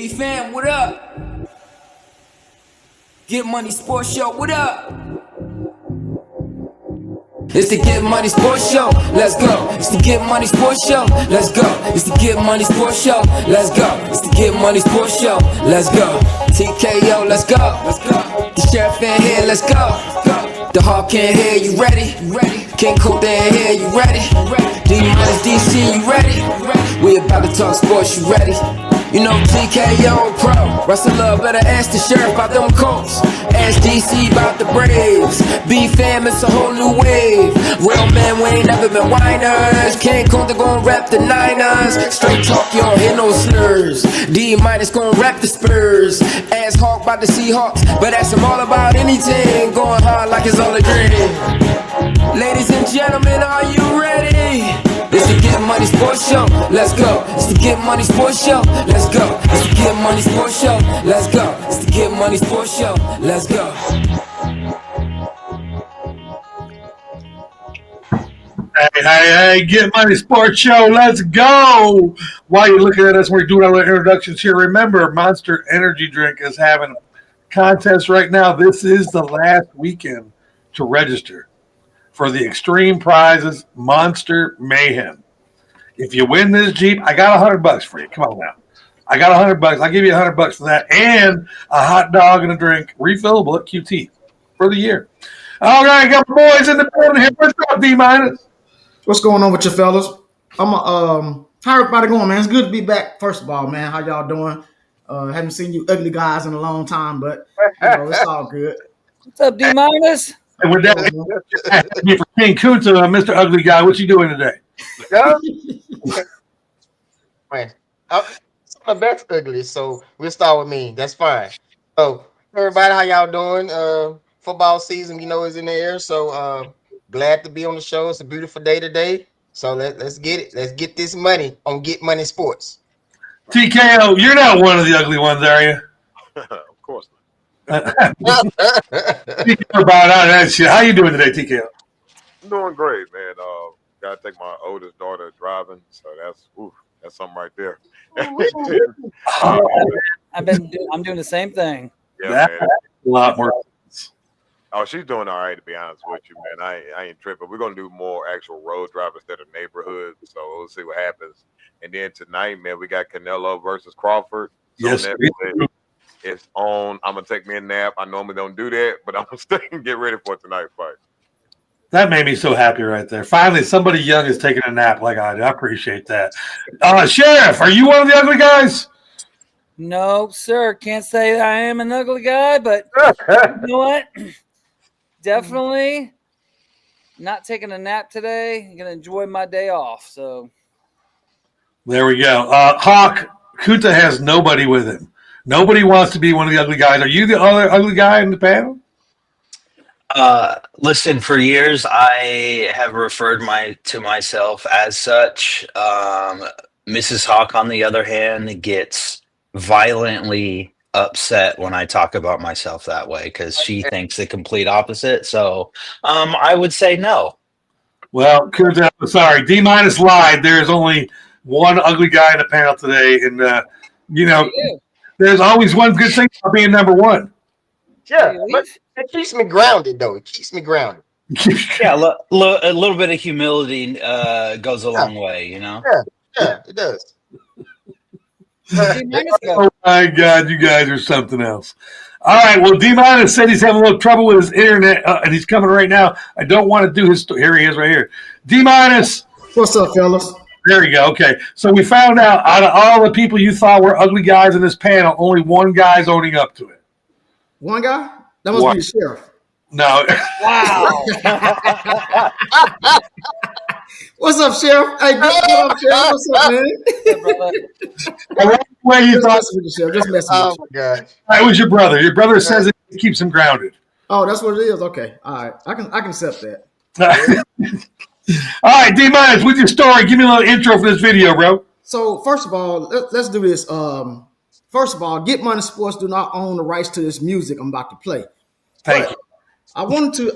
Hey fam, what up? Get Money Sports Show, what up? It's the Get Money Sports Show, let's go. It's the Get Money Sports Show, let's go. It's the Get Money Sports Show, let's go. It's the Get Money Sports Show, let's go. TKO, let's go. The sheriff in here, let's go. The Hawk in here, you ready? King Coulter in here, you ready? D-Minus DC, you ready? We about to talk sports, you ready? You know TKO Pro, Russell Love, better ask the sheriff about them Colts. Ask DC about the Braves. B-Fam, it's a whole new wave. Real men, we ain't never been whiners. King Coulter gon' rap the Niners. Straight talk, you don't hear no slurs. D-Minus gon' rap the Spurs. Ask Hawk about the Seahawks, but ask him all about anything. Going hard like it's all a dream. Ladies and gentlemen, are you ready? It's the Get Money Sports Show, let's go. It's the Get Money Sports Show, let's go. It's the Get Money Sports Show, let's go. It's the Get Money Sports Show, let's go. Hey, Get Money Sports Show, let's go. While you're looking at us, we're doing our introductions here. Remember, Monster Energy Drink is having a contest right now. This is the last weekend to register for the extreme prizes Monster Mayhem. If you win this Jeep, I got $100 for you. Come on now. I got $100. I'll give you $100 for that and a hot dog and a drink refillable at QT for the year. All right, got my boys in the building here. What's up, D-Minus? What's going on with you fellas? How everybody going, man? It's good to be back. First of all, man, how y'all doing? Haven't seen you ugly guys in a long time, but it's all good. What's up, D-Minus? And we're down for King Coulter, Mr. Ugly Guy. What you doing today? Man, that's ugly. So we'll start with me. That's fine. So everybody, how y'all doing? Football season, is in the air. So glad to be on the show. It's a beautiful day today. So let's get it. Let's get this money on Get Money Sports. TKO, you're not one of the ugly ones, are you? Of course not. TKO about out of that shit. How you doing today, TKO? I'm doing great, man. Gotta take my oldest daughter driving, so that's something right there. I'm doing the same thing. Yeah, That's man. a lot more. Oh, she's doing all right, to be honest with you, man. I ain't tripping. We're gonna do more actual road drive instead of neighborhood, so we'll see what happens. And then tonight, man, we got Canelo versus Crawford. So Yes, it's on. I'm gonna take me a nap. I normally don't do that, but I'm gonna stay and get ready for tonight's fight. that made me so happy right there. Finally, somebody young is taking a nap like I do. I appreciate that. Sheriff, are you one of the ugly guys? No, sir. Can't say that I am an ugly guy, but you know what? Definitely not taking a nap today. I'm gonna enjoy my day off. So There we go. Hawk, Kuta has nobody with him. Nobody wants to be one of the ugly guys. Are you the other ugly guy in the panel? Listen, for years I have referred to myself as such. Mrs. Hawk, on the other hand, gets violently upset when I talk about myself that way because she thinks the complete opposite. So I would say no. Well, Kuta, sorry. D-Minus lied. There's only one ugly guy in the panel today. And, there's always one good thing about being number one. Yeah, but it keeps me grounded, though. It keeps me grounded. Yeah, a little bit of humility goes a long way, Yeah, it does. Oh, my God. You guys are something else. All right. Well, D-Minus said he's having a little trouble with his internet, and he's coming right now. I don't want to do his story. Here he is right here. D-Minus. What's up, fellas? There you go. Okay. So we found out of all the people you thought were ugly guys in this panel, only one guy's owning up to it. One guy? That must be the sheriff. No. wow. What's up, sheriff? Hey, what up, sheriff? What's up, man? I like the way you Just thought messing with you, sheriff. Just messing Oh, with you. my God. it was your brother. Your brother says it keeps him grounded. Oh, that's what it is. Okay, all right. I can accept that. All right, D-Minus, with your story, give me a little intro for this video, bro. So first of all, let's do this. First of all, Get Money Sports do not own the rights to this music I'm about to play. Thank you. I wanted to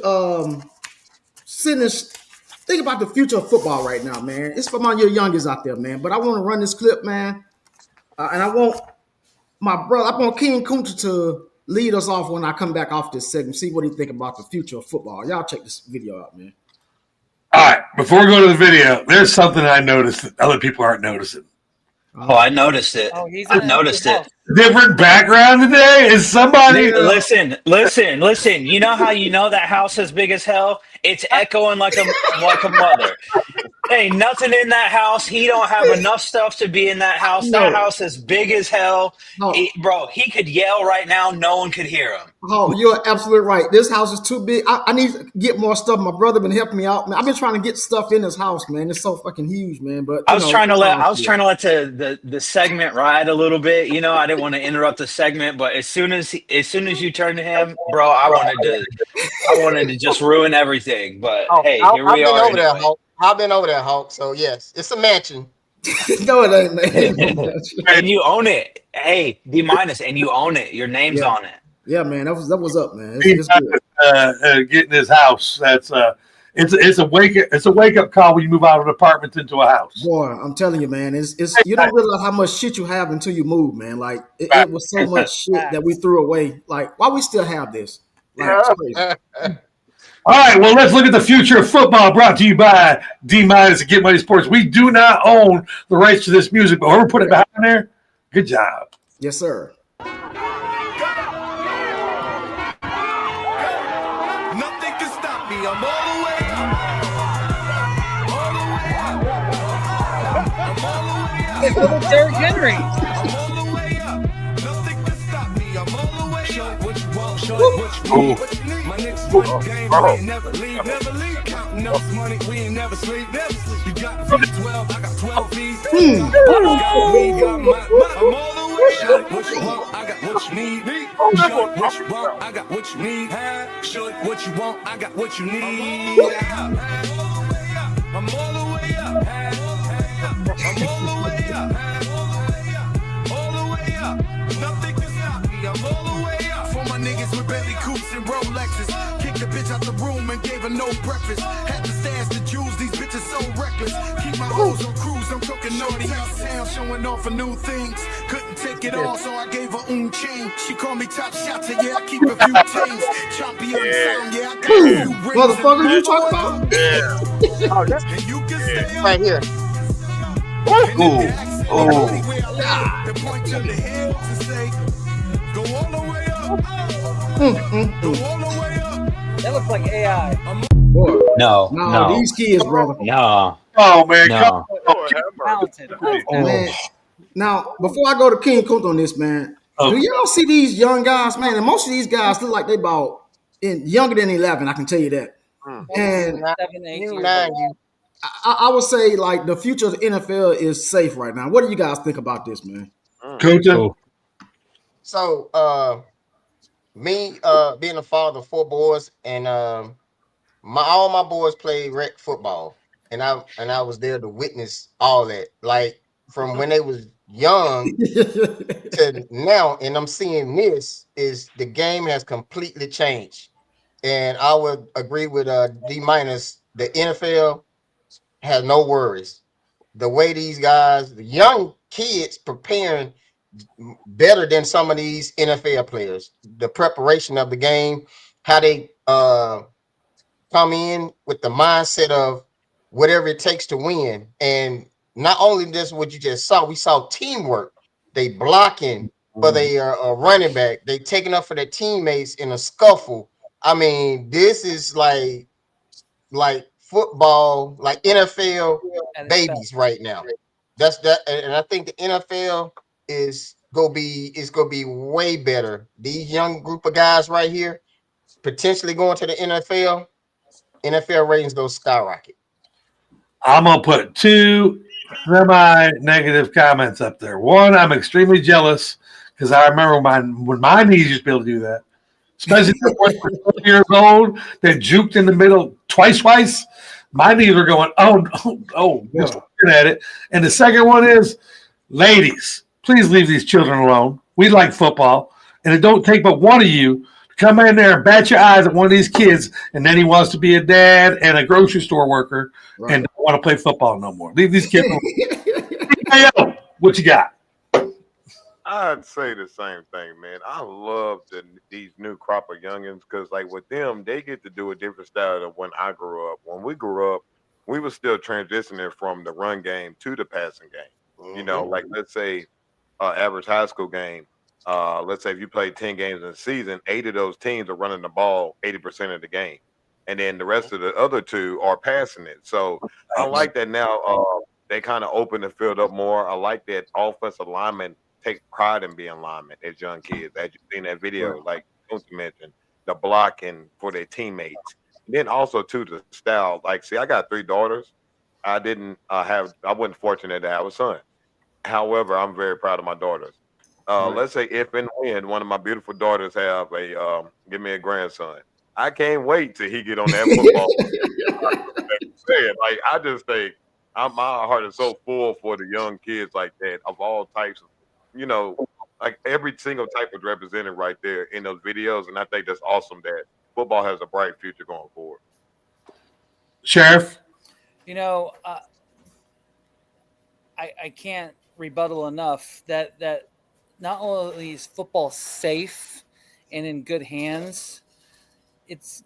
think about the future of football right now, man. It's for my youngest out there, man. But I want to run this clip, man, and I want my brother. I want King Kunta to lead us off when I come back off this segment. See what he think about the future of football. Y'all check this video out, man. All right, before we go to the video, there's something I noticed that other people aren't noticing. Oh, I noticed it. Oh, he's I in noticed the it. house. Different background today? Is somebody Listen. You know how you know that house is big as hell? It's echoing like a mother. Ain't nothing in that house. He don't have enough stuff to be in that house. That No. house is big as hell. No. Bro, he could yell right now. No one could hear him. Oh, you're absolutely right. This house is too big. I need to get more stuff. My brother been helping me out, man. I've been trying to get stuff in this house, man. It's so fucking huge, man. But I was trying to let the segment ride a little bit. You know, I didn't want to interrupt the segment, but as soon as you turned to him, bro, I wanted to just ruin everything. But hey, here we are. I've been over there, Hulk. So yes, it's a mansion. No, it ain't, man. And you own it. Hey, D-, and you own it. Your name's on it. Yeah, man. That was up, man. It's good. getting this house? That's it's a wake up call when you move out of an apartment into a house. Boy, I'm telling you, man. It's you don't realize how much shit you have until you move, man. Like it was so much shit that we threw away. Like, why we still have this? Like, it's crazy. All right, well, let's look at the future of football, brought to you by D- and Get Money Sports. We do not own the rights to this music, but whoever put it behind there, good job. Yes, sir. Nothing can stop me. I'm all the way up. All the way up. I'm all the way up. Hey, what was Derrick Henry? I'm all the way up. Nothing can stop me. I'm all the way up. Show what you want. Show what you need. What you need. My niggas run game. We ain't never leave. Never leave. Counting up money. We ain't never sleep. Never sleep. You got 12. I got 12 feet. I'm all the way. Show what you want. I got what you need. Show what you want. I got what you need. Show what you want. I got what you need. I'm all the way up. I'm all the way up. All the way up. Nothing can stop me. I'm all the way up. For my niggas with Bentley coupes and Rolexes. Kicked the bitch out the room and gave her no breakfast. Had to stash the jewels. These bitches so reckless. Keep my hoes on cruise. I'm talking naughty town, showing off for new things. Couldn't take it all, so I gave her chain. She called me top shot, so yeah, I keep a few chains. Choppy on the sound, yeah, I got a few rings. Motherfucker, you talking about? Oh, that's And you can stay right here. The point to the hill to say, go all the way up. Go all the way up. That looks like AI. Boy, No, these kids, brother. no. Oh, man. No. Talented. Man. Now, before I go to King Kunta on this, man, do y'all see these young guys, man? And most of these guys look like they about younger than 11. I can tell you that. And 7, 8 years Nine, old. you. I would say like the future of the NFL is safe right now. What do you guys think about this, man? Kunta? So, me being a father of 4 boys, and all my boys play rec football, and I was there to witness all that, like from when they was young to now, and I'm seeing this is the game has completely changed, and I would agree with D-. The NFL has no worries. The way these guys, the young kids, preparing better than some of these NFL players. The preparation of the game, how they come in with the mindset of whatever it takes to win. And not only this, what you just saw, we saw teamwork. They blocking for their running back. They taking up for their teammates in a scuffle. I mean, this is like football, like NFL babies right now. That's that, and I think the NFL is gonna be way better. These young group of guys right here, potentially going to the NFL. NFL ratings go skyrocket. I'm going to put 2 semi-negative comments up there. One, I'm extremely jealous because I remember when my knees used to be able to do that, especially when we were 4 years old, that juked in the middle twice. My knees were going, just looking at it. And the second one is, ladies, please leave these children alone. We like football, and it don't take but one of you to come in there and bat your eyes at one of these kids, and then he wants to be a dad and a grocery store worker and don't want to play football no more. Leave these kids alone. Hey, yo, what you got? I'd say the same thing, man. I love these new crop of youngins because, like, with them, they get to do a different style than when I grew up. When we grew up, we were still transitioning from the run game to the passing game. You know, like let's say average high school game. Let's say if you play 10 games in a season, 8 of those teams are running the ball 80% of the game, and then the rest of the other 2 are passing it. So I like that now. They kind of open the field up more. I like that offensive linemen take pride in being linemen as young kids. As you've seen that video, like you mentioned, the blocking for their teammates. And then also too the style. Like, see, I got 3 daughters. I wasn't fortunate to have a son. However, I'm very proud of my daughters. Let's say if and when one of my beautiful daughters have give me a grandson, I can't wait till he get on that football. Like, I just think my heart is so full for the young kids like that of all types of, like every single type is represented right there in those videos, and I think that's awesome that football has a bright future going forward. Sheriff? I can't rebuttal enough that not only is football safe and in good hands, it's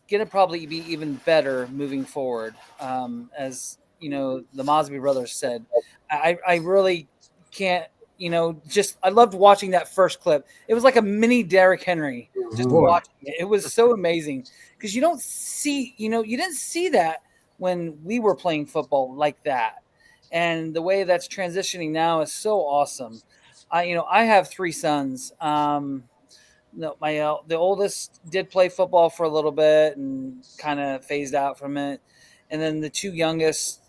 gonna probably be even better moving forward. As the Mosby brothers said, I really can't. I loved watching that first clip. It was like a mini Derrick Henry. Just watching it. It was so amazing because you don't see, you didn't see that when we were playing football like that. And the way that's transitioning now is so awesome. I have 3 sons. The oldest did play football for a little bit and kind of phased out from it. And then the 2 youngest,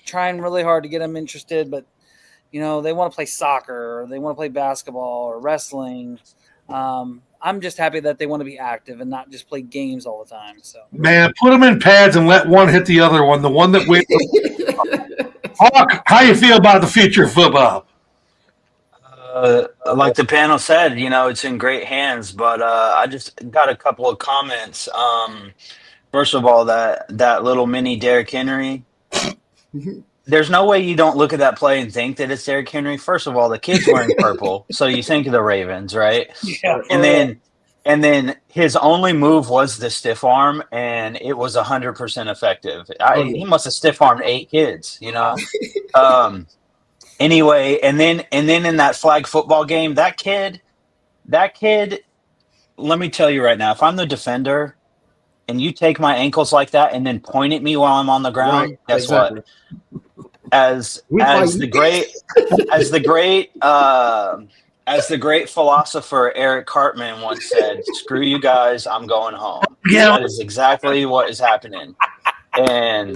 trying really hard to get them interested, but they want to play soccer or they want to play basketball or wrestling. I'm just happy that they want to be active and not just play games all the time. So, man, put them in pads and let one hit the other one. The one that wins. Hawk, how you feel about the future of football? Like the panel said, it's in great hands. But I just got a couple of comments. First of all, that little mini Derrick Henry. There's no way you don't look at that play and think that it's Derrick Henry. First of all, the kid's wearing purple, so you think of the Ravens, right? Yeah. And then his only move was the stiff arm, and it was 100% effective. He must have stiff armed 8 kids, Anyway, and then in that flag football game, that kid. Let me tell you right now, if I'm the defender, and you take my ankles like that, and then point at me while I'm on the ground, guess what? As the great philosopher Eric Cartman once said, "Screw you guys, I'm going home." Yeah. That is exactly what is happening. And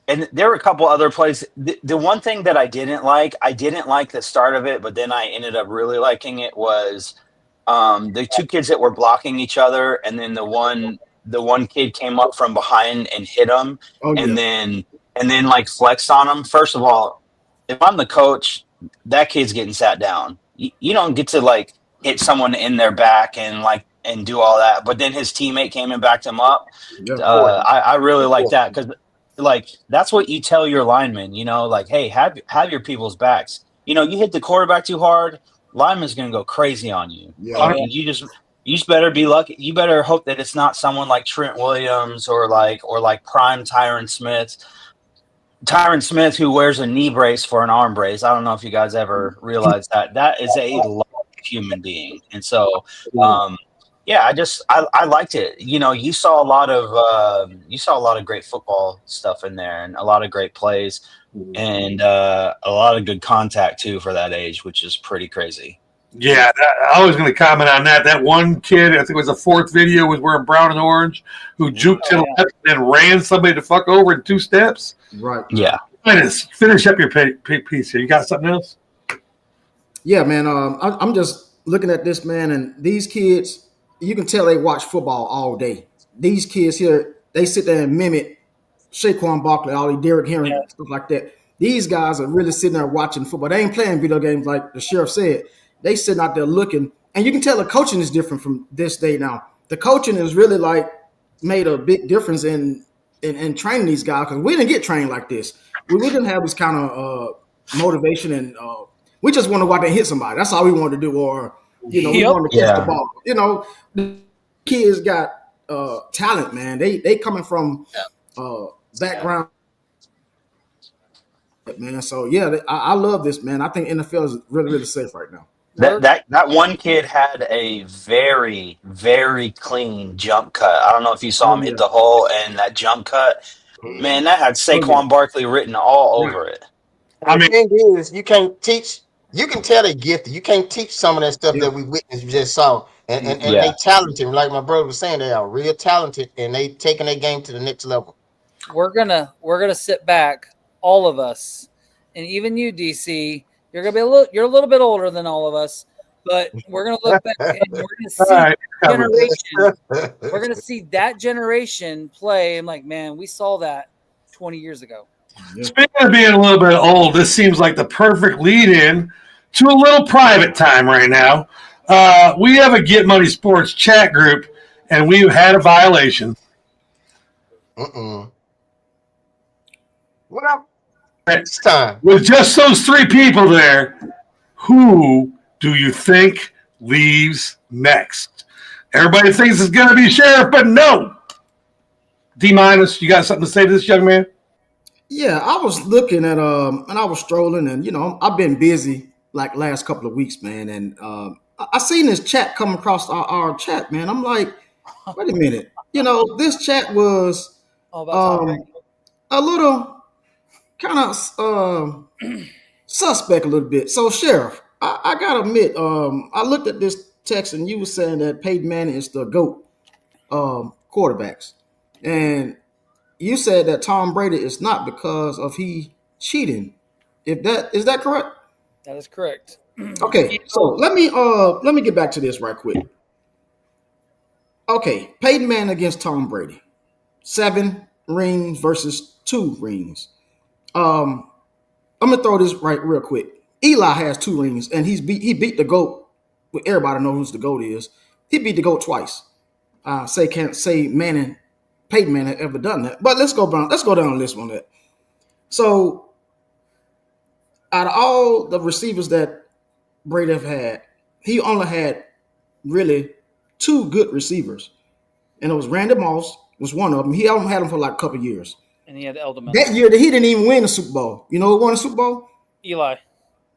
and there were a couple other plays. The one thing that I didn't like the start of it, but then I ended up really liking it was the 2 kids that were blocking each other, and then the one kid came up from behind and hit him, and then like flexed on him. First of all, if I'm the coach, that kid's getting sat down. You don't get to like hit someone in their back and do all that. But then his teammate came and backed him up. I really like that because that's what you tell your linemen. Hey, have your people's backs. You hit the quarterback too hard, lineman's going to go crazy on you. Yeah. You just better be lucky. You better hope that it's not someone like Trent Williams or like prime Tyron Smith. Tyron Smith, who wears a knee brace for an arm brace. I don't know if you guys ever realized that. That is a human being. And so, I liked it. You saw a lot of great football stuff in there and a lot of great plays and a lot of good contact too for that age, which is pretty crazy. Yeah, I was going to comment on that. That one kid, I think it was the 4th video, was wearing brown and orange, who juked to the left and ran somebody the fuck over in 2 steps. Right. Yeah. Finish up your piece here. You got something else? Yeah, man. I'm just looking at this, man, and these kids, you can tell they watch football all day. These kids here, they sit there and mimic Saquon Barkley, all these Derrick Henry, stuff like that. These guys are really sitting there watching football. They ain't playing video games like the sheriff said. They sitting out there looking, and you can tell the coaching is different from this day now. The coaching is really made a big difference in training these guys because we didn't get trained like this. We didn't have this kind of motivation, and we just want to go out there and hit somebody. That's all we want to do, or we Yep. want to catch the Yeah. ball. The kids got talent, man. They coming from background, man. So yeah, I love this, man. I think NFL is really, really safe right now. That one kid had a very, very clean jump cut. I don't know if you saw him hit the hole and that jump cut. Man, that had Saquon Barkley written all over it. I mean, the thing is, you can't teach. You can tell they're gifted. You can't teach some of that stuff that we witnessed, you just saw, and Yeah. they talented. Like my brother was saying, they are real talented, and they taking their game to the next level. We're gonna sit back, all of us, and even you, DC. You're a little bit older than all of us, but we're gonna look back and we're gonna see right. generation. We're gonna see that generation play. I'm like, man, we saw that 20 years ago. Speaking of being a little bit old, this seems like the perfect lead-in to a little private time right now. We have a Get Money Sports chat group, and we've had a violation. Well, it's time. With just those three people there, who do you think leaves next? Everybody thinks it's going to be Sheriff, but no. D-minus, you got something to say to this young man? Yeah, I was looking at and I was strolling, and I've been busy like last couple of weeks, man, and I seen this chat come across our chat, man. I'm like, wait a minute, this chat was a little kind of suspect a little bit. So, Sheriff, I gotta admit, I looked at this text, and you were saying that Peyton Manning is the GOAT quarterbacks, and you said that Tom Brady is not because of he cheating. Is that correct? That is correct. Okay, so let me get back to this right quick. Okay, Peyton Manning against Tom Brady, 7 rings versus 2 rings. I'm gonna throw this right real quick. Eli has 2 rings, and he beat the GOAT. Well, everybody knows who the GOAT is. He beat the GOAT twice. Can't say Peyton Manning ever done that. But let's go down the list on that. So, out of all the receivers that Brady have had, he only had really 2 good receivers, and it was Randy Moss was one of them. He only had him for like a couple of years. And he had Edelman. That year, he didn't even win the Super Bowl. You know who won the Super Bowl? Eli.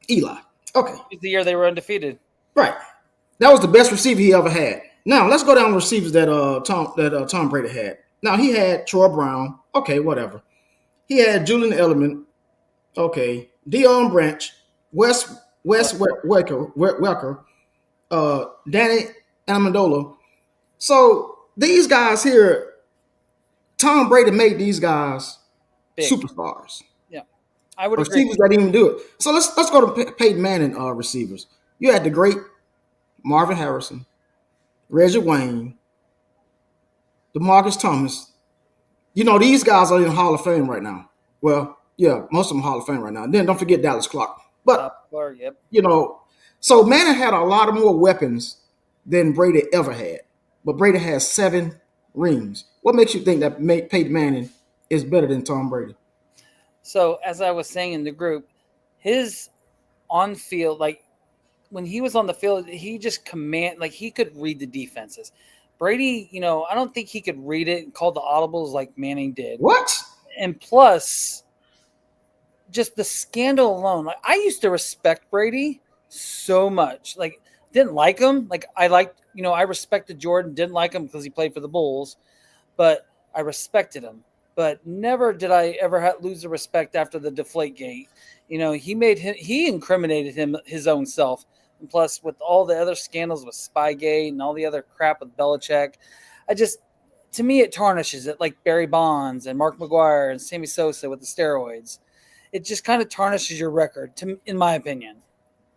Okay. It's the year they were undefeated. Right. That was the best receiver he ever had. Now let's go down the receivers that Tom Brady had. Now he had Troy Brown. Okay, whatever. He had Julian Edelman. Okay, Deion Branch, Wes Welker, Danny Amendola. So these guys here, Tom Brady made these guys Big. Superstars. Yeah, I would agree. Receivers that didn't even do it. So let's go to Peyton Manning receivers. You had the great Marvin Harrison, Reggie Wayne, DeMarcus Thomas. These guys are in the Hall of Fame right now. Well, yeah, most of them Hall of Fame right now. And then don't forget Dallas Clark. But, Yep. So Manning had a lot of more weapons than Brady ever had. But Brady has 7 rings. What makes you think that Peyton Manning is better than Tom Brady? So, as I was saying in the group, his on-field, like when he was on the field, he just he could read the defenses. Brady, I don't think he could read it and call the audibles like Manning did. What? And plus, just the scandal alone. Like, I used to respect Brady so much. Like, didn't like him. Like, I respected Jordan. Didn't like him because he played for the Bulls, but I respected him. But never did I ever lose the respect after the Deflategate. He incriminated his own self. And plus, with all the other scandals with Spygate and all the other crap with Belichick, to me, it tarnishes it, like Barry Bonds and Mark McGuire and Sammy Sosa with the steroids. It just kind of tarnishes your record, in my opinion.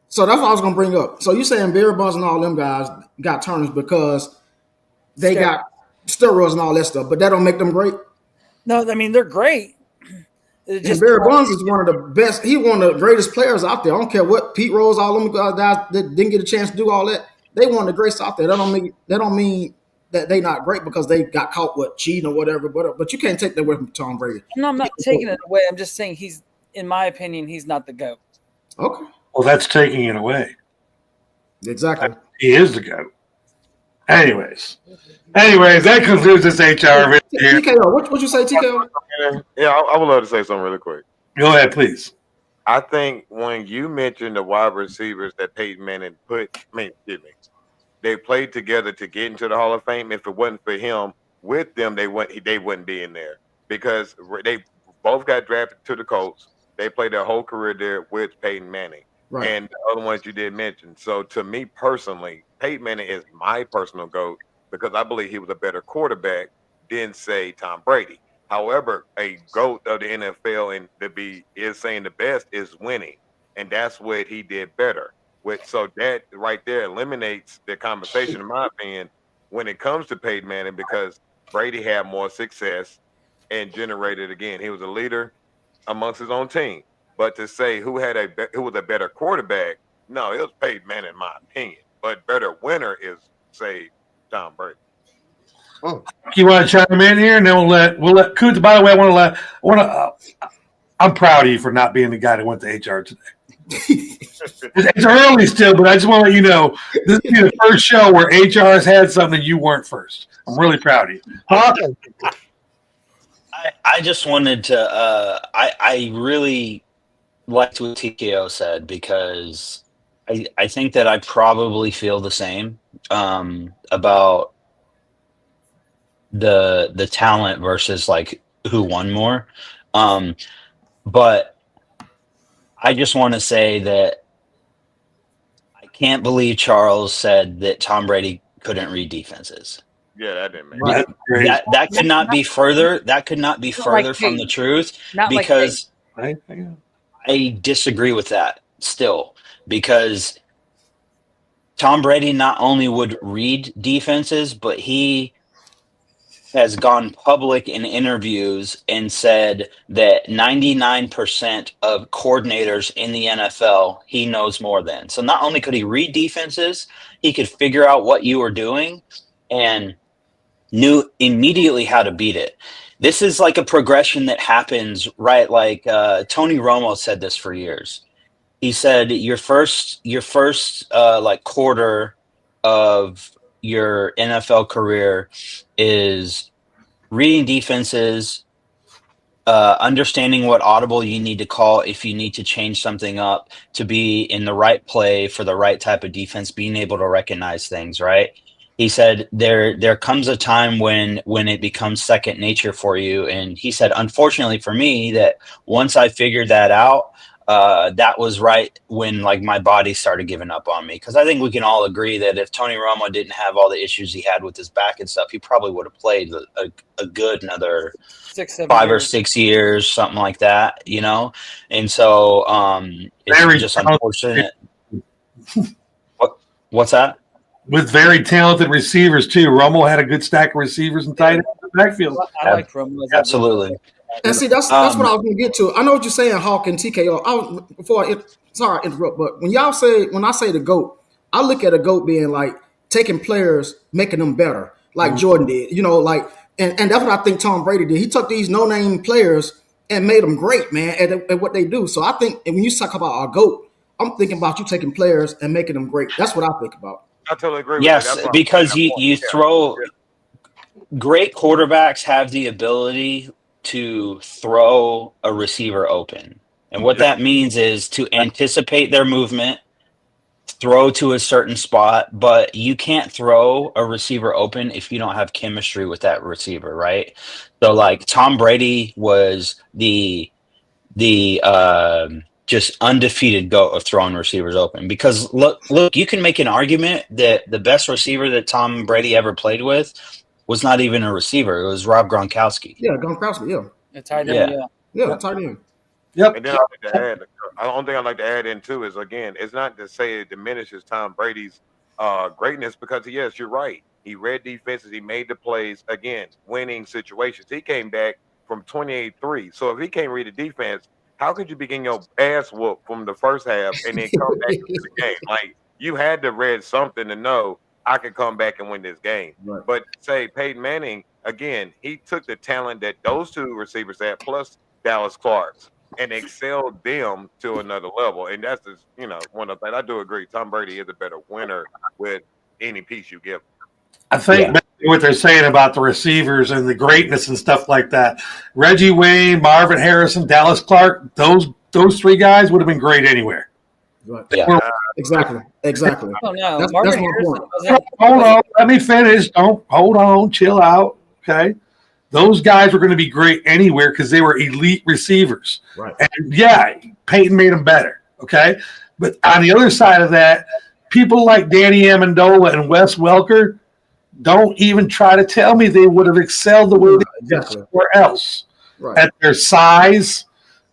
So that's what I was going to bring up. So you're saying Barry Bonds and all them guys got tarnished because they got steroids and all that stuff, but that don't make them great? No, I mean, they're great. And Barry Bonds is one of the best. He's one of the greatest players out there. I don't care what Pete Rose, all them guys that didn't get a chance to do all that. They one of the greatest out there. That don't mean that they not great because they got caught with cheating or whatever. But you can't take that away from Tom Brady. No, I'm not taking it away. I'm just saying in my opinion, he's not the GOAT. Okay. Well, that's taking it away. Exactly. He is the GOAT. Anyways, that concludes this HR video here. TKO, what you say, TKO? Yeah, I would love to say something really quick. Go ahead, please. I think when you mentioned the wide receivers that Peyton Manning they played together to get into the Hall of Fame. If it wasn't for him, with them, they wouldn't be in there because they both got drafted to the Colts. They played their whole career there with Peyton Manning. Right. And the other ones you did mention. So to me personally, Peyton Manning is my personal GOAT because I believe he was a better quarterback than, say, Tom Brady. However, a GOAT of the NFL and is saying the best is winning. And that's what he did better. So that right there eliminates the conversation, in my opinion, when it comes to Peyton Manning, because Brady had more success and generated, again, he was a leader amongst his own team. But to say who was a better quarterback, no, it was Peyton Manning, in my opinion. But better winner is, say, Tom Brady. You want to chime in here, and then we'll let Coots. By the way, I'm proud of you for not being the guy that went to HR today. It's early still, but I just want to let you know this is the first show where HR has had something you weren't first. I'm really proud of you. Huh? I just wanted to. I really liked what TKO said because I think that I probably feel the same about the talent versus like who won more. But I just want to say that I can't believe Charles said that Tom Brady couldn't read defenses. Yeah, that didn't make Right. sense. That could not be further. That could not be further from the truth Not like because Right? I disagree with that still because Tom Brady not only would read defenses, but he has gone public in interviews and said that 99% of coordinators in the NFL he knows more than. So not only could he read defenses, he could figure out what you were doing and knew immediately how to beat it. This is like a progression that happens, right? Like Tony Romo said this for years. He said your first like quarter of your NFL career is reading defenses, understanding what audible you need to call if you need to change something up to be in the right play for the right type of defense, being able to recognize things, right? He said there comes a time when it becomes second nature for you. And he said, unfortunately for me, that once I figured that out, that was right when like my body started giving up on me. Because I think we can all agree that if Tony Romo didn't have all the issues he had with his back and stuff, he probably would have played a good another 5 or 6 years, something like that, you know? And so it's just unfortunate. What's that? With very talented receivers too. Romo had a good stack of receivers and tight ends in the backfield. I like Romo. Absolutely. And see, that's what I was going to get to. I know what you're saying, Hawk and TKO. Sorry I interrupt, but when I say the GOAT, I look at a GOAT being like taking players, making them better, like Jordan did. You know, like and that's what I think Tom Brady did. He took these no-name players and made them great, man, at what they do. So I think, and when you talk about our GOAT, I'm thinking about you taking players and making them great. That's what I think about. I totally agree with yes, you. Because you throw great quarterbacks have the ability to throw a receiver open. And what that means is to anticipate their movement, throw to a certain spot, but you can't throw a receiver open if you don't have chemistry with that receiver, right? So like Tom Brady was the just undefeated GOAT of throwing receivers open. Because look, you can make an argument that the best receiver that Tom Brady ever played with was not even a receiver. It was Rob Gronkowski. Yeah, Gronkowski, yeah. It's tight end, Yeah, tight end. Yep. And then I'd like to add, the only thing I'd like to add in too is, again, it's not to say it diminishes Tom Brady's greatness, because yes, you're right. He read defenses, he made the plays, again, winning situations. He came back from 28-3. So if he can't read the defense, how could you be getting your ass whooped from the first half and then come back into the game? Like, you had to read something to know I could come back and win this game. Right. But say Peyton Manning, again, he took the talent that those two receivers had, plus Dallas Clark's, and excelled them to another level. And that's just, one of the things I do agree. Tom Brady is a better winner with any piece you give. I think what they're saying about the receivers and the greatness and stuff like that. Reggie Wayne, Marvin Harrison, Dallas Clark, those three guys would have been great anywhere. Right. Yeah. Exactly. Oh no, That's Marvin my Harrison point. wasn't. Hold on, let me finish. Don't hold on, chill out. Okay. Those guys were going to be great anywhere because they were elite receivers. Right. And yeah, Peyton made them better. Okay. But on the other side of that, people like Danny Amendola and Wes Welker, don't even try to tell me they would have excelled the way they did somewhere else at their size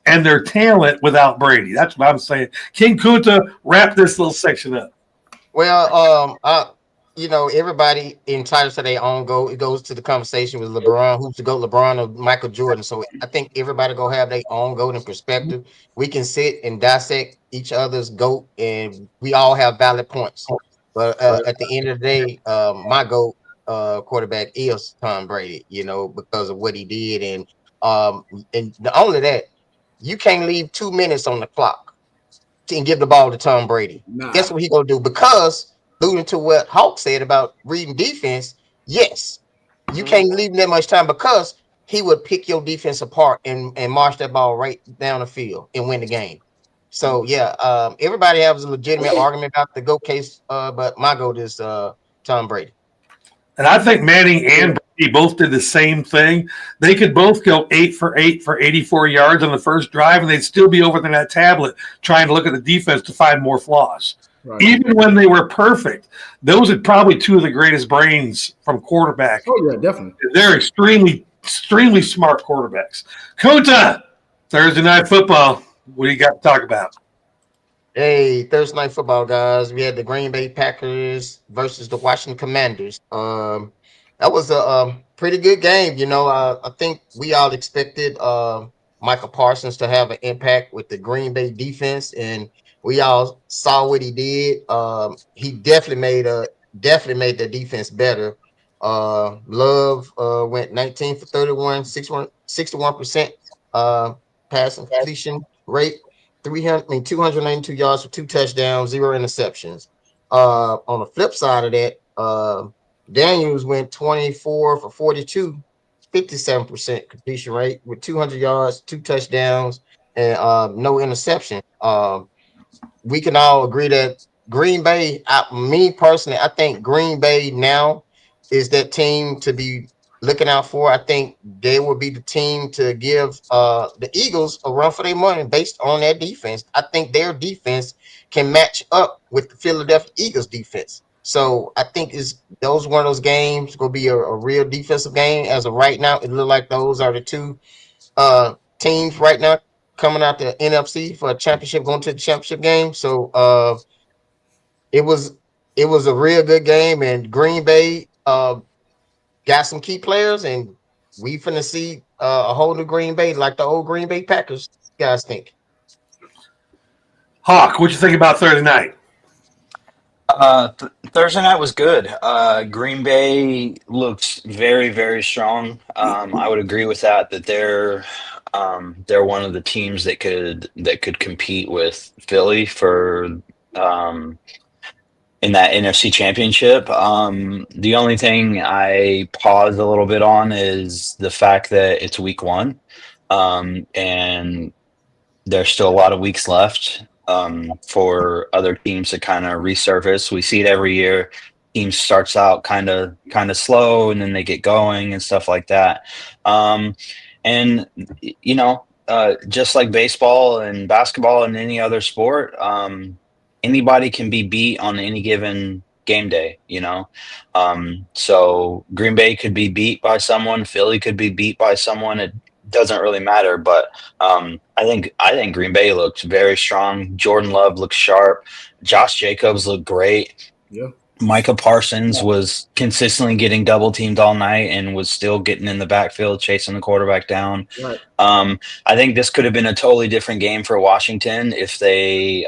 and their talent without Brady. That's what I'm saying. King Kunta, wrap this little section up. Well, everybody entitled to their own goal. It goes to the conversation with LeBron, who's the GOAT, LeBron or Michael Jordan. So I think everybody gonna have their own GOAT and perspective. We can sit and dissect each other's GOAT, and we all have valid points. But at the end of the day, my GOAT quarterback is Tom Brady, because of what he did. And not only that, you can't leave 2 minutes on the clock and give the ball to Tom Brady. Nah. Guess what he gonna do? Because alluding to what Hawk said about reading defense, yes, you can't leave him that much time because he would pick your defense apart and march that ball right down the field and win the game. So yeah, everybody has a legitimate argument about the GOAT case, but my GOAT is Tom Brady. And I think Manning and Brady both did the same thing. They could both go 8 for 8 for 84 yards on the first drive, and they'd still be over there that tablet trying to look at the defense to find more flaws. Right. Even when they were perfect, those are probably two of the greatest brains from quarterback. Oh, yeah, definitely. They're extremely, extremely smart quarterbacks. Kunta, Thursday Night Football. What do you got to talk about? Hey, Thursday Night Football, guys. We had the Green Bay Packers versus the Washington Commanders. That was a pretty good game. I think we all expected Michael Parsons to have an impact with the Green Bay defense, and we all saw what he did. He definitely made the defense better. Love went 19 for 31, 61% passing completion rate, 292 yards for 2 touchdowns, 0 interceptions. On the flip side of that, Daniels went 24 for 42, 57% completion rate with 200 yards, 2 touchdowns, and no interception. We can all agree that Green Bay, me personally, I think Green Bay now is that team to be looking out for. I think they will be the team to give the Eagles a run for their money based on their defense. I think their defense can match up with the Philadelphia Eagles defense. So I think those one of those games going to be a real defensive game. As of right now, it looks like those are the two teams right now coming out the NFC for a championship, going to the championship game. So it was a real good game, and Green Bay got some key players, and we finna see a whole new Green Bay, like the old Green Bay Packers. You guys think? Hawk, what you think about Thursday night? Thursday night was good. Green Bay looked very, very strong. I would agree with that they're one of the teams that could compete with Philly for in that NFC Championship. The only thing I pause a little bit on is the fact that it's week 1, and there's still a lot of weeks left for other teams to kind of resurface. We see it every year. Team starts out kind of slow, and then they get going and stuff like that. And just like baseball and basketball and any other sport, anybody can be beat on any given game day, so Green Bay could be beat by someone, Philly could be beat by someone. It doesn't really matter, but I think Green Bay looked very strong. Jordan Love looked sharp. Josh Jacobs looked great. Yeah. Micah Parsons was consistently getting double teamed all night and was still getting in the backfield, chasing the quarterback down. Right. I think this could have been a totally different game for Washington if they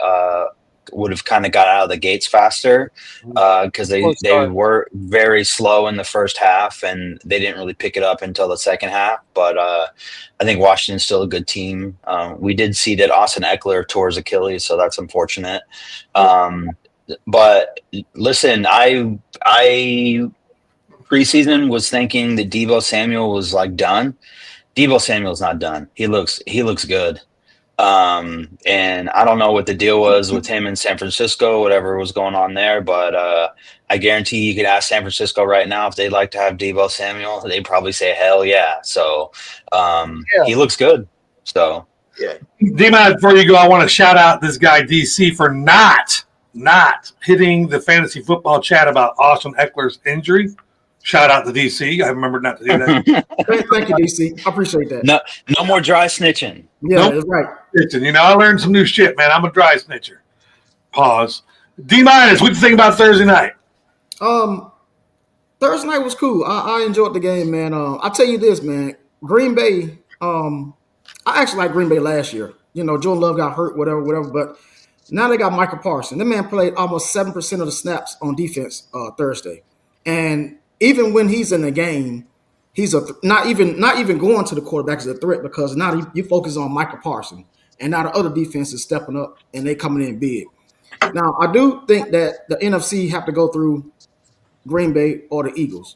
would have kind of got out of the gates faster because Slow they start. were very slow in the first half and they didn't really pick it up until the second half. But I think Washington's still a good team. We did see that Austin Eckler tore his Achilles, so that's unfortunate. But listen, I preseason was thinking that Deebo Samuel was like done. Deebo Samuel's not done. He looks good. And I don't know what the deal was with him in San Francisco, whatever was going on there, but I guarantee you could ask San Francisco right now if they'd like to have Deebo Samuel. They'd probably say hell yeah. So he looks good. So D-Man, before you go, I want to shout out this guy DC for not hitting the fantasy football chat about Austin Eckler's injury. Shout out to DC. I remember not to do that. Thank you, DC. I appreciate that. No more dry snitching. Yeah, Nope. that's right. Listen, you know, I learned some new shit, man. I'm a dry snitcher. Pause. D-Minus, what do you think about Thursday night? Thursday night was cool. I enjoyed the game, man. I'll tell you this, man. Green Bay, I actually liked Green Bay last year. You know, Jordan Love got hurt, whatever. But now they got Michael Parsons. That man played almost 7% of the snaps on defense Thursday. And even when he's in the game, he's not even going to the quarterback as a threat because now you focus on Michael Parsons. And now the other defense is stepping up and they coming in big. Now, I do think that the NFC have to go through Green Bay or the Eagles.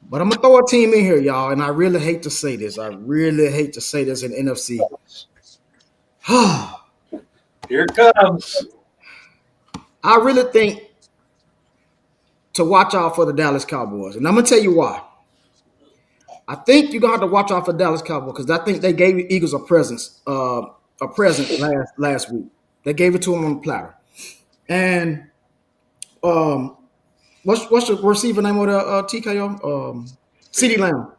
But I'm going to throw a team in here, y'all, and I really hate to say this. I really hate to say this in the NFC. Here it comes. I really think to watch out for the Dallas Cowboys. And I'm going to tell you why. I think you're going to have to watch out for Dallas Cowboys because I think they gave the Eagles a present last week. They gave it to them on the platter. And what's the receiver name of the TKO? CeeDee Lamb.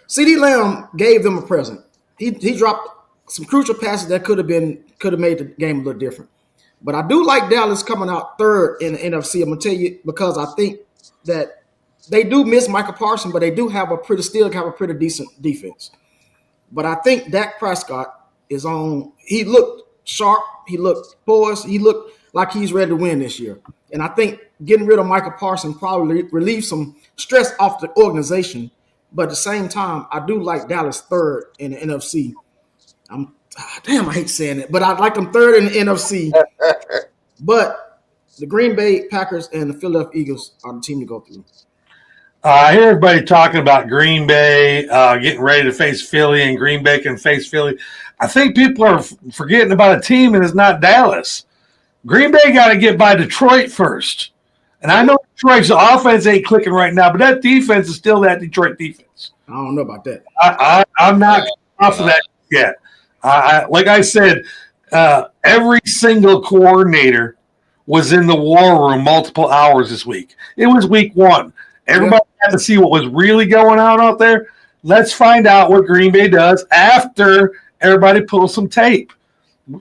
CeeDee Lamb gave them a present. He dropped some crucial passes that could have made the game a little different. But I do like Dallas coming out third in the NFC. I'm gonna tell you because I think that they do miss Michael Parsons, but they do have a pretty decent defense. But I think Dak Prescott is on. He looked sharp. He looked poised. He looked like he's ready to win this year. And I think getting rid of Michael Parsons probably relieves some stress off the organization. But at the same time, I do like Dallas third in the NFC. I hate saying it, but I like them third in the NFC. But the Green Bay Packers and the Philadelphia Eagles are the team to go through. I hear everybody talking about Green Bay getting ready to face Philly, and Green Bay can face Philly. I think people are forgetting about a team, and it's not Dallas. Green Bay got to get by Detroit first. And I know Detroit's offense ain't clicking right now, but that defense is still that Detroit defense. I don't know about that. I'm not off of that yet. Like I said, every single coordinator was in the war room multiple hours this week. It was week one. Everybody had to see what was really going on out there. Let's find out what Green Bay does after everybody pulls some tape.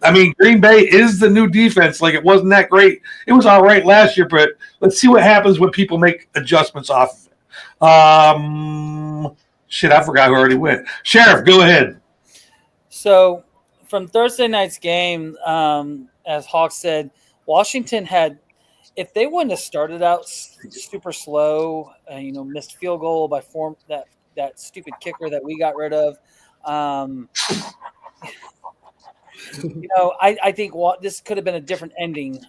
I mean, Green Bay is the new defense. Like, it wasn't that great. It was all right last year, but let's see what happens when people make adjustments off of it. Shit, I forgot who already went. Sheriff, go ahead. So from Thursday night's game, as Hawk said, Washington had, if they wouldn't have started out super slow, missed field goal by that stupid kicker that we got rid of. I think this could have been a different ending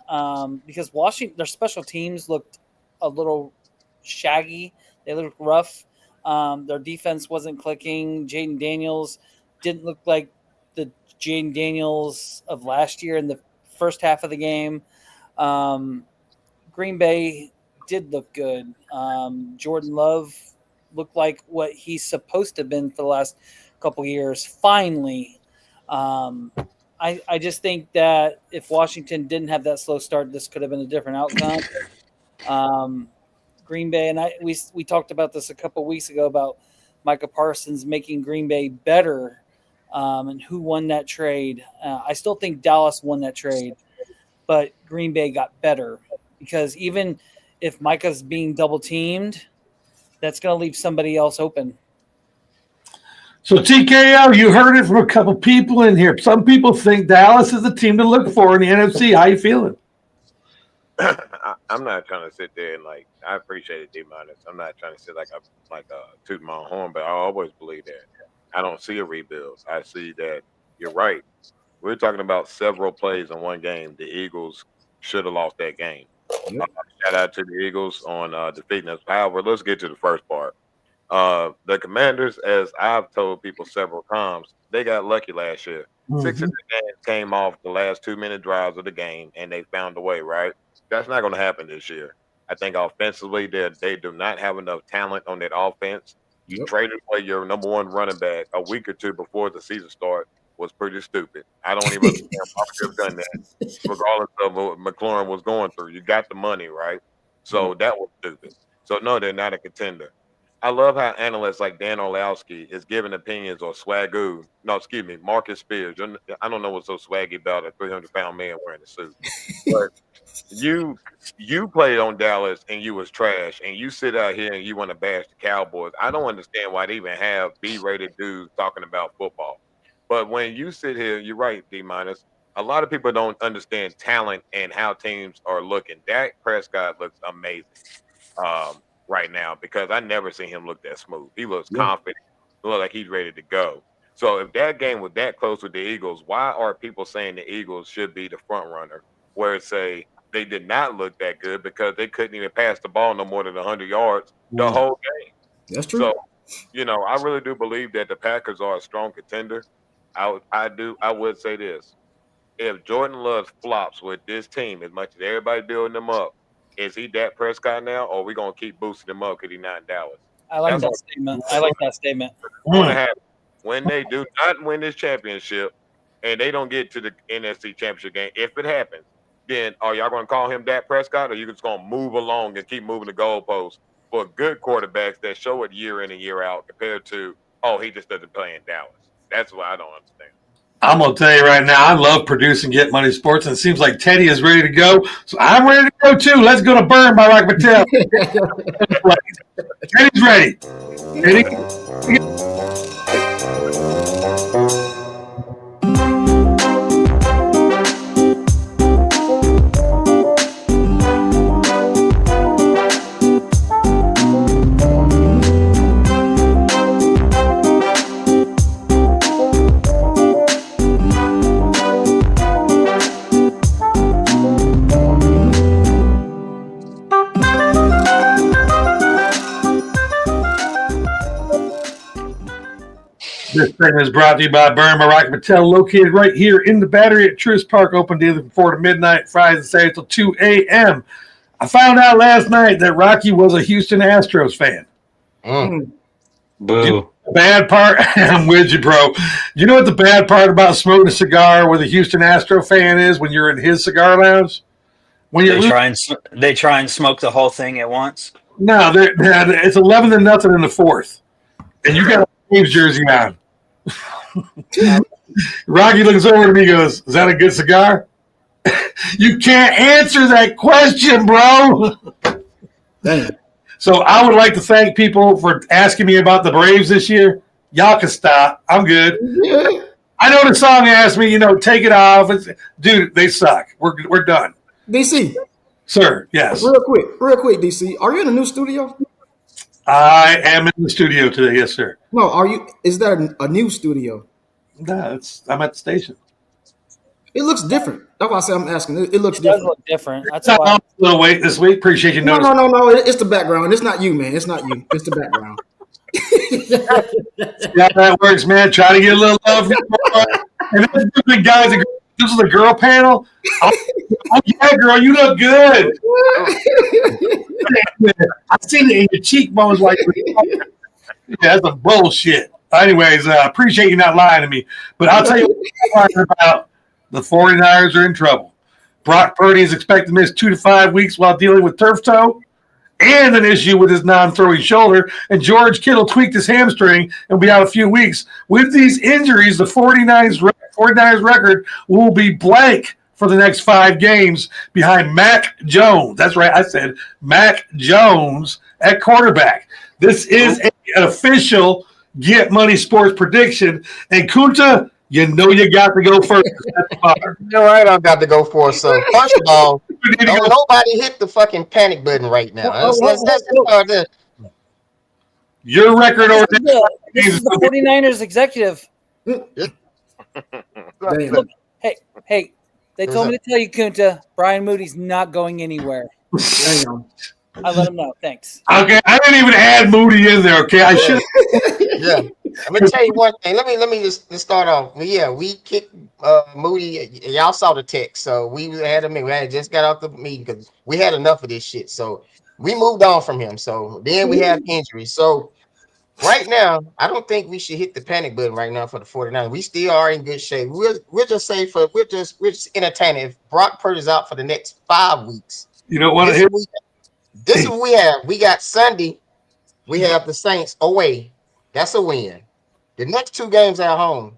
because Washington, their special teams looked a little shaggy. They looked rough. Their defense wasn't clicking. Jaden Daniels didn't look like the Jaden Daniels of last year in the first half of the game. Green Bay did look good. Jordan Love looked like what he's supposed to have been for the last couple of years. Finally, I just think that if Washington didn't have that slow start, this could have been a different outcome. Green Bay, and we talked about this a couple of weeks ago about Micah Parsons making Green Bay better and who won that trade. I still think Dallas won that trade, but Green Bay got better because even if Micah's being double teamed, that's going to leave somebody else open. So, TKO, you heard it from a couple people in here. Some people think Dallas is the team to look for in the NFC. How you feeling? I'm not trying to sit there and like I appreciate it, D-minus. I'm not trying to sit like toot my own horn, but I always believe that I don't see a rebuild. I see that you're right. We're talking about several plays in one game. The Eagles should have lost that game. Yep. Shout out to the Eagles on defeating us. However, let's get to the first part. The Commanders, as I've told people several times, they got lucky last year. 6 of the games came off the last 2-minute drives of the game, and they found a way, right? That's not going to happen this year. I think offensively, they do not have enough talent on that offense. You traded away your number one running back a week or two before the season start was pretty stupid. I don't even understand why we could have done that, regardless of what McLaurin was going through. You got the money, right? So that was stupid. So, no, they're not a contender. I love how analysts like Dan Orlowski is giving opinions on Swagoo. No, excuse me, Marcus Spears. I don't know what's so swaggy about a 300-pound man wearing a suit. But you played on Dallas and you was trash, and you sit out here and you want to bash the Cowboys. I don't understand why they even have B-rated dudes talking about football. But when you sit here, you're right, D-minus. A lot of people don't understand talent and how teams are looking. Dak Prescott looks amazing. Right now, because I never seen him look that smooth. He looks confident, look like he's ready to go. So if that game was that close with the Eagles, why are people saying the Eagles should be the front runner? Where say they did not look that good because they couldn't even pass the ball no more than 100 yards the whole game. That's true. So, I really do believe that the Packers are a strong contender. I would say this: if Jordan Love flops with this team, as much as everybody building them up, is he Dak Prescott now, or are we going to keep boosting him up because he's not in Dallas? I like that statement. I like that statement. When they do not win this championship and they don't get to the NFC championship game, if it happens, then are y'all going to call him Dak Prescott, or are you just going to move along and keep moving the goalposts for good quarterbacks that show it year in and year out compared to, he just doesn't play in Dallas? That's what I don't understand. I'm going to tell you right now, I love producing Get Money Sports, and it seems like Teddy is ready to go. So I'm ready to go, too. Let's go to Burn by Rock Patel. Teddy's ready. Teddy? This segment is brought to you by Burn by Rocky Patel, located right here in the Battery at Truist Park, open daily from 4 to midnight, Fridays and Saturdays till 2 a.m. I found out last night that Rocky was a Houston Astros fan. Boo. The bad part, I'm with you, bro. You know what the bad part about smoking a cigar with a Houston Astro fan is when you're in his cigar lounge? When They try and smoke the whole thing at once. No, it's 11-0 in the fourth, and you got a Braves jersey on. Rocky looks over to me and goes, "Is that a good cigar?" You can't answer that question, bro. Dang. So I would like to thank people for asking me about the Braves this year. Y'all can stop. I'm good. Yeah. I know the song asked me, take it off. Dude, they suck. We're done. DC, Sir, yes. real quick, DC. Are you in a new studio? I am in the studio today. Yes, sir. No, are you? Is that a new studio? No, I'm at the station. It looks different. That's why I say I'm asking. It looks It does different. look different. That's It's why. a little wait this week. Appreciate you No. noticing. It's the background. It's not you, man. It's not you. It's the background. Yeah, that works, man. Try to get a little love. And then guys, this is a girl panel. Oh, yeah, girl, you look good. I seen it in your cheekbones like yeah, that's a bullshit. Anyways, appreciate you not lying to me. But I'll tell you what I'm about. The 49ers are in trouble. Brock Purdy is expected to miss 2 to 5 weeks while dealing with turf toe and an issue with his non-throwing shoulder. And George Kittle tweaked his hamstring and will be out a few weeks. With these injuries, the 49ers record will be blank for the next 5 games behind Mac Jones. That's right, I said Mac Jones at quarterback. This is an official Get Money Sports prediction. And Kunta, you got to go first. I don't got to go for it. So first of all, We need to Don't go- nobody hit the fucking panic button right now. Let's just start there. Your record over This is the 49ers executive. Damn. Hey, they told me to tell you, Kunta, Brian Moody's not going anywhere. Damn. I let him know. Thanks. Okay, I didn't even add Moody in there. Okay, I should. Yeah. Let me tell you one thing. Let me just start off. Yeah, we kicked Moody. Y'all saw the text, so we had him. We had just got off the meeting because we had enough of this shit. So we moved on from him. So then we have injuries. So right now, I don't think we should hit the panic button right now for the 49ers. We still are in good shape. We're just safe for we're just entertaining. If Brock Purdy's out for the next 5 weeks, You know what? this is what we have. We got Sunday. We have the Saints away. That's a win. The next 2 games at home,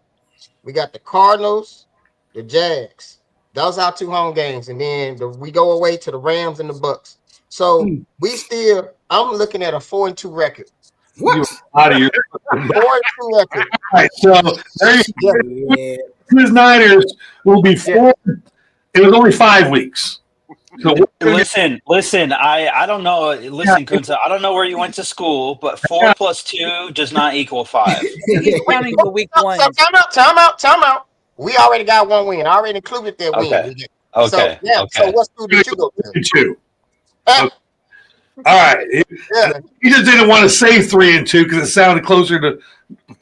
we got the Cardinals, the Jags. Those are our 2 home games, and then we go away to the Rams and the Bucks. So I'm looking at a 4-2 record. What? Out of your 4-2 record. right, so there you Yeah. his Niners will be 4. It was only 5 weeks. So Listen. I don't know. Listen, Kunta, I don't know where you went to school, but 4 plus 2 does not equal 5. He's counting the week So one. time out. We already got 1 win. I already included that win. Okay. So what school did you go to? 2. All right. Yeah. He just didn't want to say 3 and 2 because it sounded closer to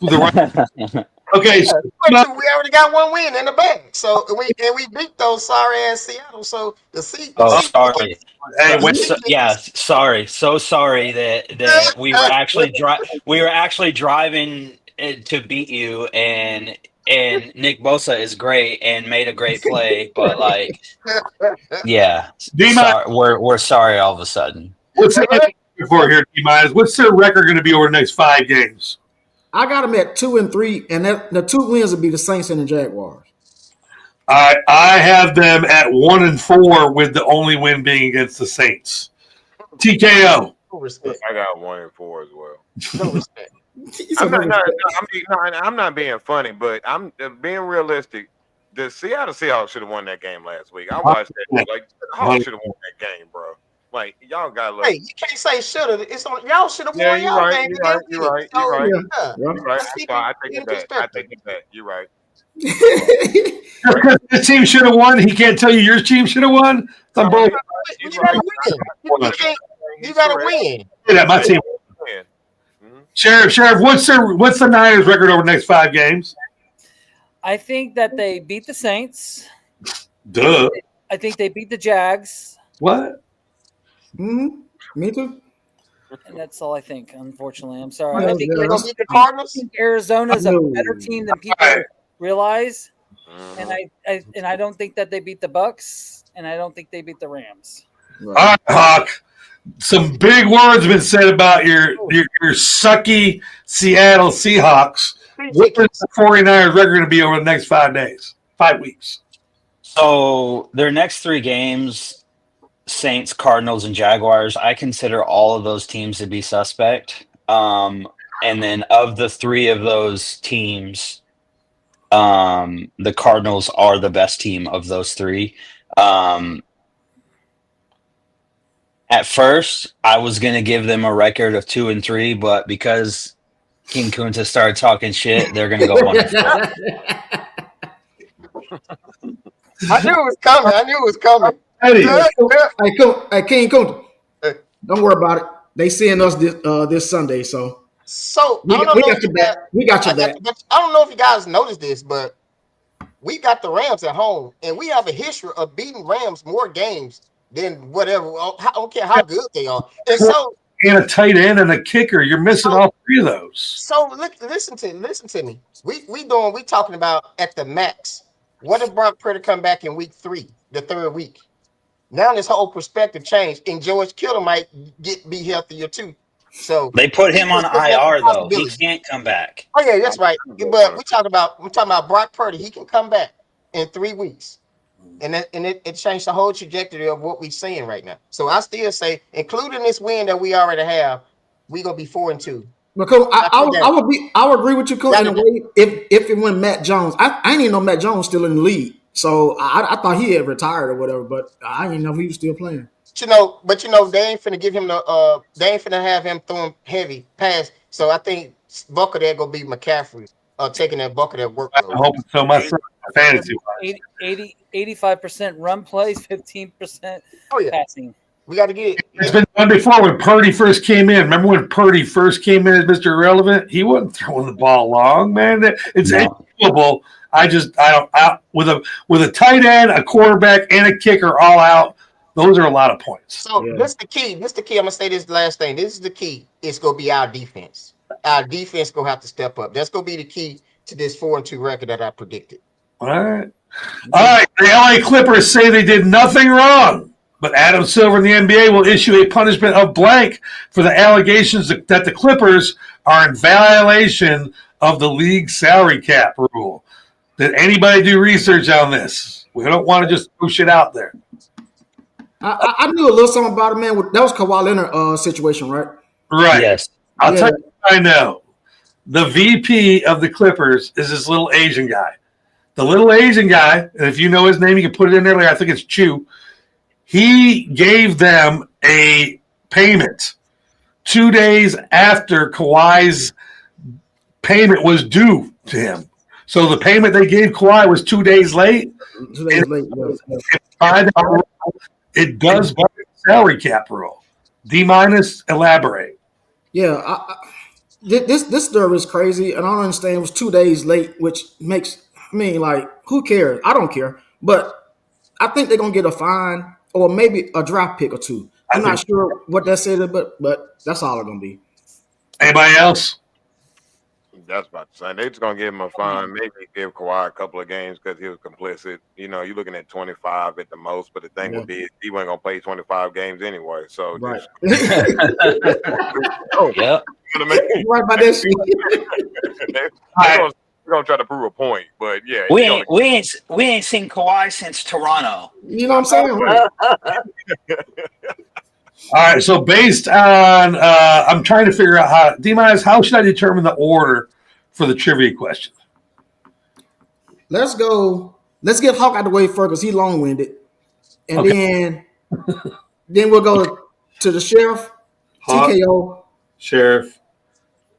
the right. Okay. So, We already got 1 win in the bag. So we beat those sorry ass Seattle. So the seat. Oh, sorry. hey, wait, Sorry. So sorry that we were actually driving to beat you, and Nick Bosa is great and made a great play, but like, yeah, we're sorry all of a sudden. what's the before here, D-Minus? What's their record going to be over the next 5 games? I got them at 2 and 3, and the 2 wins will be the Saints and the Jaguars. I have them at 1 and 4, with the only win being against the Saints. TKO. No respect. I got 1 and 4 as well. No respect. I'm not being funny, but I'm being realistic. The Seattle Seahawks should have won that game last week. I watched that. Like, the Hawks should have won that game, bro. Like, y'all got to Hey, you can't say shoulda. It's on y'all should have won y'all game. You're right. I take it back. You're right. This team should have won. He can't tell you your team should have won. I'm both. You gotta win. You gotta win. Yeah, my team. Sheriff, what's the Niners record over the next 5 games? I think that they beat the Saints. Duh. I think they beat the Jags. What? Me too. And that's all I think, unfortunately. I'm sorry. I think They gonna beat the Cardinals. Arizona's a better team than people realize. And I don't think that they beat the Bucks, and I don't think they beat the Rams. All right, Hawk. Some big words have been said about your sucky Seattle Seahawks. What is the 49ers record going to be over the next 5 weeks? So their next 3 games, Saints, Cardinals, and Jaguars, I consider all of those teams to be suspect. And then of the 3 of those teams, the Cardinals are the best team of those 3. At first, I was going to give them a record of 2 and 3, but because King Kunta started talking shit, they're going to go 1 and 4. I knew it was coming. Eddie, Hey, King Kunta, don't worry about it. They seeing us this Sunday, so we got your back. We got your back. I don't know if you guys noticed this, but we got the Rams at home, and we have a history of beating Rams more games than whatever. I don't care how good they are. And so, and a tight end and a kicker. You're missing all 3 of those. So listen to me. We talking about at the max. What if Brock Purdy come back in week 3, the 3rd week? Now this whole perspective changed, and George Kittle might be healthier too. So they put him on IR though. He can't come back. Oh yeah, that's right. But we're talking about Brock Purdy. He can come back in 3 weeks. And it changed the whole trajectory of what we're seeing right now. So I still say, including this win that we already have, we're gonna be 4 and 2. Because I would agree with you, Coach, in a way, if it went Matt Jones. I ain't even know Matt Jones still in the league. So I thought he had retired or whatever, but I didn't know he was still playing. But they ain't finna give him they ain't finna have him throwing heavy pass. So I think Bucker there gonna be McCaffrey taking that Bucker that I'm workload. hoping so myself. Fantasy. 85% run plays, 15% Oh yeah, passing. we got to get it. It's been done before when Purdy first came in. Remember when Purdy first came in as Mr. Irrelevant? He wasn't throwing the ball long, man. It's No. doable. I don't with a tight end, a quarterback, and a kicker all out. Those are a lot of points. So this the key. This the key. I'm gonna say this last thing. This is the key. It's gonna be our defense. Our defense gonna have to step up. That's gonna be the key to this 4-2 record that I predicted. All right. The LA Clippers say they did nothing wrong, but Adam Silver in the NBA will issue a punishment of blank for the allegations that the Clippers are in violation of the league salary cap rule. Did anybody do research on this? We don't want to just push it out there. I knew a little something about it, man. That was Kawhi Leonard situation, right? Right. Yes. I'll tell you what I know. The VP of the Clippers is this little Asian guy. The little Asian guy, and if you know his name, you can put it in there. I think it's Chu. He gave them a payment 2 days after Kawhi's payment was due to him. So the payment they gave Kawhi was 2 days late. 2 days late. Yeah. It does violate the salary cap rule. D-, elaborate. Yeah, this story is crazy, and I don't understand. It was 2 days late, which makes me like, who cares? I don't care, but I think they're gonna get a fine or maybe a draft pick or two. I'm not sure what that said, but that's all it's gonna be. Anybody else? That's about to say. They're just gonna give him a fine, maybe give Kawhi a couple of games because he was complicit. You know, you're looking at 25 at the most, but the thing would be he wasn't gonna play 25 games anyway. So Right. Oh, yeah. You know what I mean? Right by that shit. They're gonna try to prove a point, but yeah, We ain't seen Kawhi since Toronto. You know what I'm saying? Right. All right, so based on, I'm trying to figure out how, D-, how should I determine the order for the trivia question? Let's go. Let's get Hawk out the way first because he's long-winded, and then we'll go to the sheriff, Hawk, TKO, Sheriff,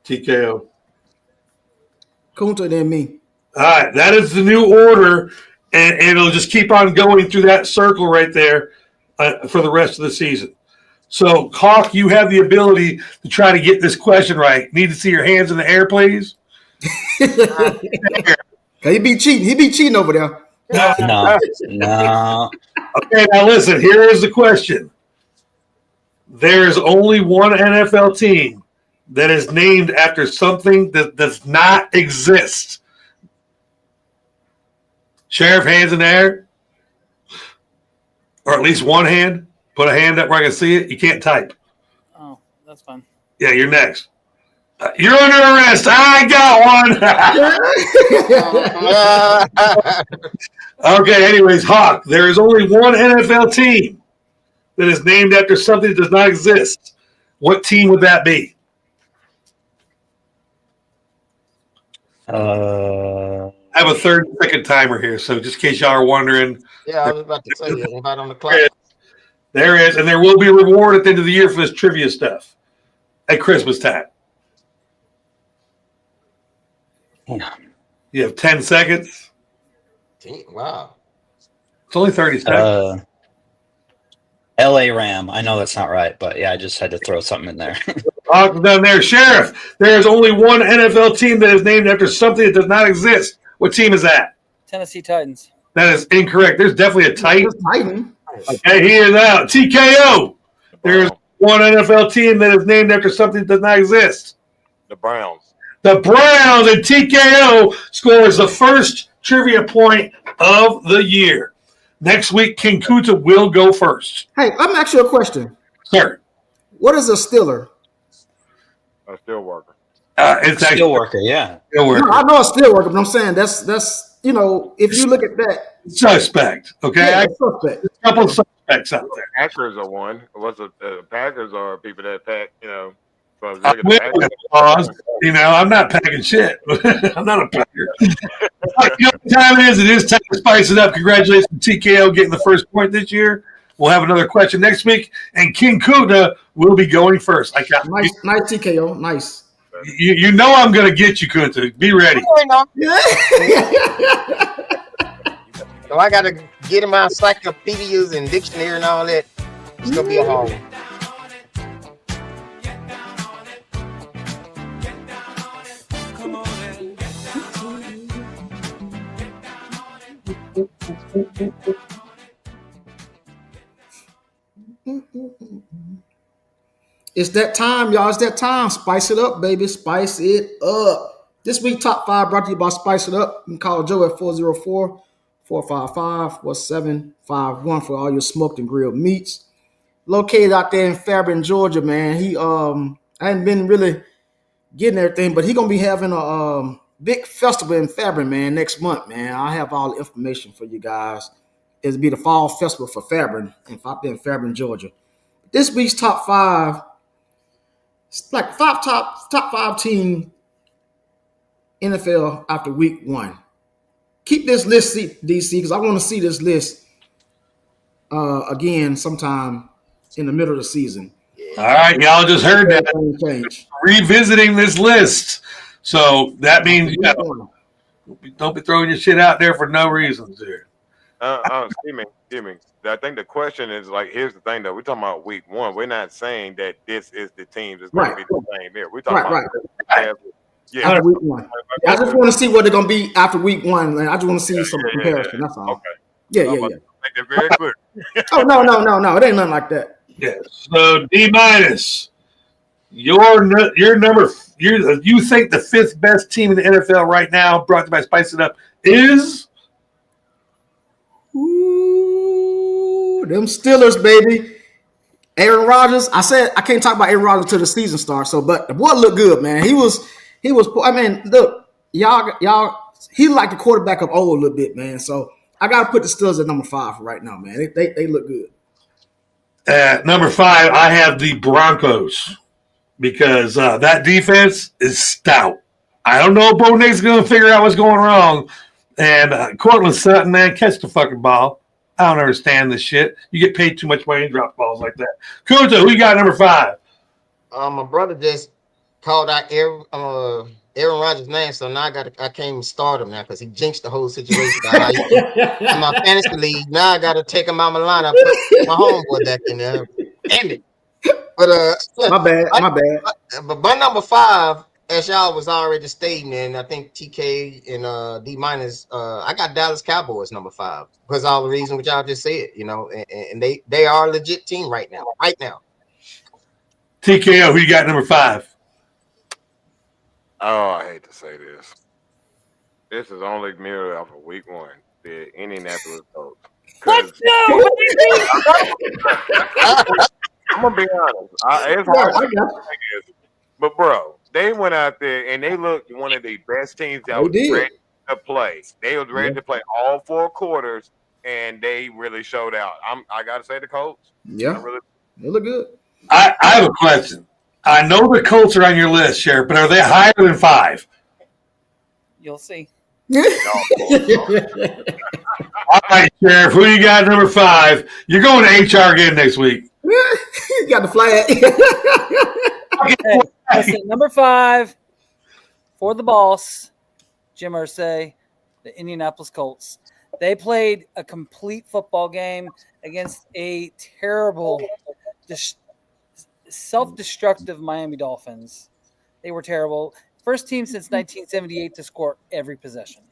TKO. Kunta, then me. All right, that is the new order, and it'll just keep on going through that circle right there for the rest of the season. So, Hawk, you have the ability to try to get this question right. Need to see your hands in the air, please. He be cheating. He be cheating over there. No. Okay, now listen. Here is the question. There is only one NFL team that is named after something that does not exist. Sheriff, hands in the air, or at least one hand. Put a hand up where I can see it. You can't type. Oh, that's fine. Yeah, you're next. You're under arrest. I got one. Okay, anyways, Hawk, there is only one NFL team that is named after something that does not exist. What team would that be? I have a 30-second timer here, so just in case y'all are wondering. Yeah, I was about to say anybody on the clock. There is, and there will be a reward at the end of the year for this trivia stuff at Christmas time. You have 10 seconds. Wow. It's only 30 seconds. LA Ram. I know that's not right, but yeah, I just had to throw something in there. Down there, Sheriff. There is only one NFL team that is named after something that does not exist. What team is that? Tennessee Titans. That is incorrect. There's definitely a Titan. Titan. Okay, he is out. TKO. There's one NFL team that is named after something that does not exist. The Browns. The Browns, and TKO scores the first trivia point of the year. Next week, King Kunta will go first. Hey, let me ask you a question. Sir. What is a stiller? A steel worker. It's actually Steel worker, yeah. steel worker. No, I know a steel worker, but I'm saying that's if you look at that, Suspect. Okay, yeah, a suspect. couple of suspects out there. Packers are one. What's the Packers are people that pack, So I'm with you, Pause. You know, I'm not packing shit. I'm not a packer. But you know what time it is? It is time to spice it up. Congratulations to TKO getting the first point this year. We'll have another question next week, and King Kuda will be going first. Nice TKO. Nice. You know I'm going to get you, Kunta. Be ready. So I got to get in my encyclopedias and dictionary and all that. It's going to be a hard one. It's that time, y'all. It's that time. Spice it up, baby. Spice it up. This week, top 5 brought to you by Spice It Up. You can call Joe at 404-455-4751 for all your smoked and grilled meats. Located out there in Fairburn, Georgia, man. He I hadn't been really getting everything, but he gonna be having a big festival in Fairburn, man, next month, man. I have all the information for you guys. It'll be the fall festival for Fairburn out there in Fairburn, Georgia. This week's top 5, it's like top 5 team NFL after week 1. Keep this list, DC, because I want to see this list again sometime in the middle of the season. All right, y'all just heard that. Revisiting this list. So that means, don't be throwing your shit out there for no reason, there. Excuse me. I think the question is like, here's the thing though. We're talking about week 1. We're not saying that this is the team that's going to be the same here. We're talking about yeah. After week 1. I just want to see what they're going to be after week 1. Man. I just want to see some comparison. That's all. Okay. Yeah. Make that very clear. Oh no! It ain't nothing like that. Yeah. So D-, you think the 5th best team in the NFL right now, brought to you by Spice It Up, is? Ooh, them Steelers, baby. Aaron Rodgers. I said I can't talk about Aaron Rodgers until the season starts. But the boy looked good, man. He was. I mean, look, y'all. He like the quarterback of old a little bit, man. So I got to put the Steelers at number 5 right now, man. They look good. At number 5, I have the Broncos because that defense is stout. I don't know if Bo Nix's going to figure out what's going wrong. And Cortland Sutton, man, catch the fucking ball. I don't understand this shit. You get paid too much money and drop balls like that. Kunta, who you got number 5? My brother just called out Aaron Rodgers' name, so now I can't even start him now because he jinxed the whole situation. In my fantasy league, now I got to take him out my lineup, put my homeboy back in there. Damn it! But my bad. But my number 5, as y'all was already stating, and I think TK and D-, I got Dallas Cowboys number 5 because all the reasons which y'all just said, you know, and they are a legit team right now. TKO, who you got number 5? Oh, I hate to say this. This is only merely off of week 1. The Indianapolis Colts. Let's go! I'm gonna be honest. It's hard. But bro, they went out there and they looked one of the best teams that was ready to play. They was ready to play all 4 quarters, and they really showed out. I gotta say the Colts. Yeah, they look good. I have a question. I know the Colts are on your list, Sheriff, but are they higher than 5? You'll see. All right, Sheriff, who you got number 5? You're going to HR again next week. You got the flag. Hey, listen, number 5 for the boss, Jim Irsay, the Indianapolis Colts. They played a complete football game against a terrible, self-destructive Miami Dolphins. They were terrible. First team since 1978 to score every possession.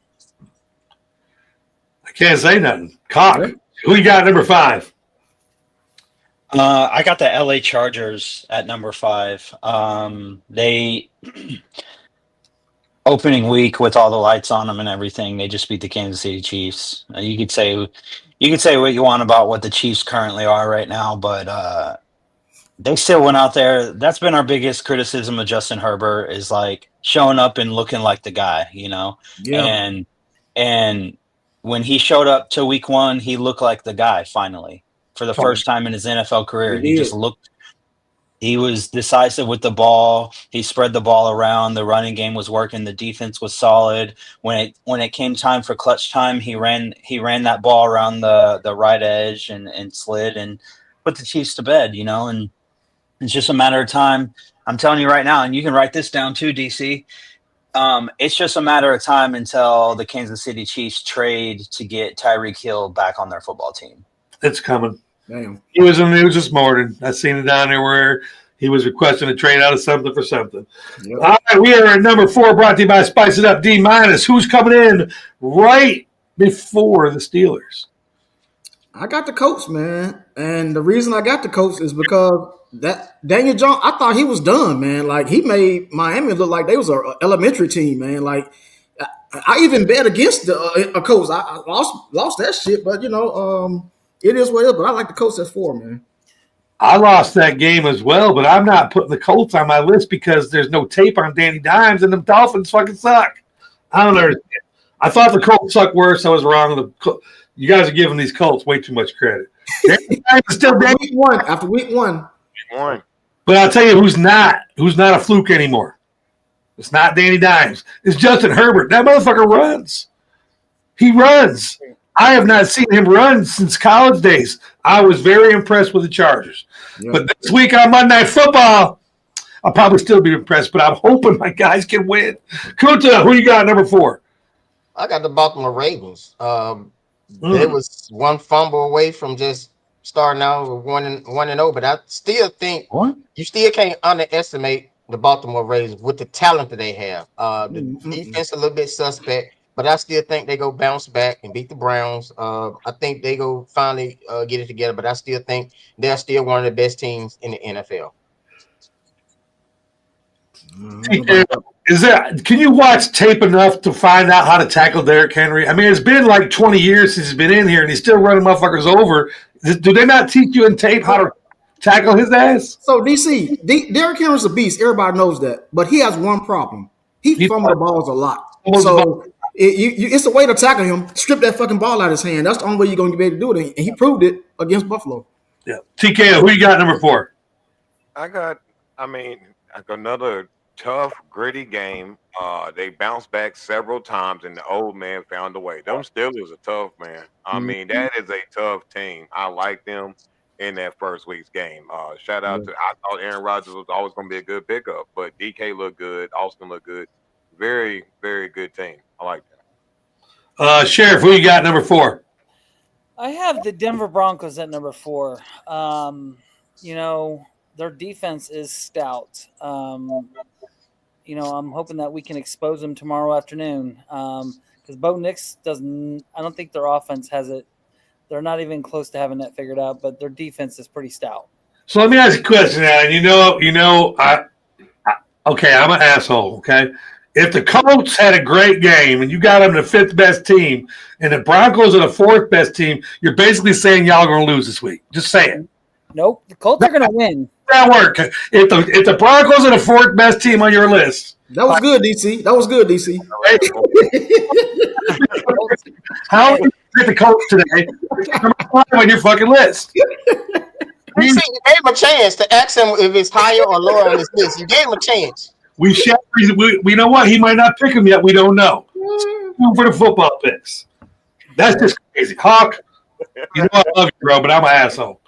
I can't say nothing. Cock, who you got number 5? I got the LA Chargers at number 5. They opening week with all the lights on them and everything, they just beat the Kansas City Chiefs. You could say what you want about what the Chiefs currently are right now, but they still went out there. That's been our biggest criticism of Justin Herbert is like showing up and looking like the guy, you know? Yeah. And when he showed up to week 1, he looked like the guy finally for the first time in his NFL career. He just looked He was decisive with the ball. He spread the ball around. The running game was working. The defense was solid. When it came time for clutch time, he ran that ball around the right edge and slid and put the Chiefs to bed. And it's just a matter of time. I'm telling you right now, and you can write this down too, DC. It's just a matter of time until the Kansas City Chiefs trade to get Tyreek Hill back on their football team. It's coming. Damn. He was in the news this morning. I seen it down there where he was requesting a trade out of something for something. Yep. All right, we are at number 4, brought to you by Spice It Up D-. Who's coming in right before the Steelers? I got the Colts, man. And the reason I got the Colts is because that Daniel Jones, I thought he was done, man. Like, he made Miami look like they was an elementary team, man. Like, I even bet against the Colts. I lost that shit, but, it is what it is. But I like the Colts at 4, man. I lost that game as well, but I'm not putting the Colts on my list because there's no tape on Danny Dimes, and the Dolphins fucking suck. I don't understand. I thought the Colts suck worse. I was wrong. You guys are giving these Colts way too much credit. Danny Dimes is still Danny. After week one. One. But I'll tell you who's not a fluke anymore. It's not Danny Dimes. It's Justin Herbert. That motherfucker runs. He runs. I have not seen him run since college days. I was very impressed with the Chargers. Yep. But this week on Monday Night Football, I'll probably still be impressed, but I'm hoping my guys can win. Kuta, who you got number 4? I got the Baltimore Ravens. They was one fumble away from just starting out with 1-0, but I still think you still can't underestimate the Baltimore Ravens with the talent that they have. The defense a little bit suspect, but I still think they go bounce back and beat the Browns. I think they go finally get it together, but I still think they're still one of the best teams in the NFL. Can you watch tape enough to find out how to tackle Derrick Henry? I mean, it's been like 20 years since he's been in here, and he's still running motherfuckers over. Do they not teach you in tape how to tackle his ass? So, DC, Derrick Henry's a beast. Everybody knows that. But he has one problem. He fumbles the balls a lot. So, it's a way to tackle him. Strip that fucking ball out of his hand. That's the only way you're going to be able to do it. And he proved it against Buffalo. Yeah. TKO, who you got number 4? I got another tough, gritty game. They bounced back several times, and the old man found a way. Them Steelers are tough, man. I mean, that is a tough team. I like them in that first week's game. Shout out to, I thought Aaron Rodgers was always going to be a good pickup, but DK looked good. Austin looked good. Very, very good team. I like that. Sheriff, who you got number 4? I have the Denver Broncos at number 4. Their defense is stout. I'm hoping that we can expose them tomorrow afternoon. Because Bo Nix I don't think their offense has it. They're not even close to having that figured out, but their defense is pretty stout. So let me ask you a question now. Okay, I'm an asshole, okay? If the Colts had a great game and you got them the 5th best team and the Broncos are the 4th best team, you're basically saying y'all are going to lose this week. Just say it. Nope. The Colts are going to win. That work. If the Broncos are the 4th best team on your list. That was good, DC. How you pick the Colts today? Number 5 on your fucking list. You gave him a chance to ask him if it's higher or lower on his list. You gave him a chance. We know what? He might not pick him yet. We don't know. For the football picks. That's just crazy. Hawk, you know I love you, bro, but I'm an asshole.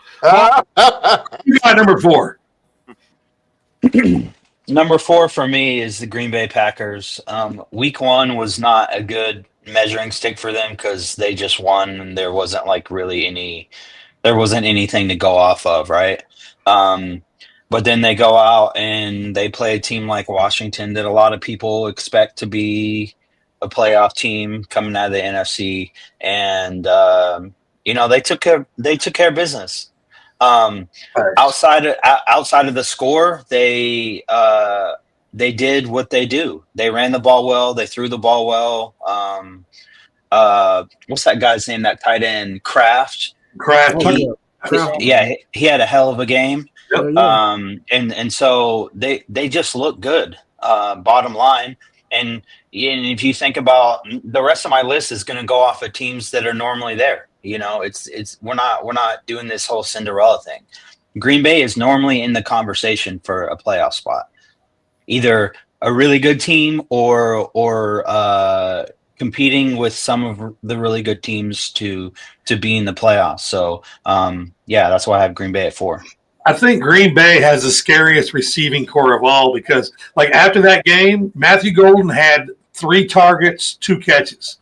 You got number 4. Number 4 for me is the Green Bay Packers. Week 1 was not a good measuring stick for them because they just won and there wasn't anything to go off of, right? But then they go out and they play a team like Washington that a lot of people expect to be a playoff team coming out of the NFC, and they took care of business. Outside of the score, they did what they do. They ran the ball well. They threw the ball well. What's that guy's name? That tight end, Kraft. He had a hell of a game. Yep. And so they just look good. Bottom line, and if you think about the rest of my list is going to go off of teams that are normally there. It's we're not doing this whole Cinderella thing. Green Bay is normally in the conversation for a playoff spot, either a really good team or competing with some of the really good teams to be in the playoffs. So yeah, that's why I have Green Bay at 4. I think Green Bay has the scariest receiving core of all because, like, after that game, Matthew Golden had 3 targets, 2 catches.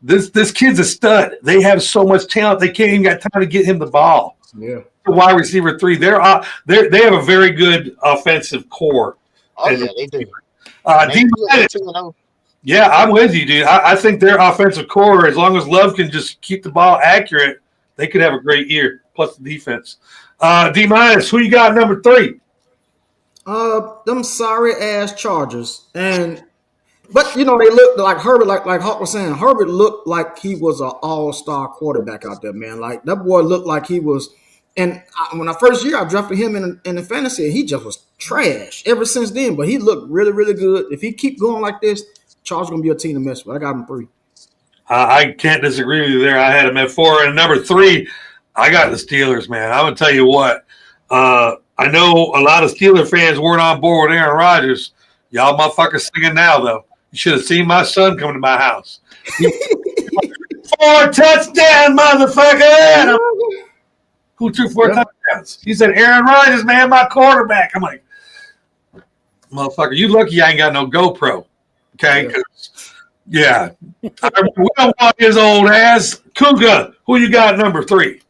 This kid's a stud. They have so much talent. They can't even got time to get him the ball. Yeah. The wide receiver 3, they have a very good offensive core. Oh And- yeah, they do. Yeah, I'm with you, dude. I think their offensive core, as long as Love can just keep the ball accurate, they could have a great year. Plus the defense. D minus, who you got number 3? Them sorry ass Chargers, but they looked like Herbert, like Hawk was saying. Herbert looked like he was an all-star quarterback out there, man. Like that boy looked like he was. And when I first year I drafted him in the fantasy, he just was trash ever since then. But he looked really, really good. If he keep going like this, Chargers gonna be a team to mess with. I got him 3. I can't disagree with you there. I had him at 4, and number 3, I got the Steelers, man. I'm gonna tell you what. I know a lot of Steeler fans weren't on board with Aaron Rodgers. Y'all motherfuckers singing now, though. You should have seen my son coming to my house. 4 touchdown, motherfucker! Who threw 4 touchdowns? He said, Aaron Rodgers, man, my quarterback. I'm like, motherfucker, you lucky I ain't got no GoPro. Okay? Yeah. We don't want his old ass. Kuga, who you got number 3?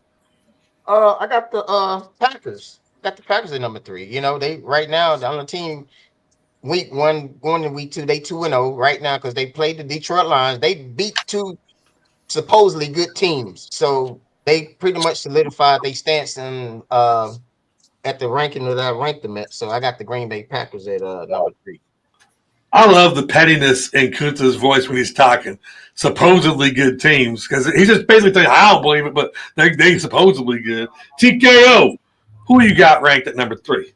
I got the Packers. Got the Packers at number 3. They right now on the team. Week 1 going to week 2, they 2-0 right now because they played the Detroit Lions. They beat 2 supposedly good teams, so they pretty much solidified their stance in at the ranking that I ranked them at. So I got the Green Bay Packers at number 3. I love the pettiness in Kunta's voice when he's talking. Supposedly good teams, because he's just basically saying, I don't believe it, but they supposedly good. TKO, who you got ranked at number 3?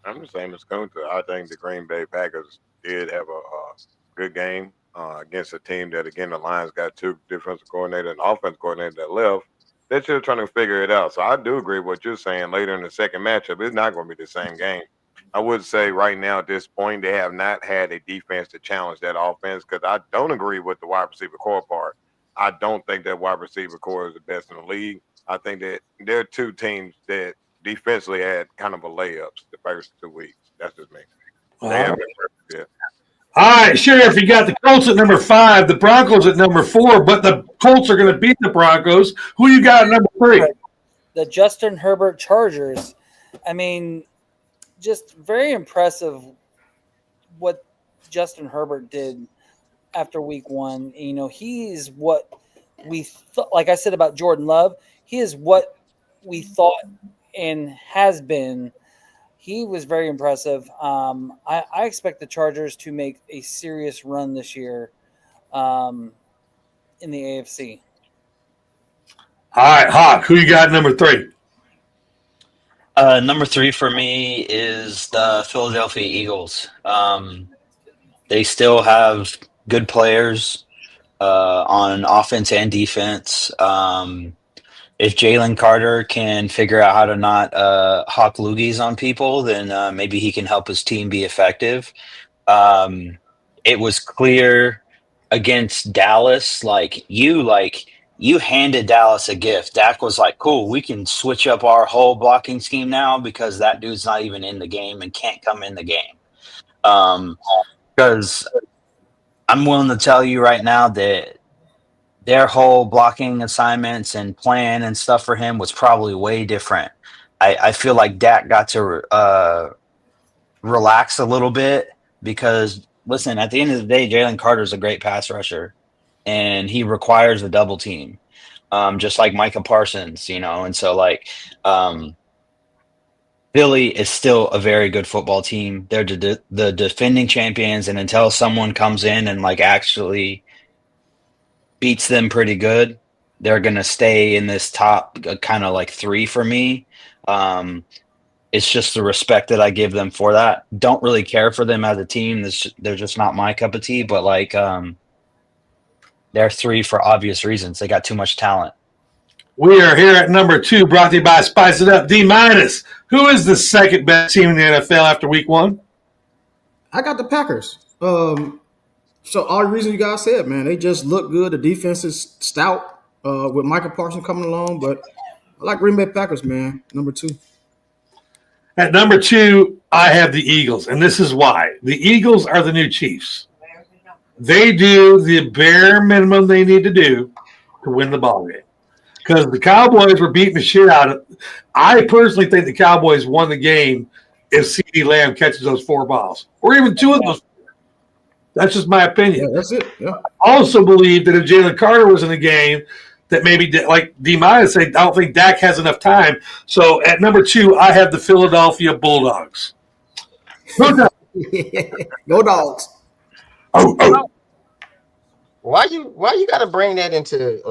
I'm the same as Kunta. I think the Green Bay Packers did have a good game against a team that, again, the Lions got 2 defensive coordinator and offensive coordinator that left. They're still trying to figure it out. So I do agree with what you're saying. Later in the second matchup, it's not going to be the same game. I would say right now at this point, they have not had a defense to challenge that offense because I don't agree with the wide receiver core part. I don't think that wide receiver core is the best in the league. I think that there are 2 teams that defensively had kind of a layups the first 2 weeks. That's just me. They haven't been perfect yet. All right, Sheriff, you got the Colts at number 5, the Broncos at number 4, but the Colts are going to beat the Broncos. Who you got at number 3? The Justin Herbert Chargers. I mean, just very impressive what Justin Herbert did after week 1. He is what we thought, like I said about Jordan Love, he is what we thought and has been. He was very impressive. I expect the Chargers to make a serious run this year in the AFC. All right, Hawk, who you got at number 3? Number 3 for me is the Philadelphia Eagles. They still have good players on offense and defense. If Jalen Carter can figure out how to not hawk loogies on people, then maybe he can help his team be effective. It was clear against Dallas, you handed Dallas a gift. Dak was like, cool, we can switch up our whole blocking scheme now because that dude's not even in the game and can't come in the game. Because I'm willing to tell you right now that their whole blocking assignments and plan and stuff for him was probably way different. I feel like Dak got to relax a little bit because, listen, at the end of the day, Jalen Carter's a great pass rusher, and he requires a double team, just like Micah Parsons, And so, Philly is still a very good football team. They're the defending champions, and until someone comes in and, actually beats them pretty good, they're going to stay in this top kind of 3 for me. It's just the respect that I give them for that. Don't really care for them as a team. They're just not my cup of tea, but they're 3 for obvious reasons. They got too much talent. We are here at number 2, brought to you by Spice It Up. D minus. Who is the second best team in the NFL after week 1? I got the Packers. So all the reasons you guys said, man, they just look good. The defense is stout with Michael Parsons coming along, but I like Green Bay Packers, man. Number 2. At number 2, I have the Eagles, and this is why. The Eagles are the new Chiefs. They do the bare minimum they need to do to win the ball game. Because the Cowboys were beating the shit out of – I personally think the Cowboys won the game if CeeDee Lamb catches those 4 balls, or even 2 of those. That's just my opinion. Yeah, that's it. Yeah. I also believe that if Jalen Carter was in the game, that maybe, like D-Maya said, I don't think Dak has enough time. So at number 2, I have the Philadelphia Bulldogs. Go Dogs. Oh. Why you gotta bring that into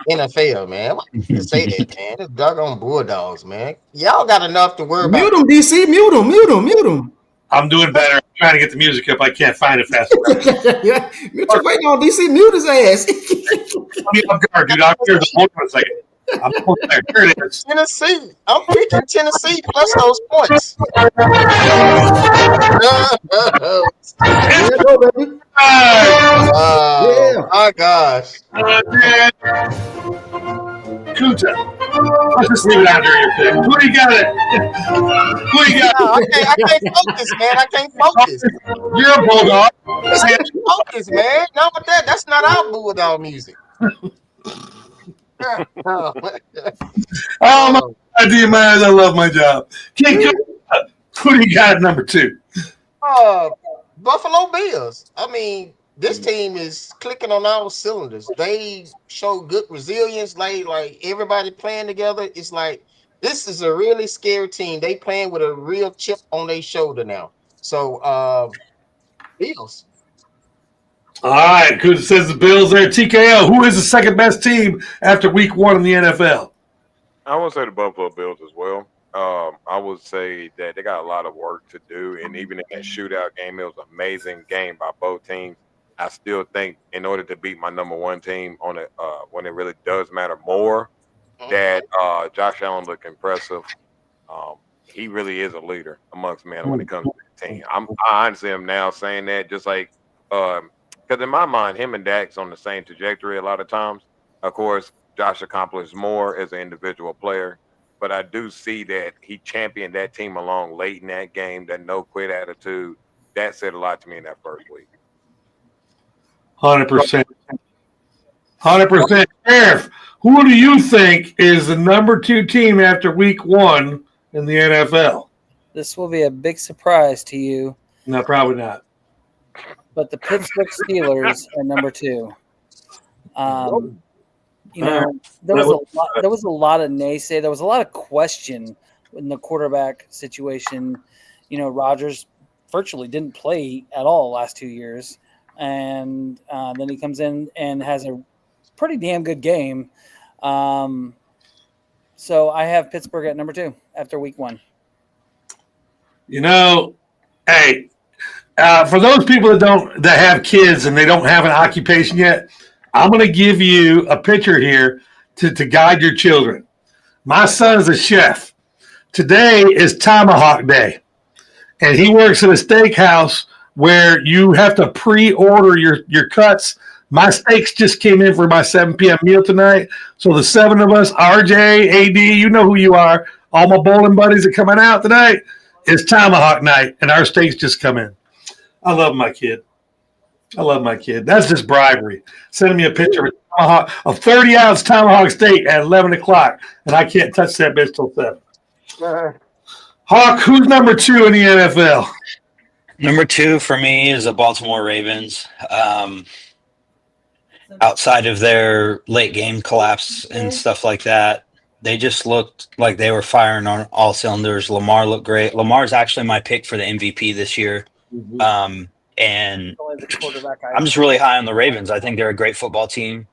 NFL, man? Why you say that, man? It's doggone Bulldogs, man. Y'all got enough to worry about. Mute them, DC. Mute them. I'm doing better. I'm trying to get the music up. I can't find it fast enough. Yeah, you're waiting on DC. Mute his ass. Let me off guard, dude. I'm here. Hold on a second. I'm almost there. Here it is. Tennessee. I'm picking Tennessee plus those points. There you go, baby. Oh my gosh. Kuta. Let's just leave it out there. Your pick. Who do you got it? Who do you got? No, I can't focus, man. I can't focus. You're a Bulldog. I can't focus, man. No, but that's not our Bulldog music. Oh my God, man, I love my job. Who do you got at number 2? Buffalo Bills. I mean, this team is clicking on all cylinders. They show good resilience. Like everybody playing together. It's like this is a really scary team. They playing with a real chip on their shoulder now. So, Bills. All right, Kuta says the Bills there. TKO, who is the second best team after week 1 in the NFL? I would say the Buffalo Bills as well. I would say that they got a lot of work to do, and even in that shootout game, it was an amazing game by both teams. I still think in order to beat my number 1 team on it, when it really does matter more, that Josh Allen looked impressive. He really is a leader amongst men when it comes to the team. I honestly am now saying that just like because in my mind, him and Dak's on the same trajectory a lot of times. Of course, Josh accomplished more as an individual player, but I do see that he championed that team along late in that game, that no-quit attitude. That said a lot to me in that first week. 100%. 100%. Sheriff, who do you think is the number 2 team after week 1 in the NFL? This will be a big surprise to you, No, probably not. but the Pittsburgh Steelers are number 2. You know, there was a lot of naysay. There was a lot of question in the quarterback situation. You know, Rodgers virtually didn't play at all last 2 years, and then he comes in and has a pretty damn good game. So I have Pittsburgh at number 2 after week 1. You know, hey, for those people that have kids and they don't have an occupation yet, I'm going to give you a picture here to guide your children. My son is a chef. Today is Tomahawk Day, and he works at a steakhouse where you have to pre-order your cuts. My steaks just came in for my 7 p.m. meal tonight. So the 7 of us, RJ, AD, you know who you are, all my bowling buddies are coming out tonight. It's Tomahawk night, and our steaks just come in. I love my kid. That's just bribery. Sending me a picture of a 30-ounce Tomahawk steak at 11 o'clock, and I can't touch that bitch till 7. Hawk, who's number 2 in the NFL? Number 2 for me is the Baltimore Ravens. Outside of their late game collapse and stuff like that, they just looked like they were firing on all cylinders. Lamar looked great. Lamar's actually my pick for the MVP this year. And I'm just really high on the Ravens. I think they're a great football team.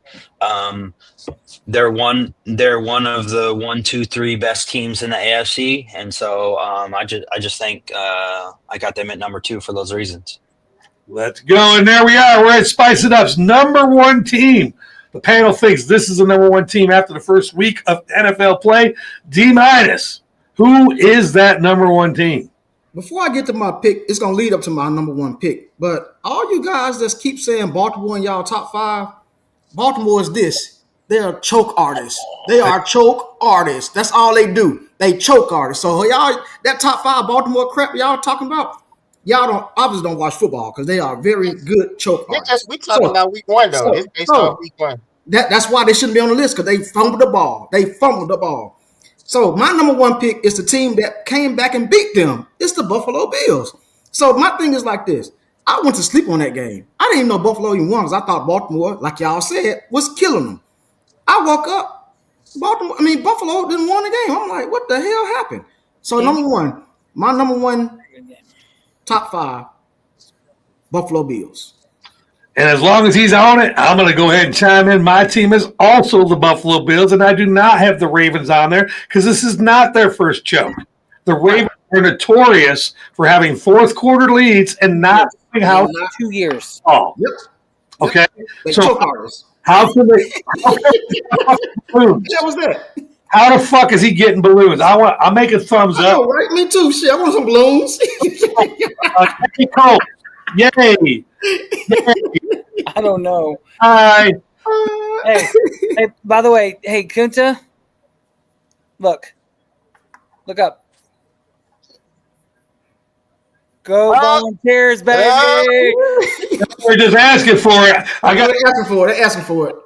They're one of the 1, 2, 3 best teams in the AFC, and so I just think I got them at number 2 for those reasons. Let's go, and there we are. We're at Spice It Up's number 1 team The panel thinks this is the number one team after the first week of NFL play. D-. Who is that number one team? Before I get to my pick, it's gonna lead up to my number one pick. But all you guys that keep saying Baltimore in y'all top 5, Baltimore is this. They are choke artists. They are choke artists. That's all they do. They choke artists. So y'all, that top 5 Baltimore crap y'all talking about, y'all obviously don't watch football because they are very good choke artists. We talking about week 1 though. It's based on week 1. That's why they shouldn't be on the list because they fumbled the ball. So my number one pick is the team that came back and beat them. It's the Buffalo Bills. So my thing is like this. I went to sleep on that game. I didn't even know Buffalo even won because I thought Baltimore, like y'all said, was killing them. I woke up, Buffalo didn't win the game. I'm like, what the hell happened? So my number one top 5, Buffalo Bills. And as long as he's on it, I'm going to go ahead and chime in. My team is also the Buffalo Bills, and I do not have the Ravens on there because this is not their first choke. The Ravens are notorious for having fourth quarter leads and not knowing how 2 years. Oh, Yep. okay. They So choke artists. how can they? That was that. How the fuck is he getting balloons? I'm making thumbs I up. know, right? Me too. Shit, I want some balloons. Hey, Cole, yay! I don't know. Hi. Hey, by the way, hey, Kunta, look up. Go Volunteers, baby! We're just asking for it. They're asking for it.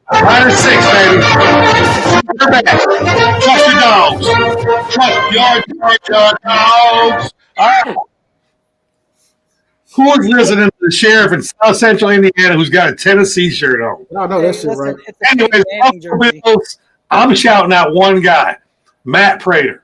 106, baby. We're back. Trust your dogs. Trust your dogs. All right. Who is listening to the sheriff in South Central Indiana who's got a Tennessee shirt on? I know that shit, right? Anyways, Bills, I'm shouting out one guy, Matt Prater.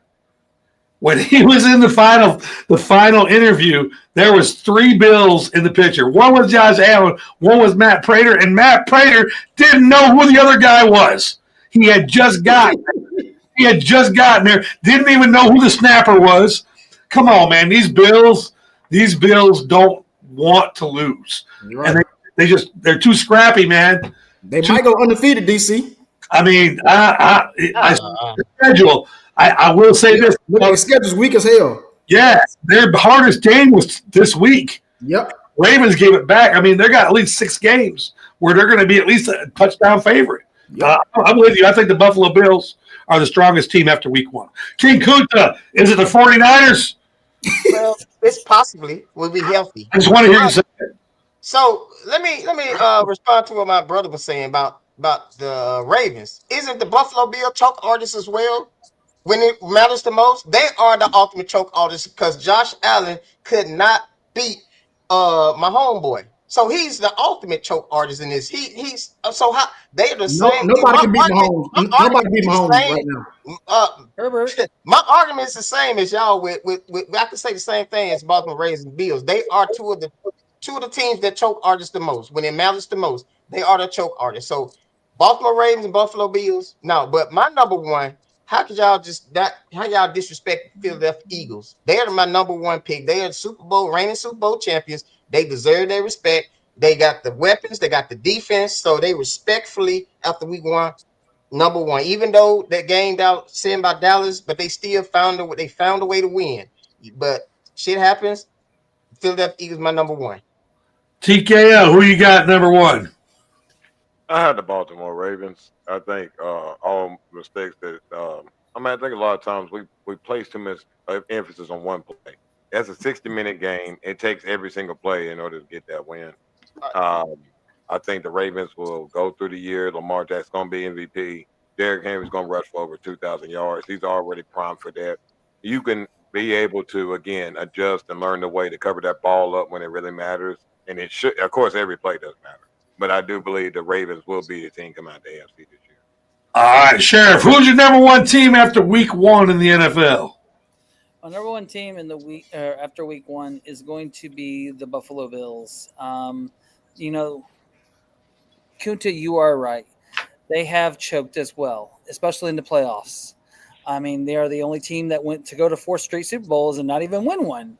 When he was in the final interview, there was 3 Bills in the picture. One was Josh Allen, one was Matt Prater, and Matt Prater didn't know who the other guy was. He had just gotten there, didn't even know who the snapper was. Come on, man, these Bills don't want to lose, right. And they're too scrappy, man. They might go undefeated, DC. I mean, schedule. I will say this. Look, the schedule's weak as hell. Yeah, their hardest game was this week. Yep. Ravens gave it back. I mean, they got at least 6 games where they're going to be at least a touchdown favorite. Yep. I'm with you. I think the Buffalo Bills are the strongest team after week 1. King Kunta, is it the 49ers? Well, it's possibly will be healthy. I just want to hear you say it. So let me respond to what my brother was saying about the Ravens. Isn't the Buffalo Bill choke artists as well? When it matters the most, they are the ultimate choke artists because Josh Allen could not beat my homeboy. So he's the ultimate choke artist in this. He's so how they are the same. Nobody can beat Mahomes. Nobody beat Mahomes right now. Herbert. My argument is the same as y'all with I can say the same thing as Baltimore Ravens and Bills. They are two of the teams that choke artists the most. When it matters the most, they are the choke artists. So Baltimore Ravens and Buffalo Bills. No, but my number one. How could y'all how y'all disrespect the Philadelphia Eagles? They are my number one pick. They are reigning Super Bowl champions. They deserve their respect. They got the weapons, they got the defense, so they respectfully after week 1, number 1. Even though that game sent by Dallas, but they still found a way to win. But shit happens. Philadelphia Eagles my number 1. TKO, who you got number 1? I had the Baltimore Ravens. I think all mistakes that I think a lot of times we place too much emphasis on one play. That's a 60-minute game. It takes every single play in order to get that win. I think the Ravens will go through the year. Lamar Jackson's going to be MVP. Derrick Henry's going to rush for over 2,000 yards. He's already primed for that. You can be able to, again, adjust and learn the way to cover that ball up when it really matters. And it should, of course, every play does matter. But I do believe the Ravens will be the team come out of the AFC this year. All right, Sheriff, who's your number 1 team after week 1 in the NFL? My number 1 team in the week after week 1 is going to be the Buffalo Bills. Kunta, you are right. They have choked as well, especially in the playoffs. I mean, they are the only team that went to go to 4 straight Super Bowls and not even win one.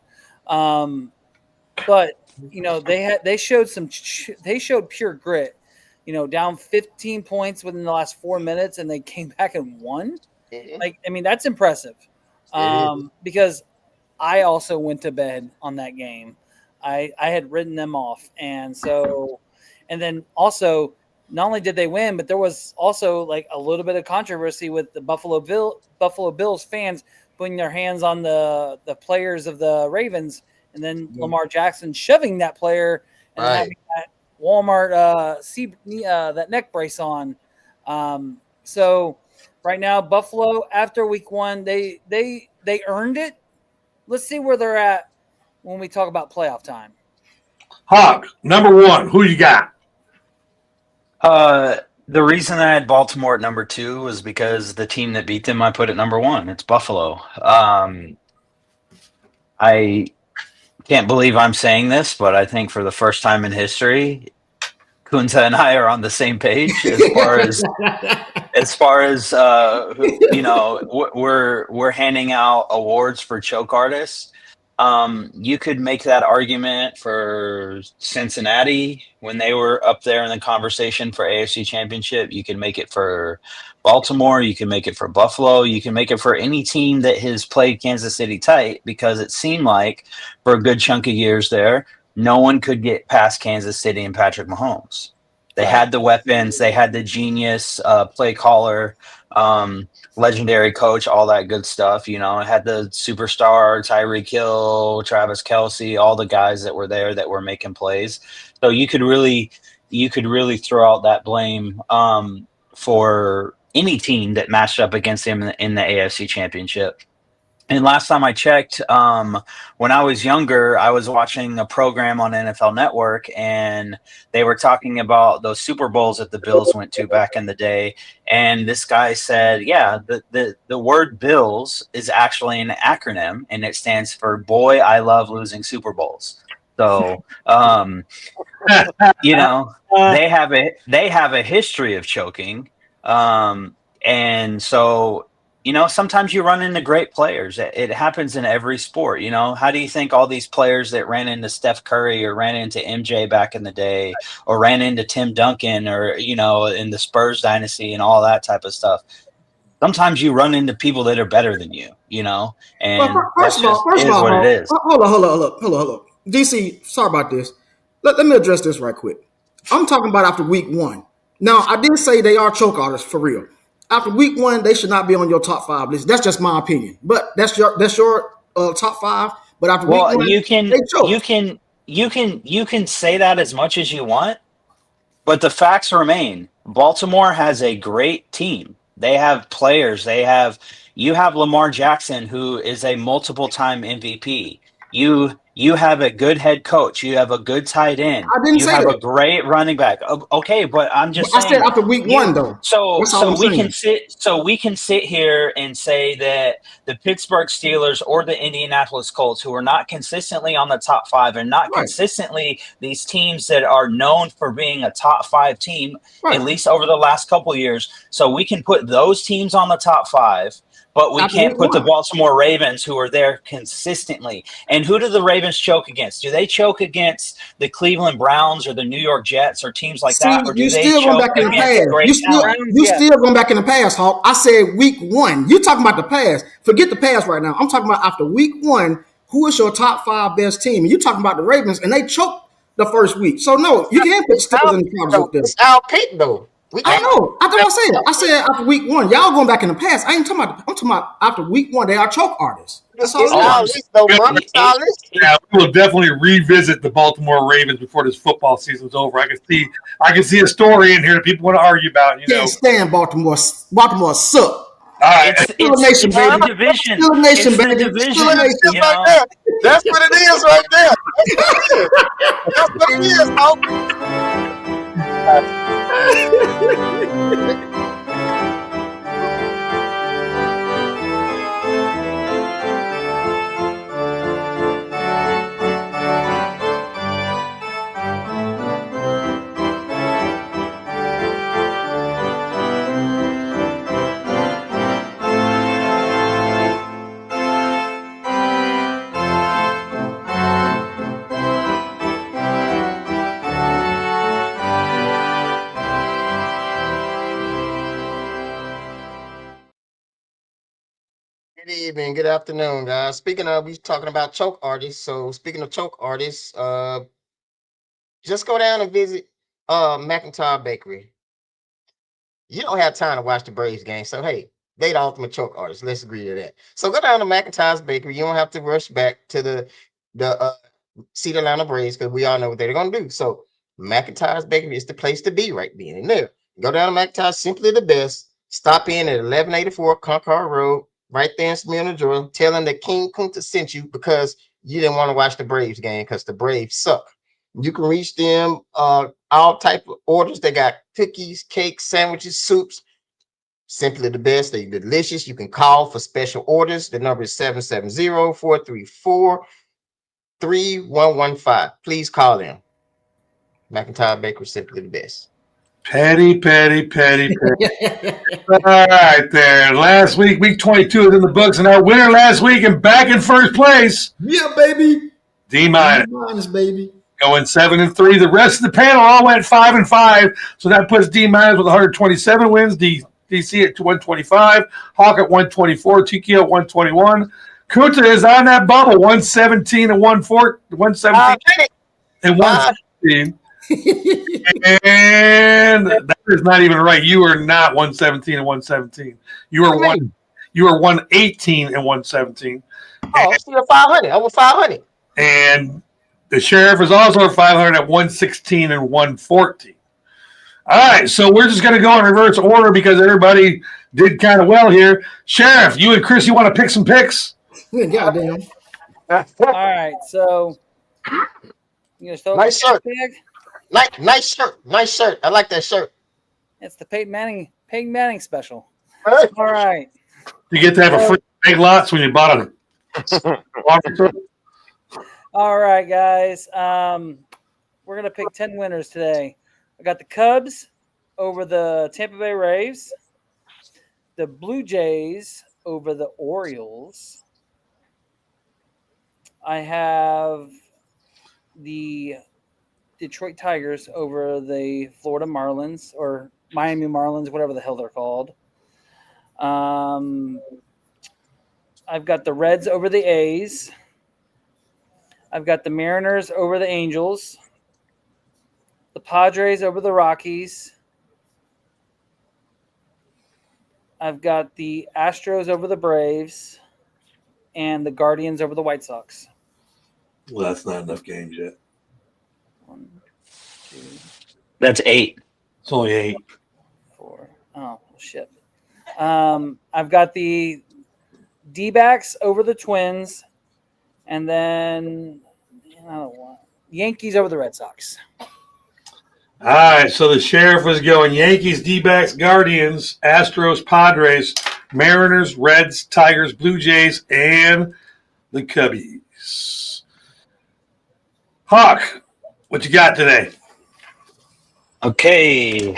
But they showed pure grit. Down 15 points within the last 4 minutes, and they came back and won. Mhm. That's impressive. It is. Because I also went to bed on that game. I had written them off, and then also not only did they win, but there was also like a little bit of controversy with the Buffalo Bills fans putting their hands on the players of the Ravens, and then Lamar Jackson shoving that player and then Right. having that Walmart that neck brace on. So right now, Buffalo after week 1, they earned it. Let's see where they're at when we talk about playoff time. Hawk, number 1. Who you got? The reason I had Baltimore at number 2 was because the team that beat them, I put at number 1. It's Buffalo. I can't believe I'm saying this, but I think for the first time in history, Kunta and I are on the same page as far as we're handing out awards for choke artists. You could make that argument for Cincinnati when they were up there in the conversation for AFC Championship. You can make it for Baltimore. You can make it for Buffalo. You can make it for any team that has played Kansas City tight, because it seemed like for a good chunk of years there, no one could get past Kansas City and Patrick Mahomes. They had the weapons. They had the genius play caller, legendary coach, all that good stuff. It had the superstar Tyreek Hill, Travis Kelce, all the guys that were there that were making plays. So you could really throw out that blame for any team that matched up against him in the AFC Championship. And last time I checked, when I was younger, I was watching a program on NFL Network, and they were talking about those Super Bowls that the Bills went to back in the day. And this guy said, yeah, the word Bills is actually an acronym, and it stands for Boy, I Love Losing Super Bowls. So, they have a history of choking. And so, sometimes you run into great players. It happens in every sport. How do you think all these players that ran into Steph Curry or ran into MJ back in the day, or ran into Tim Duncan, or, in the Spurs dynasty and all that type of stuff? Sometimes you run into people that are better than you, and First of all, what it is. Hold on. DC, sorry about this. Let me address this right quick. I'm talking about after week 1. Now, I did say they are choke artists for real. After week 1, they should not be on your top 5 list. That's just my opinion. But that's your top 5. But after week 1, you can say that as much as you want, but the facts remain. Baltimore has a great team. They have players. You have Lamar Jackson, who is a multiple-time MVP. You have a good head coach. You have a good tight end. I didn't say that. You have a great running back. Okay, but I'm just saying. I said after week 1, though. So we can sit here and say that the Pittsburgh Steelers or the Indianapolis Colts, who are not consistently on the top 5 and not consistently these teams that are known for being a top 5 team, at least over the last couple of years. So we can put those teams on the top 5. But we can't put the Baltimore Ravens, who are there consistently. And who do the Ravens choke against? Do they choke against the Cleveland Browns or the New York Jets or teams like that? Or do they choke against great talent? You still going back in the past, Hawk. I said week 1. You're talking about the past. Forget the past right now. I'm talking about after week 1, who is your top 5 best team? And you're talking about the Ravens, and they choked the first week. So, no, you can't put Steelers in the problems with this. It's our pick, though. I know. I thought I said. I said after week 1. Y'all going back in the past. I ain't talking about. I'm talking about after week 1. They are choke artists. That's all. Yeah, we will definitely revisit the Baltimore Ravens before this football season's over. I can see a story in here that people want to argue about. Can't stand Baltimore. Baltimore suck. All right, it's nation, baby. The division. Still a nation, baby. Division. Still a nation. That's what it is right there. That's what it is, Hawk. Good evening, good afternoon, guys. Speaking of, we talking about choke artists. So speaking of choke artists, just go down and visit McIntyre Bakery. You don't have time to watch the Braves game, so hey, they the ultimate choke artist. Let's agree to that. So go down to McIntyre's Bakery. You don't have to rush back to the see the Atlanta Braves because we all know what they're gonna do. So McIntyre's Bakery is the place to be right then and there. Go down to McIntyre's, simply the best. Stop in at 1184 Concord Road, right there in Smyrna, Georgia. Tell them that King Kunta sent you because you didn't want to watch the Braves game because the Braves suck. You can reach them all type of orders. They got cookies, cakes, sandwiches, soups. Simply the best. They're delicious. You can call for special orders. The number is 770-434-3115. Please call them. McIntyre Bakery, simply the best. Petty. All right, there. Last week 22 is in the books, and our winner last week and back in first place, Yeah, baby. D minus, Minus, baby. going 7-3. The rest of the panel all went 5-5, so that puts D minus with 127 wins. DC at 125, Hawk at 124, TKO at 121. Kunta is on that bubble, 117 and 117 and 117. And that is not even right. You are not 117 and 117. You are 118 and 117. Oh, I'm still 500. I was 500. And the sheriff is also at 500 at 116 and 114. All right, so we're just going to go in reverse order because everybody did kind of well here. Sheriff, you and Chris, you want to pick some picks? Goddamn. All right, so you gonna start Nice with shirt. Pig? Nice shirt. I like that shirt. It's the Peyton Manning special. All right. You get to have a free big lots when you bought them. All right, guys. We're gonna pick 10 winners today. I got the Cubs over the Tampa Bay Rays, the Blue Jays over the Orioles. I have the Detroit Tigers over the Florida Marlins or Miami Marlins, whatever the hell they're called. I've got the Reds over the A's. I've got the Mariners over the Angels. The Padres over the Rockies. I've got the Astros over the Braves. And the Guardians over the White Sox. Well, that's not enough games yet. 1, 2, That's 8. It's only 8. 4. Oh, shit. I've got the D-backs over the Twins. And then Yankees over the Red Sox. All right, so the sheriff was going Yankees, D-backs, Guardians, Astros, Padres, Mariners, Reds, Tigers, Blue Jays, and the Cubbies. Hawk, what you got today? Okay,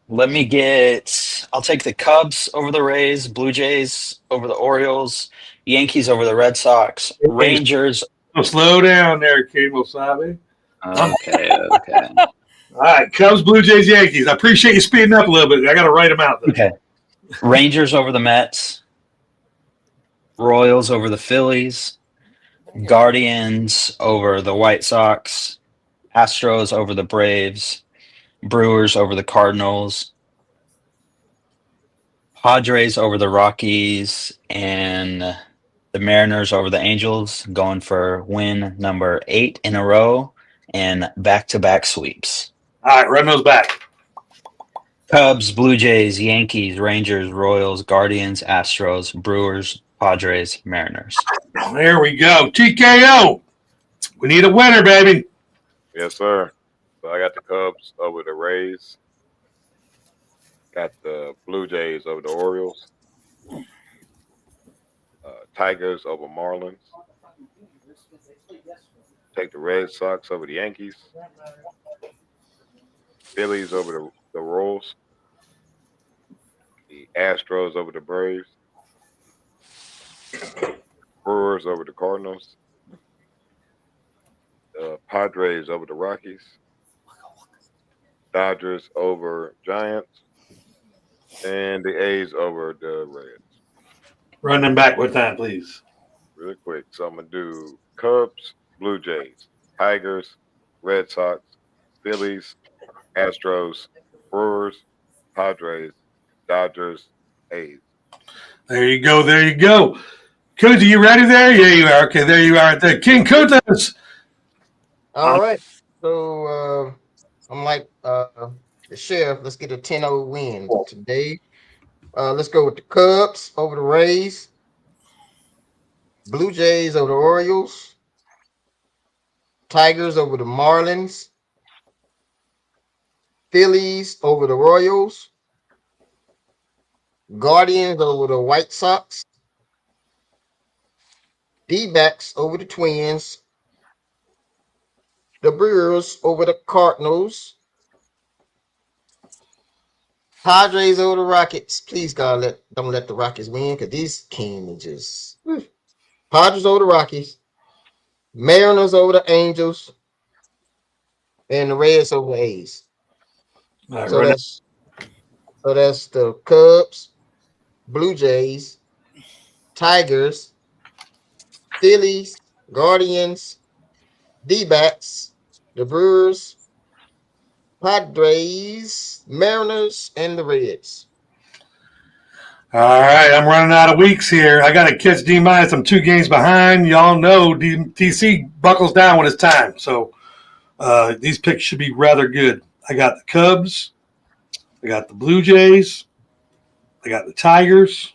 I'll take the Cubs over the Rays, Blue Jays over the Orioles, Yankees over the Red Sox, Rangers. Oh, slow down there, King Wasabi. Okay. All right, Cubs, Blue Jays, Yankees. I appreciate you speeding up a little bit. I got to write them out, though. Okay. Rangers over the Mets, Royals over the Phillies, Guardians over the White Sox, Astros over the Braves, Brewers over the Cardinals, Padres over the Rockies, and the Mariners over the Angels, going for win number 8 in a row and back-to-back sweeps. All right, run those back. Cubs, Blue Jays, Yankees, Rangers, Royals, Guardians, Astros, Brewers, Padres, Mariners. There we go. TKO. We need a winner, baby. Yes, sir. So I got the Cubs over the Rays. Got the Blue Jays over the Orioles. Tigers over Marlins. Take the Red Sox over the Yankees. Phillies over the Royals. The Astros over the Braves. Brewers over the Cardinals. The Padres over the Rockies. Dodgers over Giants. And the A's over the Reds. Run them back one time, please. Real quick. So I'm gonna do Cubs, Blue Jays, Tigers, Red Sox, Phillies, Astros, Brewers, Padres, Dodgers, A's. There you go. There you go. Kuta, you ready there? Yeah, you are. Okay, there you are. There. King Kutas. All right. So I'm like the sheriff. Let's get a 10-0 win today. Let's go with the Cubs over the Rays, Blue Jays over the Orioles, Tigers over the Marlins, Phillies over the Royals, Guardians over the White Sox, D-backs over the Twins, the Brewers over the Cardinals, Padres over the Rockets. Please, God, don't let the Rockets win because these teams just. Padres over the Rockies, Mariners over the Angels, and the Reds over the A's. All right, So that's the Cubs, Blue Jays, Tigers, Phillies, Guardians, D-backs, the Brewers, Padres, Mariners, and the Reds. All right, I'm running out of weeks here. I got to catch D minus. I'm 2 games behind. Y'all know DC buckles down when it's time. So these picks should be rather good. I got the Cubs. I got the Blue Jays. I got the Tigers.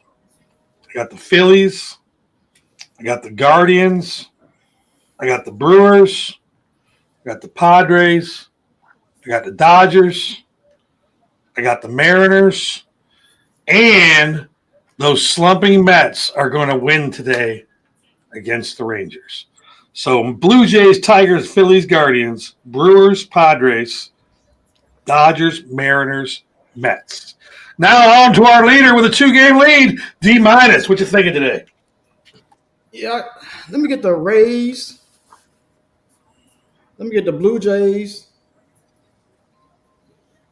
I got the Phillies. I got the Guardians. I got the Brewers. I got the Padres. I got the Dodgers. I got the Mariners. And those slumping Mets are going to win today against the Rangers. So Blue Jays, Tigers, Phillies, Guardians, Brewers, Padres, Dodgers, Mariners, Mets. Now on to our leader with a 2-game lead, D minus. What you thinking today? Yeah, let me get the Rays. Let me get the Blue Jays.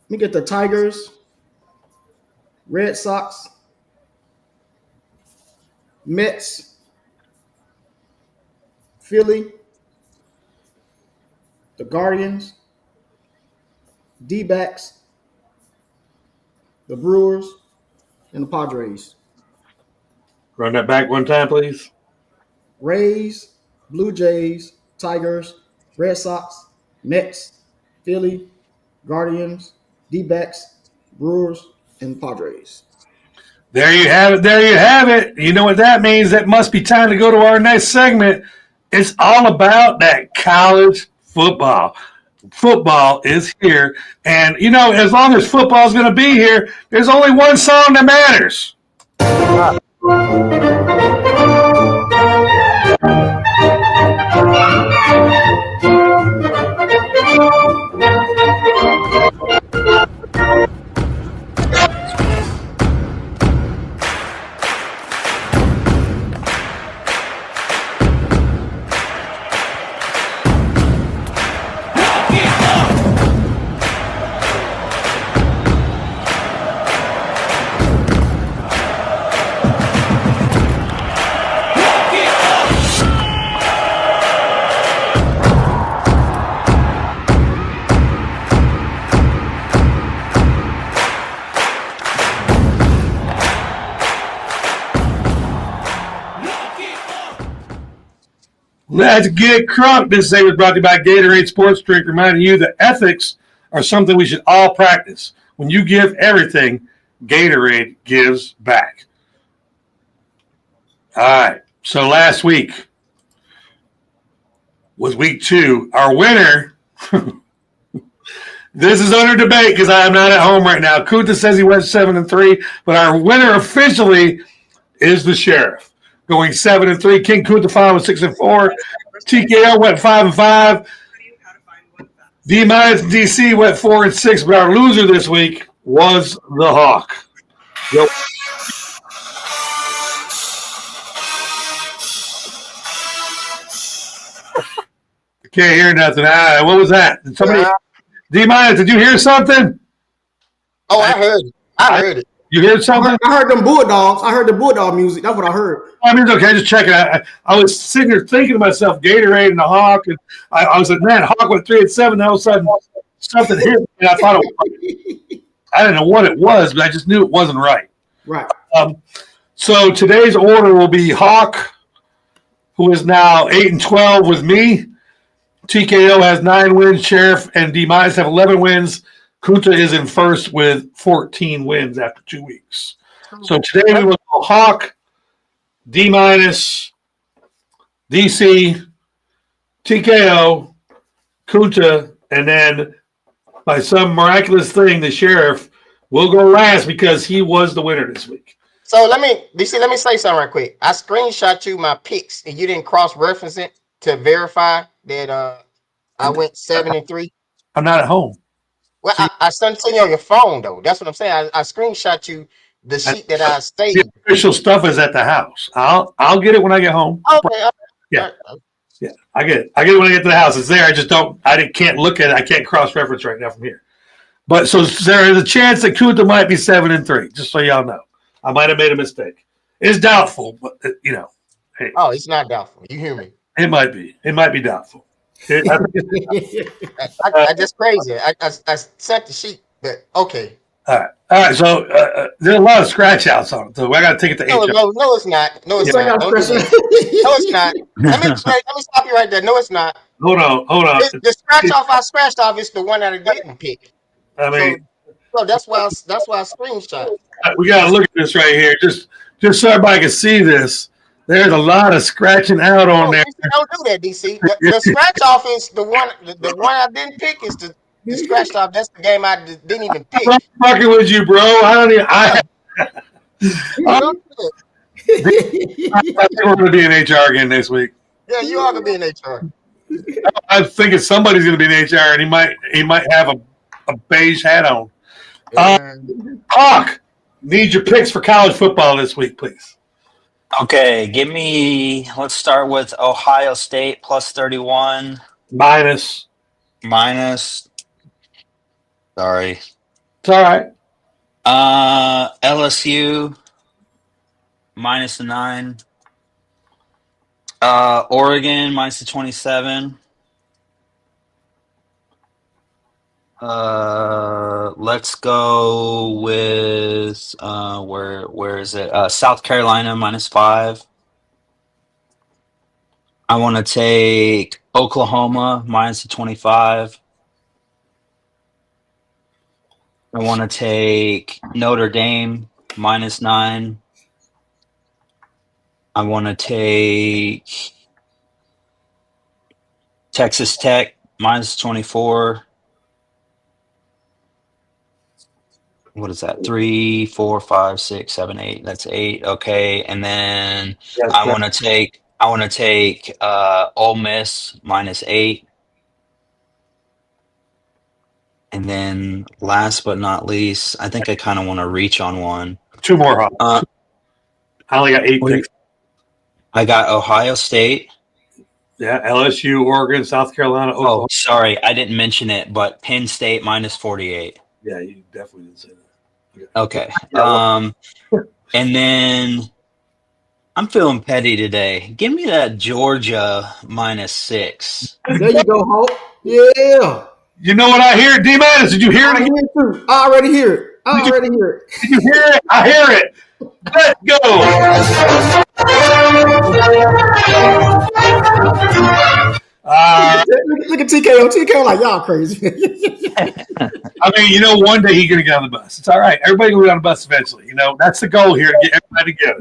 Let me get the Tigers, Red Sox, Mets, Philly, the Guardians, D-backs, the Brewers, and the Padres. Run that back one time, please. Rays, Blue Jays, Tigers, Red Sox, Mets, Philly, Guardians, D-backs, Brewers, and Padres. There you have it. There you have it. You know what that means? That must be time to go to our next segment. It's all about that college football. Football is here. And, you know, as long as football is going to be here, there's only one song that matters. Let's get crunk. This segment was brought to you by Gatorade Sports Drink, reminding you that ethics are something we should all practice. When you give everything, Gatorade gives back. All right. So last week was week 2. Our winner, this is under debate because I am not at home right now. Kuta says he went 7-3, but our winner officially is the Sheriff. Going 7-3. King Kuta followed with 6-4. TKO went 5-5. D minus DC went 4-6. But our loser this week was the Hawk. Yep. I can't hear nothing. What was that? Did somebody? D minus, did you hear something? Oh, I heard it. I heard it. You heard something? I heard them Bulldogs. I heard the Bulldog music. That's what I heard. I mean, it's okay. Just check it out. I was sitting here thinking to myself, Gatorade and the Hawk, and I was like, man, Hawk went 3-7. All of a sudden, something hit me, and I thought I didn't know what it was, but I just knew it wasn't right. Right. So today's order will be Hawk, who is now 8-12 with me. TKO has 9 wins. Sheriff and D- have 11 wins. Kunta is in first with 14 wins after 2 weeks. So today we will go Hawk, D-, DC, TKO, Kunta, and then by some miraculous thing, the Sheriff will go last because he was the winner this week. So let me say something right quick. I screenshot you my picks and you didn't cross-reference it to verify that I went 7-3. I'm not at home. Well, I sent it to you on your phone though. That's what I'm saying. I screenshot you the sheet that I The saved. official stuff is at the house. I'll get it when I get home. Okay. Yeah. Yeah, I get it. I get it when I get to the house. It's there. Can't look at it. I can't cross-reference right now from here. But so there is a chance that Kunta might be 7-3, just so y'all know. I might have made a mistake. It's doubtful, but hey. Oh, it's not doubtful. You hear me? It might be. It might be doubtful. I just crazy. I sent the sheet, but okay. All right. So there's a lot of scratch outs on it. So I got to take it to HR. No, it's not. No, it's not. Don't do that. No, it's not. Let me stop you right there. No, it's not. Hold on. The scratch off I scratched off is the one that I didn't pick. I mean, so that's why I screenshot. We got to look at this right here, just so everybody can see this. There's a lot of scratching out on there. Don't do that, DC. The scratch off is the one. The one I didn't pick is the scratch off. That's the game I didn't even pick. I'm fucking with you, bro. I don't even. I think we're going to be in HR again next week. Yeah, you are going to be in HR. I'm thinking somebody's going to be in HR, and he might have a beige hat on. Hawk, need your picks for college football this week, please. Okay, let's start with Ohio State plus 31. Minus. Sorry. It's all right. LSU minus the 9. Oregon minus the 27. Let's go with where is it? South Carolina minus 5. I want to take Oklahoma minus the 25. I want to take Notre Dame minus 9. I want to take Texas Tech minus 24. What is that? 3, 4, 5, 6, 7, 8. That's 8. Okay, and then I want to take Ole Miss minus 8. And then last but not least, I think I kind of want to reach on one. 2 more, Hawk. I only got 8 picks. I got Ohio State. Yeah, LSU, Oregon, South Carolina, Oklahoma. Oh, sorry, I didn't mention it, but Penn State minus 48. Yeah, you definitely didn't say that. Okay. And then I'm feeling petty today. Give me that Georgia minus 6. There you go, Hope. Yeah. You know what I hear? D-, did you hear it? I already hear it. Did you hear it? I hear it. Let's go. Look at TKO. TKO like, y'all crazy. I mean, one day he's going to get on the bus. It's all right. Everybody will get on the bus eventually. That's the goal here, to get everybody together.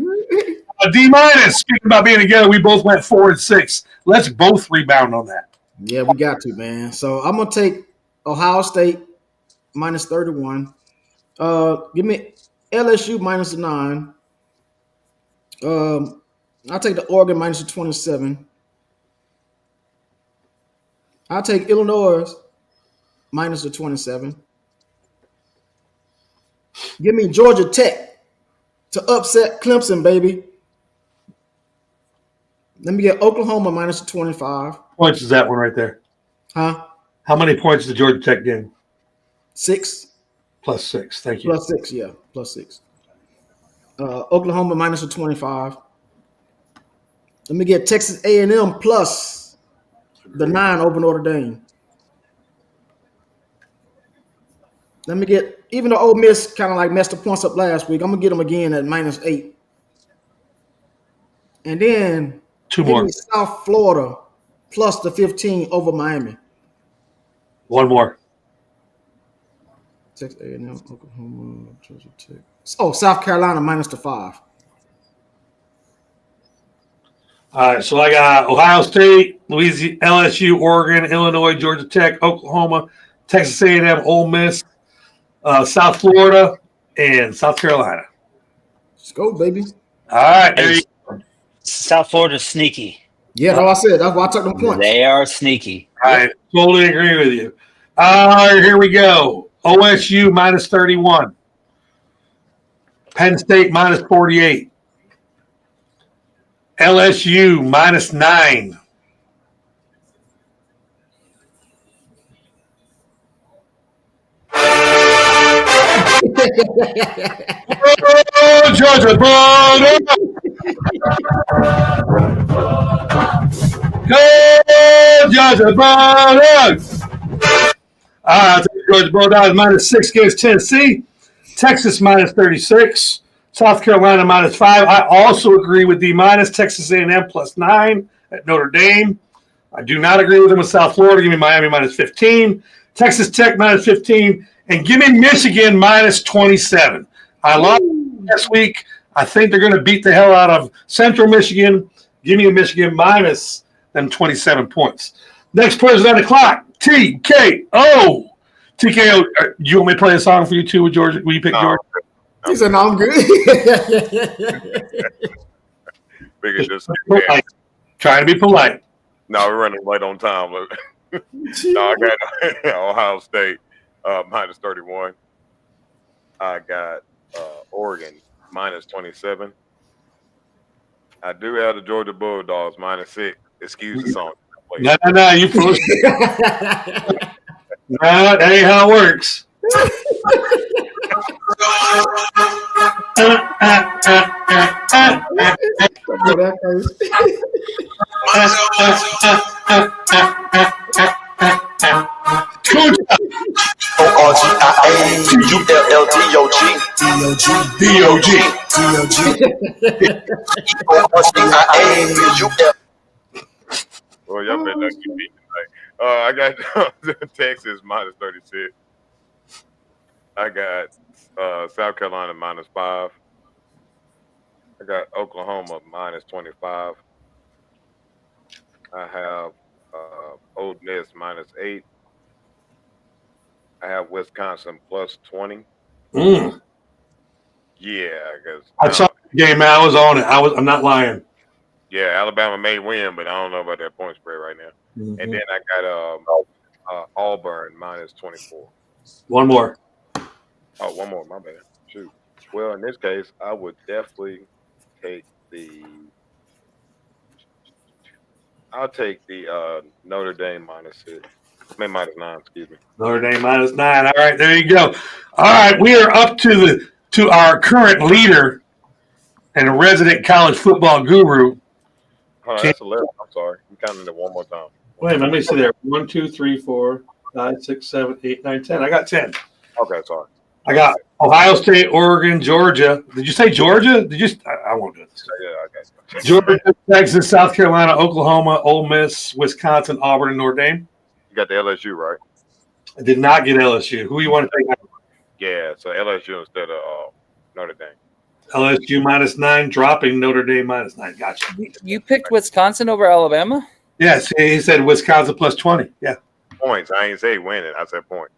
D-, speaking about being together, we both went 4 and 6. Let's both rebound on that. Yeah, we got to, man. So I'm going to take Ohio State minus 31. Give me LSU minus the 9. I'll take the Oregon minus the 27. I'll take Illinois minus the 27. Give me Georgia Tech to upset Clemson, baby. Let me get Oklahoma minus the 25. Points is that one right there? Huh? How many points did Georgia Tech get? 6. +6. Thank you. +6, yeah. +6. Oklahoma minus a 25. Let me get Texas A&M plus the 9 over Notre Dame. Let me get, even though Ole Miss kind of like messed the points up last week, I'm going to get them again at minus 8. And then Two give more. me South Florida plus the 15 over Miami. One more. Texas A&M, Oklahoma, Georgia Tech. Oh, South Carolina minus the 5. All right, so I got Ohio State, Louisiana, LSU, Oregon, Illinois, Georgia Tech, Oklahoma, Texas A&M, Ole Miss, South Florida, and South Carolina. Let's go, baby. All right, there you go. South Florida's sneaky. Yeah, that's what I said. That's why I took them points. They are sneaky. I totally agree with you. All right, here we go. OSU minus 31. Penn State minus 48. LSU minus 9. Oh, Georgia, go, Georgia Bulldogs! Georgia Bulldogs minus 6 against Tennessee. Texas minus 36. South Carolina minus 5. I also agree with the minus Texas A&M plus 9 at Notre Dame. I do not agree with them with South Florida. Give me Miami minus 15. Texas Tech minus 15. And give me Michigan minus 27. I lost last week. I think they're going to beat the hell out of Central Michigan. Give me a Michigan minus them 27 points. Next player's on the clock. TKO. TKO, do you want me to play a song for you too with Georgia? Will you pick Georgia? He said, no, I'm good. Figured just Polite. Trying to be polite. no, we're running late on time. No, I got Ohio State minus 31. I got Oregon minus 27. I do have the Georgia Bulldogs minus 6. Excuse the song. No, you fool. No, that ain't how it works. Well, y'all better not get beat tonight. I got Texas minus 36. I got South Carolina minus 5. I got Oklahoma minus 25. I have Ole Miss minus 8. I have Wisconsin plus 20. Mm. Yeah, I guess. I saw the game, man. I was on it. I'm not lying. Yeah, Alabama may win, but I don't know about that point spread right now. Mm-hmm. And then I got Auburn minus 24. One more. Oh, one more. My bad. Shoot. Well, in this case, I would definitely take I'll take the Notre Dame minus 6. I mean, minus 9. Excuse me. Notre Dame minus 9. All right, there you go. All right, we are up to our current leader and resident college football guru. Oh, that's 11. I'm sorry. I'm counting it one more time. Wait a minute. Let me see there. 1, 2, 3, 4, 5, 6, 7, 8, 9, 10. I got 10. Okay, sorry. I got Ohio State, Oregon, Georgia. Did you say Georgia? I won't do this. Yeah, okay. Georgia, Texas, South Carolina, Oklahoma, Ole Miss, Wisconsin, Auburn, and Notre Dame. You got the LSU, right? I did not get LSU. Who you want to take? Yeah, so LSU instead of Notre Dame. LSU minus 9, dropping Notre Dame minus 9. Gotcha. You picked Wisconsin over Alabama? Yes, he said Wisconsin plus 20. Yeah. Points. I ain't say winning. I said point.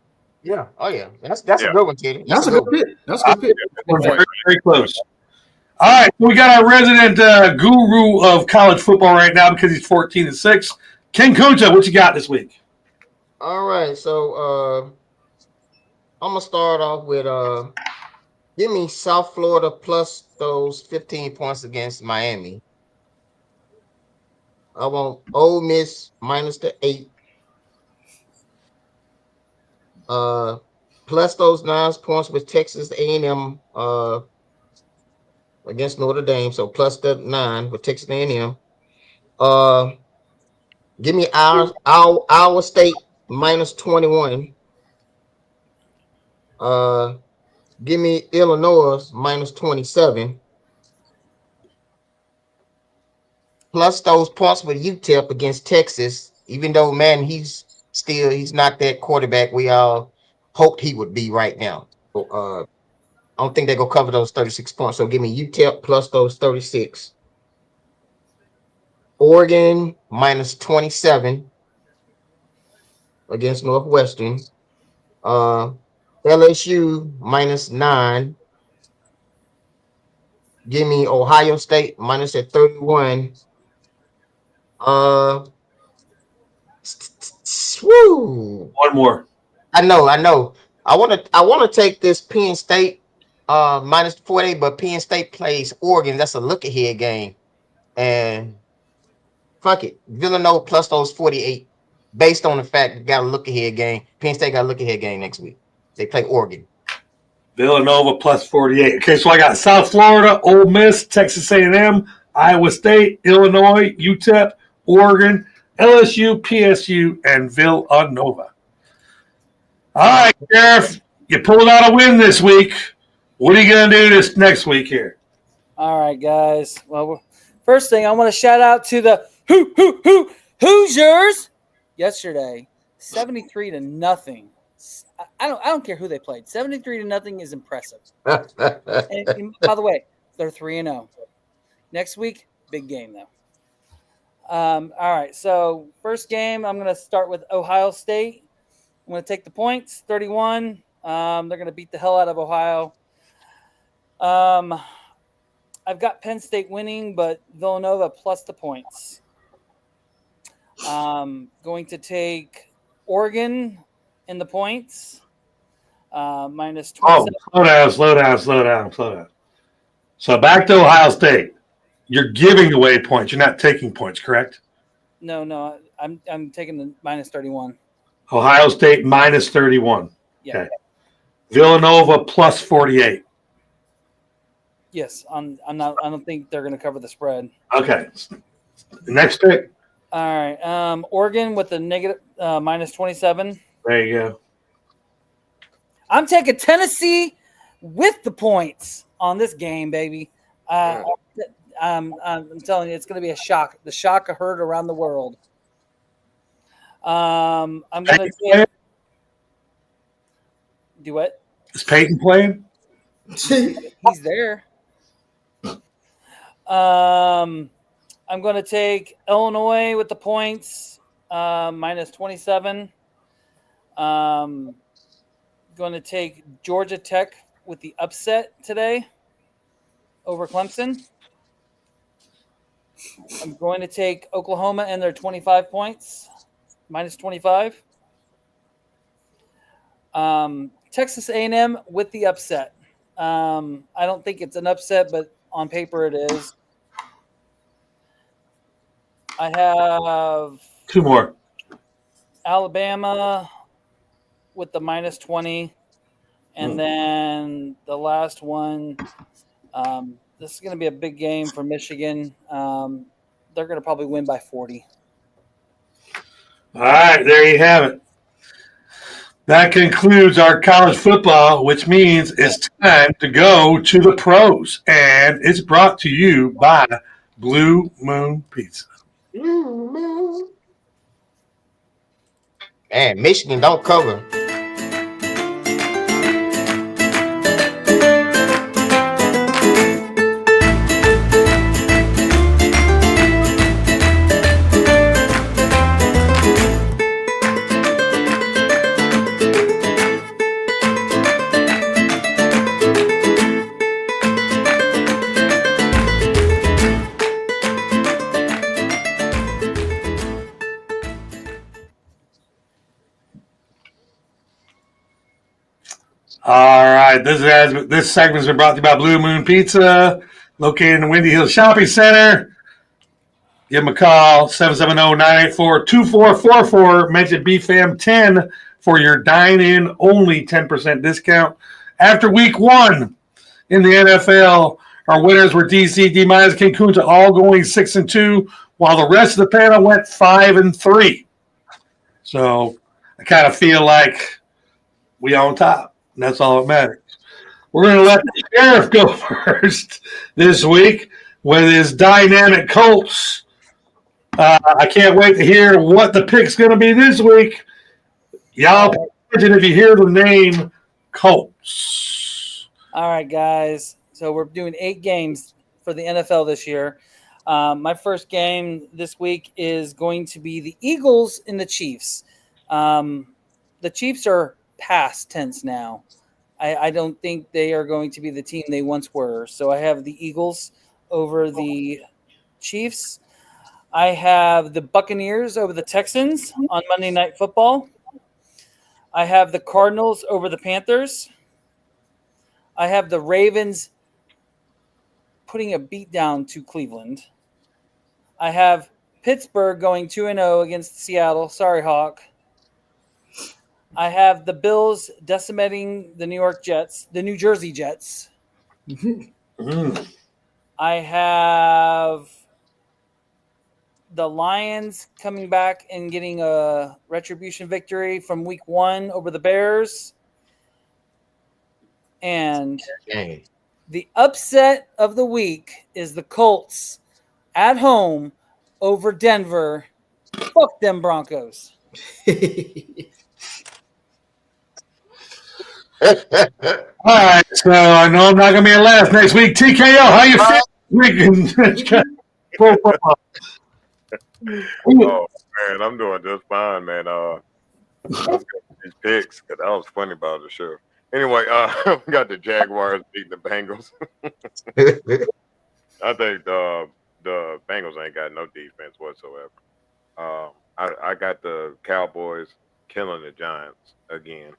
Yeah. Oh yeah. That's Yeah. a good one, Teddy. That's a good pick. That's a good pick. We're very, very close. All right, so we got our resident guru of college football right now because he's 14-6. Ken Kunta, what you got this week? All right. So I'm gonna start off with give me South Florida plus those 15 points against Miami. I want Ole Miss minus the 8. Plus those 9 points with Texas A&M against Notre Dame. So plus the 9 with Texas A&M. Give me our State minus 21. Give me Illinois minus 27. Plus those points with UTEP against Texas. Even though, man, he's not that quarterback we all hoped he would be right now. So, I don't think they're gonna cover those 36 points. So give me UTEP plus those 36. Oregon minus 27 against Northwestern. LSU minus 9. Give me Ohio State minus at 31. Woo. One more. I know. I want to take this Penn State minus 40, but Penn State plays Oregon. That's a look ahead game. And fuck it. Villanova plus those 48 based on the fact that got a look ahead game. Penn State got a look ahead game next week. They play Oregon. Villanova plus 48. Okay, so I got South Florida, Ole Miss, Texas A&M, Iowa State, Illinois, UTEP, Oregon, LSU, PSU, and Villanova. All right, Sheriff, you pulled out a win this week. What are you going to do this next week here? All right, guys. Well, first thing I want to shout out to the Hoosiers yesterday, 73-0. I don't care who they played. 73-0 is impressive. and by the way, they're 3-0. Next week, big game though. All right, so first game, I'm going to start with Ohio State. I'm going to take the points, 31. They're going to beat the hell out of Ohio. I've got Penn State winning, but Villanova plus the points. Going to take Oregon in the points, minus 27. Oh, slow down. So back to Ohio State. You're giving away points. You're not taking points, correct? No, I'm taking the minus 31. Ohio State minus 31. Yeah. Okay. Villanova plus 48. Yes, I'm not. I don't think they're going to cover the spread. Okay. Next pick. All right. Oregon with the negative minus 27. There you go. I'm taking Tennessee with the points on this game, baby. I'm telling you, it's going to be a shock. The shock heard around the world. I'm going to do what? Is Peyton playing? He's there. I'm going to take Illinois with the points, minus 27. Going to take Georgia Tech with the upset today over Clemson. I'm going to take Oklahoma and their 25 points, minus 25. Texas A&M with the upset. I don't think it's an upset, but on paper it is. I have two more. Alabama with the minus 20. And then the last one, this is going to be a big game for Michigan. They're going to probably win by 40. All right, there you have it. That concludes our college football, which means it's time to go to the pros. And it's brought to you by Blue Moon Pizza. And Michigan don't cover. All right, this segment's been brought to you by Blue Moon Pizza, located in the Windy Hills Shopping Center. Give them a call, 770-984-2444. Mention BFAM10 for your dine-in only 10% discount. After week 1 in the NFL, Our winners were DC, D-, King Kunta, all going 6-2, while the rest of the panel went 5-3. So I kind of feel like we on top, and that's all that matters. We're going to let the sheriff go first this week with his dynamic Colts. I can't wait to hear what the pick's going to be this week. Y'all pay attention if you hear the name Colts. All right, guys. So we're doing 8 games for the NFL this year. My first game this week is going to be the Eagles and the Chiefs. The Chiefs are past tense now. I don't think they are going to be the team they once were. So I have the Eagles over the Chiefs. I have the Buccaneers over the Texans on Monday Night Football. I have the Cardinals over the Panthers. I have the Ravens putting a beat down to Cleveland. I have Pittsburgh going 2-0 against Seattle. Sorry, Hawk. I have the Bills decimating the New Jersey Jets. I have the Lions coming back and getting a retribution victory from week 1 over the Bears. And the upset of the week is the Colts at home over Denver. Fuck them Broncos. All right, so I know I'm not going to be last next week. TKO, how you feel? Oh man, I'm doing just fine, man. Let's go with these picks because that was funny about the show. Anyway, we got the Jaguars beating the Bengals. I think the Bengals ain't got no defense whatsoever. I got the Cowboys killing the Giants again.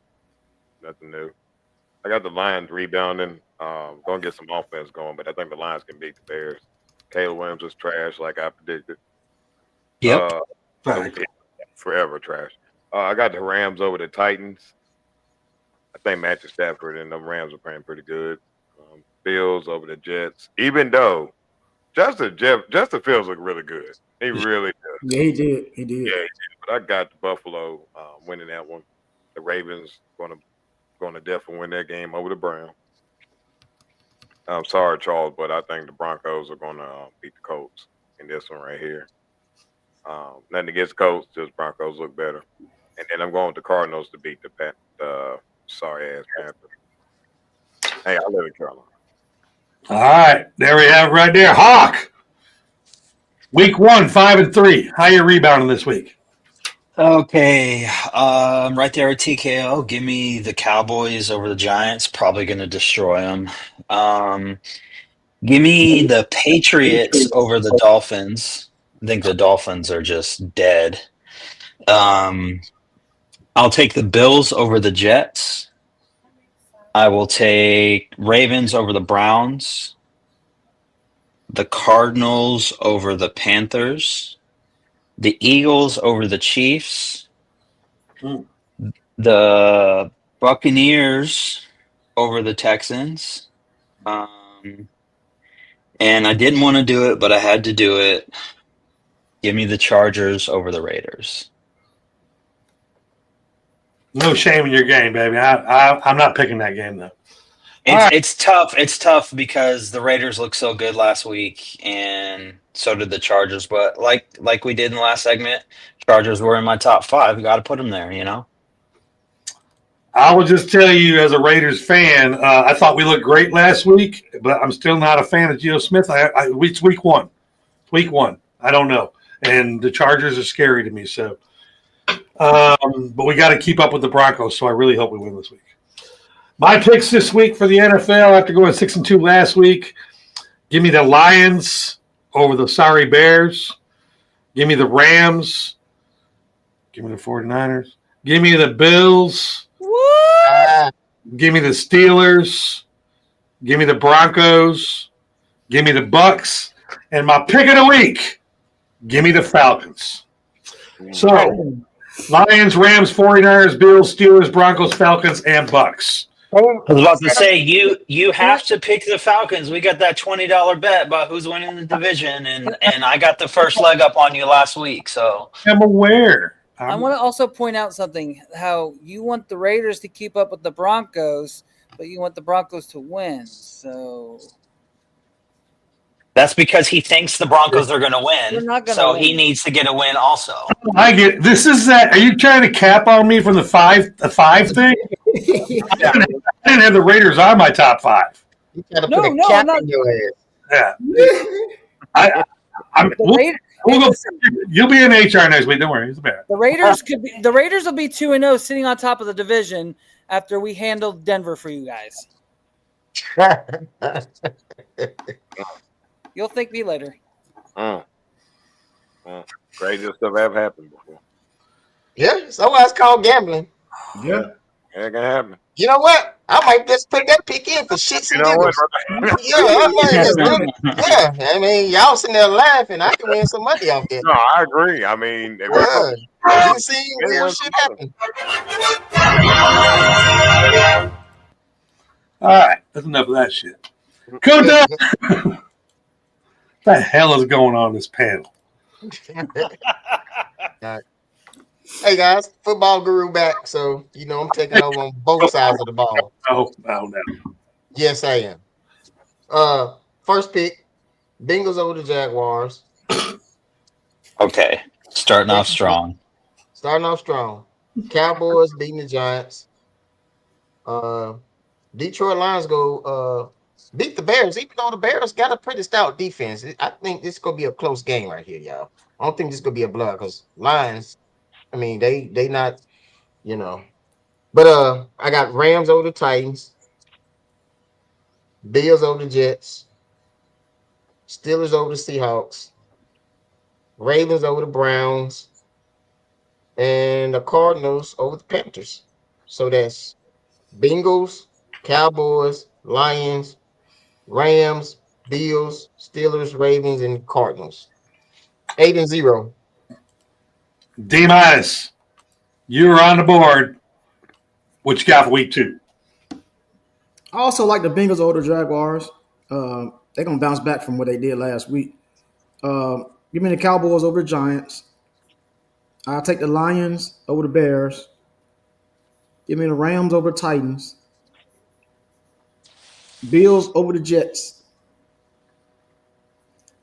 Nothing new. I got the Lions rebounding. Gonna get some offense going, but I think the Lions can beat the Bears. Caleb Williams was trash, like I predicted. Yep. Forever trash. I got the Rams over the Titans. I think Matthew Stafford and the Rams are playing pretty good. Bills over the Jets. Even though Justin Fields look really good. He really does. Yeah, he did. Yeah, he did. But I got the Buffalo winning that one. The Ravens going to definitely win that game over the Browns. I'm sorry, Charles, but I think the Broncos are going to beat the Colts in this one right here. Nothing against Colts, just Broncos look better. And then I'm going with the Cardinals to beat the sorry-ass Panthers. Hey, I live in Carolina. All right, there we have it right there. Hawk, week 1, 5-3. How you rebounding this week? Okay, right there at TKO. Give me the Cowboys over the Giants. Probably going to destroy them. Give me the Patriots over the Dolphins. I think the Dolphins are just dead. I'll take the Bills over the Jets. I will take Ravens over the Browns. The Cardinals over the Panthers. The Eagles over the Chiefs. The Buccaneers over the Texans. And I didn't want to do it, but I had to do it. Give me the Chargers over the Raiders. No shame in your game, baby. I'm not picking that game, though. It's tough. It's tough because the Raiders looked so good last week, and so did the Chargers. But like we did in the last segment, Chargers were in my top 5. You got to put them there, you know. I will just tell you, as a Raiders fan, I thought we looked great last week, but I'm still not a fan of Geno Smith. It's week 1. It's week 1. I don't know, and the Chargers are scary to me. So, but we got to keep up with the Broncos. So I really hope we win this week. My picks this week for the NFL, after going 6-2 last week, give me the Lions over the sorry Bears. Give me the Rams. Give me the 49ers. Give me the Bills. Give me the Steelers. Give me the Broncos. Give me the Bucks. And my pick of the week, give me the Falcons. So, Lions, Rams, 49ers, Bills, Steelers, Broncos, Falcons, and Bucks. I was about to say you have to pick the Falcons. We got that $20 bet about who's winning the division, and I got the first leg up on you last week. So I'm aware. I want to also point out something: how you want the Raiders to keep up with the Broncos, but you want the Broncos to win. So that's because he thinks the Broncos are going to They're win. not gonna So win. he needs to get a win also. I get this. Is that? Are you trying to cap on me from the five thing? I didn't have the Raiders on my top 5. You gotta No, put a no, cap I'm not- in your ass. Yeah. The Raiders, We'll go, you'll be in HR next week. Don't worry. It's bad. the Raiders could be. The Raiders will be 2-0, sitting on top of the division after we handled Denver for you guys. You'll thank me later. Craziest stuff ever happened before. Yeah, so why it's called gambling. Yeah. It can happen. You know what? I might just put that pick in for shits You and know what? giggles. Yeah, I might just do it. Yeah, I mean, y'all sitting there laughing. I can win some money off that. No, I agree. I mean, if Yeah, you see weird shit happen. All right. That's enough of that shit. Come down. What the hell is going on in this panel? Hey guys, football guru back. So I'm taking over on both sides of the ball. Oh, no. Yes, I am. First pick, Bengals over the Jaguars. Okay, starting off strong. Cowboys beating the Giants. Detroit Lions go beat the Bears, even though the Bears got a pretty stout defense. I think this is gonna be a close game right here, y'all. I don't think this is gonna be a blowout because Lions, I mean, they not, But I got Rams over the Titans, Bills over the Jets, Steelers over the Seahawks, Ravens over the Browns, and the Cardinals over the Panthers. So that's Bengals, Cowboys, Lions, Rams, Bills, Steelers, Ravens, and Cardinals. 8-0. D-. You're on the board. What you got for week 2? I also like the Bengals over the Jaguars. They're going to bounce back from what they did last week. Give me the Cowboys over the Giants. I'll take the Lions over the Bears. Give me the Rams over the Titans. Bills over the Jets.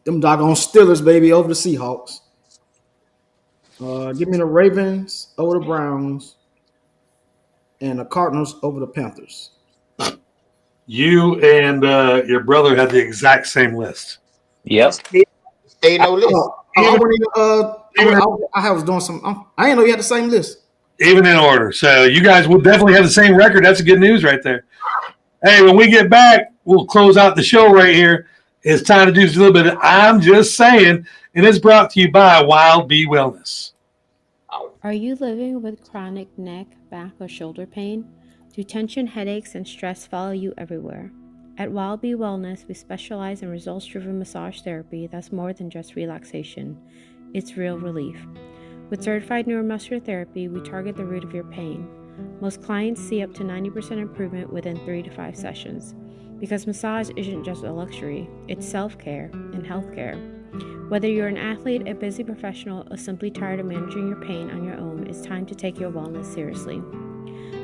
Them doggone Steelers, baby, over the Seahawks. Give me the Ravens over the Browns. And the Cardinals over the Panthers. You and your brother had the exact same list. Yep. Stay no list. I was doing some. I didn't know you had the same list. Even in order. So you guys will definitely have the same record. That's good news right there. Hey, when we get back, we'll close out the show right here. It's time to do just a little bit of I'm Just Saying, and it's brought to you by Wild Bee Wellness. Are you living with chronic neck, back, or shoulder pain? Do tension, headaches, and stress follow you everywhere? At Wild Bee Wellness, we specialize in results-driven massage therapy that's more than just relaxation. It's real relief. With certified neuromuscular therapy, we target the root of your pain. Most clients see up to 90% improvement within 3 to 5 sessions. Because massage isn't just a luxury, it's self-care and healthcare. Whether you're an athlete, a busy professional, or simply tired of managing your pain on your own, it's time to take your wellness seriously.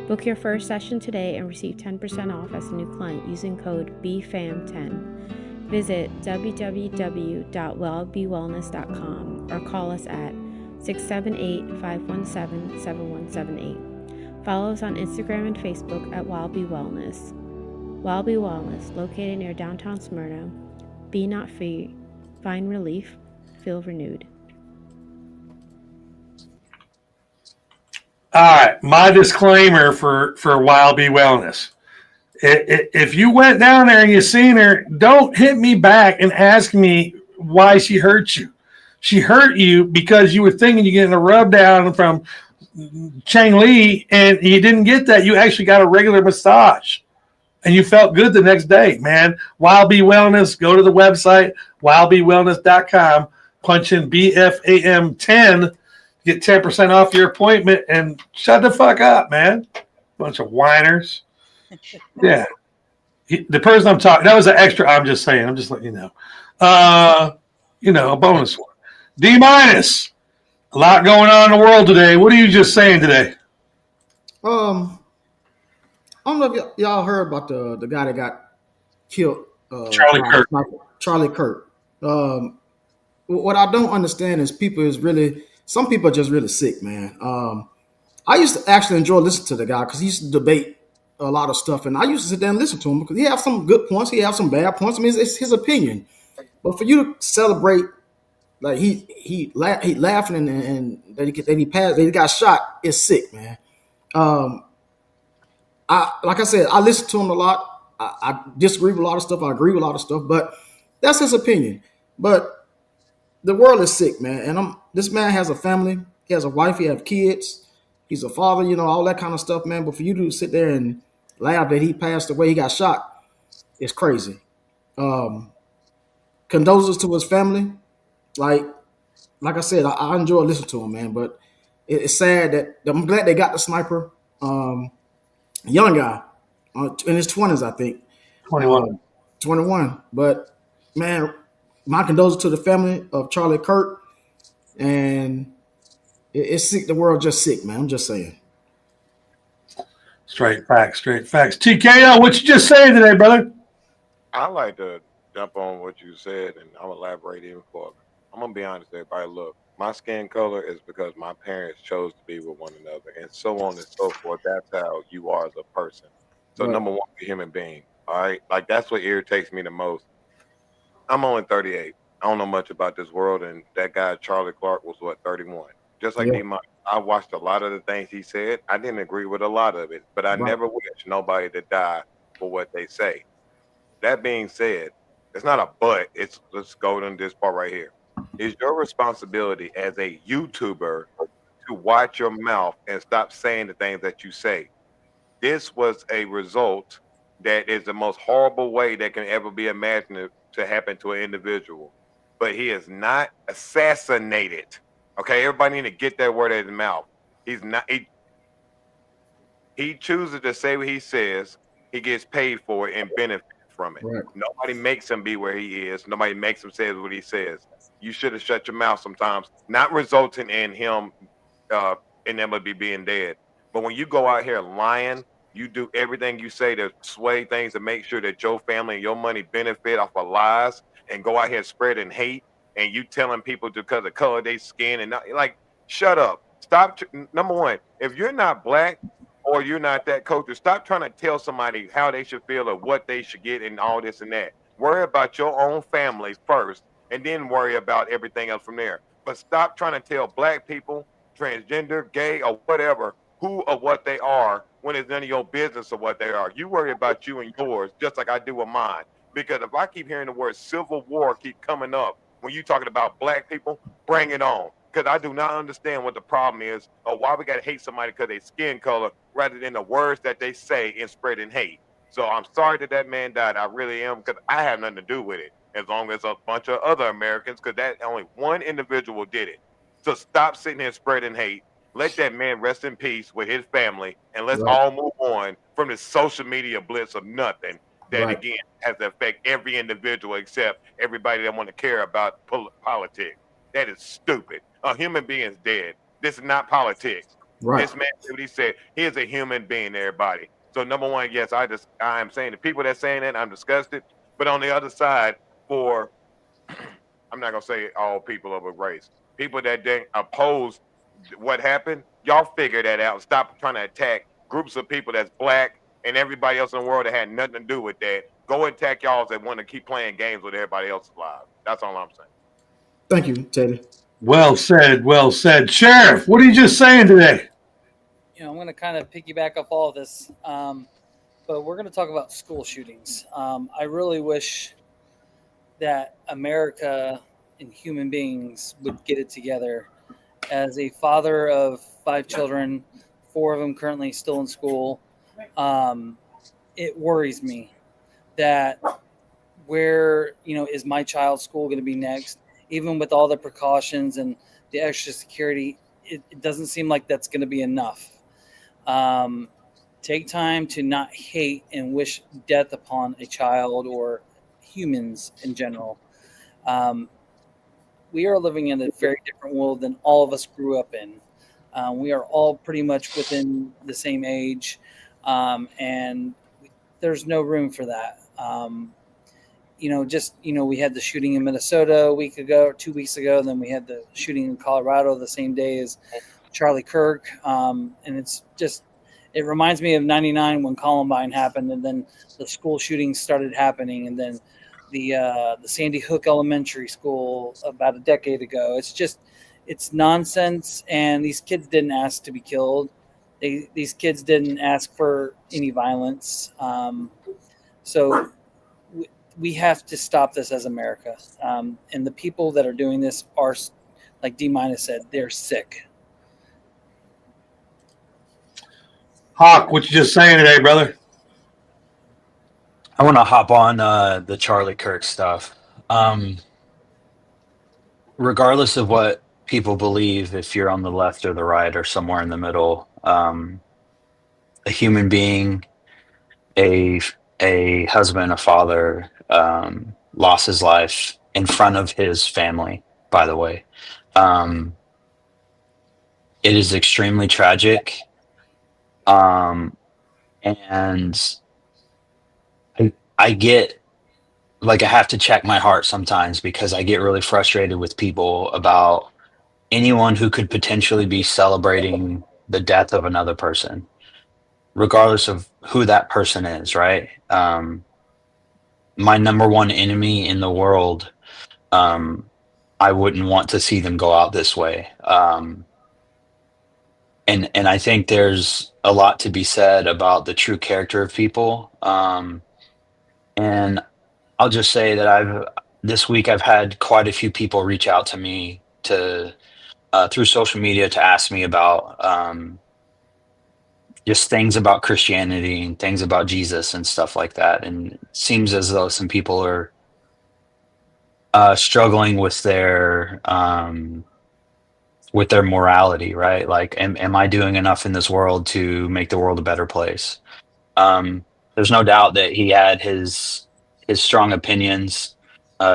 Book your first session today and receive 10% off as a new client using code BFAM10. Visit www.wellbewellness.com or call us at 678-517-7178. Follow us on Instagram and Facebook at Wild Bee Wellness. Wild Bee Wellness, located near downtown Smyrna. Be not free. Find relief. Feel renewed. All right, my disclaimer for Wild Bee Wellness. If you went down there and you seen her, don't hit me back and ask me why she hurt you. She hurt you because you were thinking you're getting a rub down from Chang Lee, and you didn't get that. You actually got a regular massage, and you felt good the next day, man. Wild Bee Wellness, go to the website, wildbewellness.com, punch in BFAM10, get 10% off your appointment, and shut the fuck up, man. Bunch of whiners. Yeah. The person I'm talking, that was an extra. I'm just saying. I'm just letting you know. A bonus one. D minus. A lot going on in the world today. What are you just saying today? I don't know if y'all heard about the guy that got killed. Charlie by a Kirk. sniper, Charlie Kirk. What I don't understand is some people are just really sick, man. I used to actually enjoy listening to the guy because he used to debate a lot of stuff, and I used to sit there and listen to him because he have some good points, he have some bad points. I mean, it's his opinion. But for you to celebrate like he laughing and that he passed, that he got shot is sick, man. Um, like I said, I listen to him a lot. I disagree with a lot of stuff. I agree with a lot of stuff, but that's his opinion. But the world is sick, man. And this man has a family. He has a wife. He has kids. He's a father. All that kind of stuff, man. But for you to sit there and laugh that he passed away, he got shot, it's crazy. Condolences to his family. Like I said, I enjoy listening to him, man. But it's sad that I'm glad they got the sniper. Young guy, in his 20s, I think. 21. 21. But man, my condolences to the family of Charlie Kirk, and it's sick. The world just sick, man. I'm just saying. Straight facts. TKO, what you just saying today, brother? I like to jump on what you said, and I'll elaborate even further. I'm gonna be honest, everybody. Look, my skin color is because my parents chose to be with one another, and so on and so forth. That's how you are as a person. So, Right. number one, you're a human being. All right, like that's what irritates me the most. I'm only 38. I don't know much about this world, and that guy Charlie Clark was 31. Just like Yeah. D. I watched a lot of the things he said. I didn't agree with a lot of it, but I Right. never wish nobody to die for what they say. That being said, it's not a but. Let's go to this part right here. It's your responsibility as a YouTuber to watch your mouth and stop saying the things that you say. This was a result that is the most horrible way that can ever be imagined to happen to an individual. But he is not assassinated. Okay, everybody need to get that word out of his mouth. He's not. He chooses to say what he says. He gets paid for it and benefits from it. Right. Nobody makes him be where he is. Nobody makes him say what he says. You should have shut your mouth sometimes, not resulting in him inevitably being dead. But when you go out here lying, you do everything you say to sway things to make sure that your family and your money benefit off of lies, and go out here spreading hate, and you telling people because of color they skin and not, like, shut up. Stop. Number one, if you're not black or you're not that culture, stop trying to tell somebody how they should feel or what they should get and all this and that. Worry about your own family first, and then worry about everything else from there. But stop trying to tell black people, transgender, gay, or whatever, who or what they are when it's none of your business or what they are. You worry about you and yours, just like I do with mine. Because if I keep hearing the word civil war keep coming up when you talking about black people, bring it on. Because I do not understand what the problem is or why we got to hate somebody because they skin color rather than the words that they say and spreading hate. So I'm sorry that man died. I really am, because I have nothing to do with it, as long as a bunch of other Americans, because that only one individual did it. So stop sitting here spreading hate. Let that man rest in peace with his family, and let's Right. all move on from this social media blitz of nothing that, Right. again, has to affect every individual except everybody that want to care about politics. That is stupid. A human being is dead. This is not politics. Right. This man, what he said, he is a human being, everybody. So number one, yes, I am saying the people that saying that, I'm disgusted. But on the other side, for I'm not gonna say all people of a race, people that didn't oppose what happened, y'all figure that out. Stop trying to attack groups of people that's black and everybody else in the world that had nothing to do with that. Go attack y'all that want to keep playing games with everybody else's lives. That's all I'm saying. Thank you, Teddy. Well said. Sheriff, what are you just saying today? I'm going to kind of piggyback off all of this, but we're going to talk about school shootings. I really wish that America and human beings would get it together. As a father of 5 children, 4 of them currently still in school, it worries me that where is my child's school going to be next? Even with all the precautions and the extra security, it doesn't seem like that's going to be enough. Take time to not hate and wish death upon a child or humans in general. Um, we are living in a very different world than all of us grew up in. We are all pretty much within the same age, and there's no room for that. We had the shooting in Minnesota a week ago or 2 weeks ago. Then we had the shooting in Colorado the same day as Charlie Kirk. And it reminds me of '99 when Columbine happened, and then the school shootings started happening, and then the Sandy Hook Elementary School about a decade ago. It's nonsense, and these kids didn't ask to be killed. These kids didn't ask for any violence. So we have to stop this as America. And the people that are doing this are, like D- said, they're sick. Hawk, what you just saying today, brother? I want to hop on the Charlie Kirk stuff. Regardless of what people believe, if you're on the left or the right or somewhere in the middle, a human being, a husband, a father, lost his life in front of his family, by the way. It is extremely tragic. And I get, like, I have to check my heart sometimes because I get really frustrated with people about anyone who could potentially be celebrating the death of another person, regardless of who that person is, right? My number one enemy in the world, I wouldn't want to see them go out this way. And I think there's a lot to be said about the true character of people. And I'll just say that this week I've had quite a few people reach out to me through social media to ask me about just things about Christianity and things about Jesus and stuff like that. And it seems as though some people are struggling with their morality, right? Like, am I doing enough in this world to make the world a better place? There's no doubt that he had his strong opinions,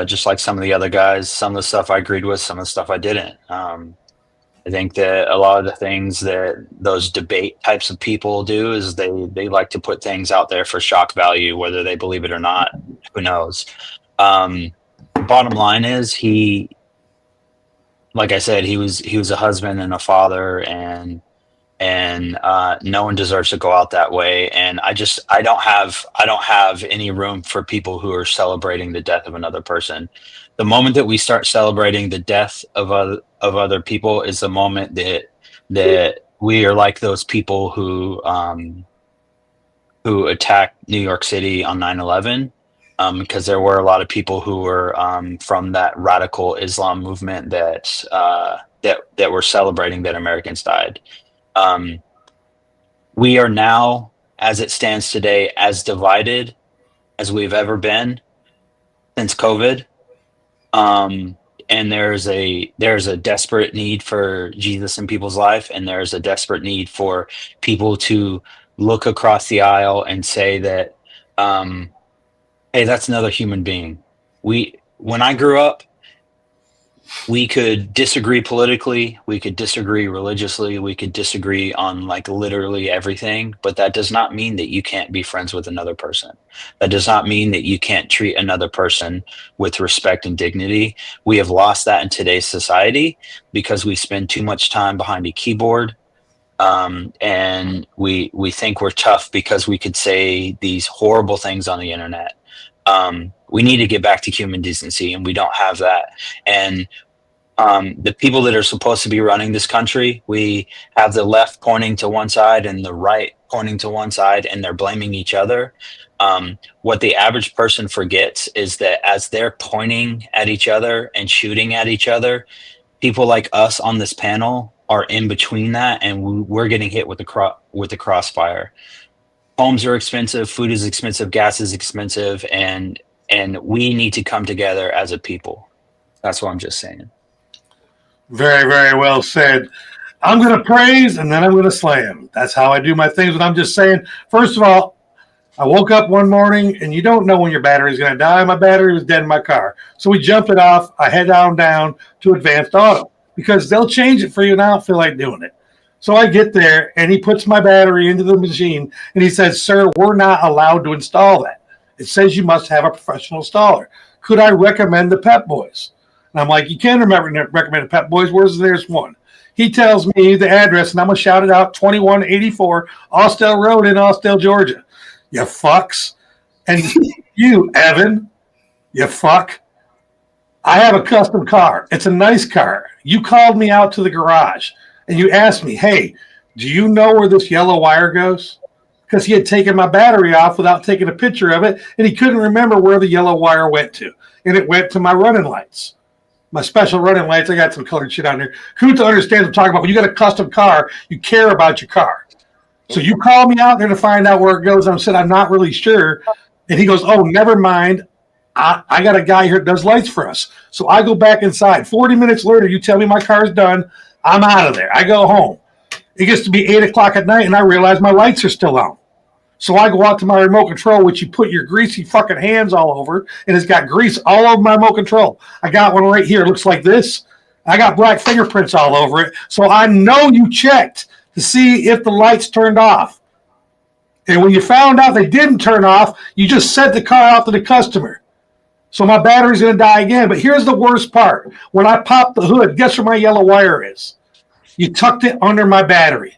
just like some of the other guys. Some of the stuff I agreed with, some of the stuff I didn't. I think that a lot of the things that those debate types of people do is they like to put things out there for shock value, whether they believe it or not. Who knows? Bottom line is like I said, he was a husband and a father, and no one deserves to go out that way. And I don't have any room for people who are celebrating the death of another person. The moment that we start celebrating the death of other people is the moment that we are like those people who attacked New York City on 9/11. Because there were a lot of people who were from that radical Islam movement that were celebrating that Americans died. We are now, as it stands today, as divided as we've ever been since COVID. And there's a desperate need for Jesus in people's life, and there's a desperate need for people to look across the aisle and say that, hey, that's another human being. When I grew up, we could disagree politically, we could disagree religiously, we could disagree on like literally everything, but that does not mean that you can't be friends with another person. That does not mean that you can't treat another person with respect and dignity. We have lost that in today's society because we spend too much time behind a keyboard. And we think we're tough because we could say these horrible things on the internet. We need to get back to human decency, and we don't have that. And the people that are supposed to be running this country, we have the left pointing to one side and the right pointing to one side, and they're blaming each other. What the average person forgets is that as they're pointing at each other and shooting at each other, people like us on this panel are in between that, and we're getting hit with the crossfire. Homes are expensive, food is expensive, gas is expensive, and we need to come together as a people. That's what I'm just saying. Very, very well said. I'm going to praise and then I'm going to slam. That's how I do my things. And I'm just saying, first of all, I woke up one morning and you don't know when your battery's going to die. My battery was dead in my car. So we jumped it off. I head down to Advanced Auto because they'll change it for you and I don't feel like doing it. So I get there and he puts my battery into the machine and he says, sir, we're not allowed to install that. It says you must have a professional installer. Could I recommend the Pep Boys? And I'm like, you can recommend the Pep Boys. Where's the nearest one? He tells me the address and I'm going to shout it out, 2184 Austell Road in Austell, Georgia. You fucks. And you, Evan, you fuck. I have a custom car. It's a nice car. You called me out to the garage and you asked me, hey, do you know where this yellow wire goes? Because he had taken my battery off without taking a picture of it, and he couldn't remember where the yellow wire went to. And it went to my running lights. My special running lights. I got some colored shit on there. Kunta understands what I'm talking about. When you got a custom car, you care about your car. So you call me out there to find out where it goes. I said, I'm not really sure. And he goes, oh, never mind. I got a guy here that does lights for us. So I go back inside. 40 minutes later, you tell me my car's done. I'm out of there. I go home. It gets to be 8 o'clock at night, and I realize my lights are still on. So I go out to my remote control, which you put your greasy fucking hands all over, and it's got grease all over my remote control. I got one right here. It looks like this. I got black fingerprints all over it. So I know you checked to see if the lights turned off. And when you found out they didn't turn off, you just sent the car out to the customer. So my battery's going to die again. But here's the worst part. When I pop the hood, guess where my yellow wire is? You tucked it under my battery.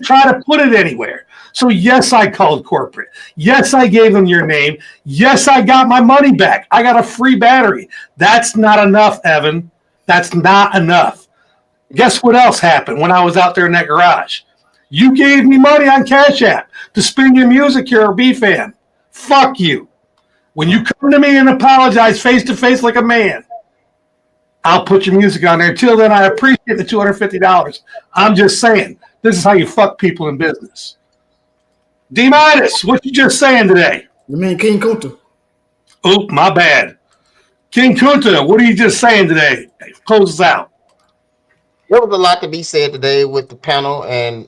Try to put it anywhere. So yes, I called corporate. Yes, I gave them your name. Yes, I got my money back. I got a free battery. That's not enough, Evan. That's not enough. Guess what else happened when I was out there in that garage? You gave me money on Cash App to spin your music here, or B-Fan. Fuck you. When you come to me and apologize face to face like a man, I'll put your music on there. Till then, I appreciate the $250. I'm just saying, this is how you fuck people in business. D-Midas, what you just saying today? You mean King Kunta? Oop, my bad. King Kunta, what are you just saying today? Close us out. There was a lot to be said today with the panel, and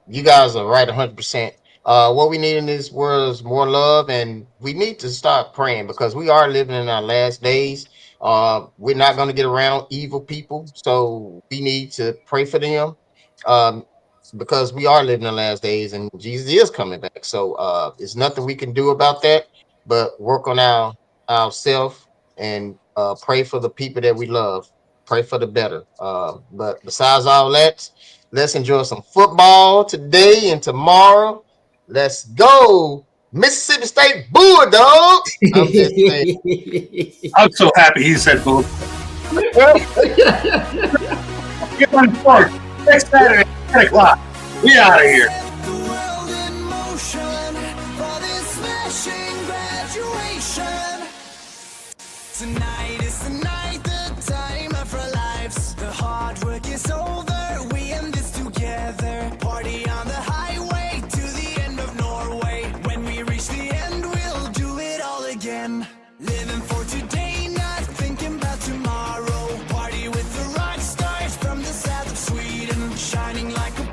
you guys are right 100%. What we need in this world is more love, and we need to start praying because we are living in our last days. We're not going to get around evil people, so we need to pray for them because we are living in the last days, and Jesus is coming back. So there's nothing we can do about that, but work on ourselves and pray for the people that we love. Pray for the better. But besides all that, let's enjoy some football today and tomorrow. Let's go, Mississippi State Bulldogs. I'm just saying. I'm so happy he said bull. Get on board. Next Saturday, 10 o'clock. We out of here. The world in motion for this smashing graduation. Tonight is the night, the time of our lives. The hard work is over, we end this together. Party on the highway to the end of Norway. When we reach the end, we'll do it all again. Living for today, not thinking about tomorrow. Party with the rock stars from the south of Sweden, shining like a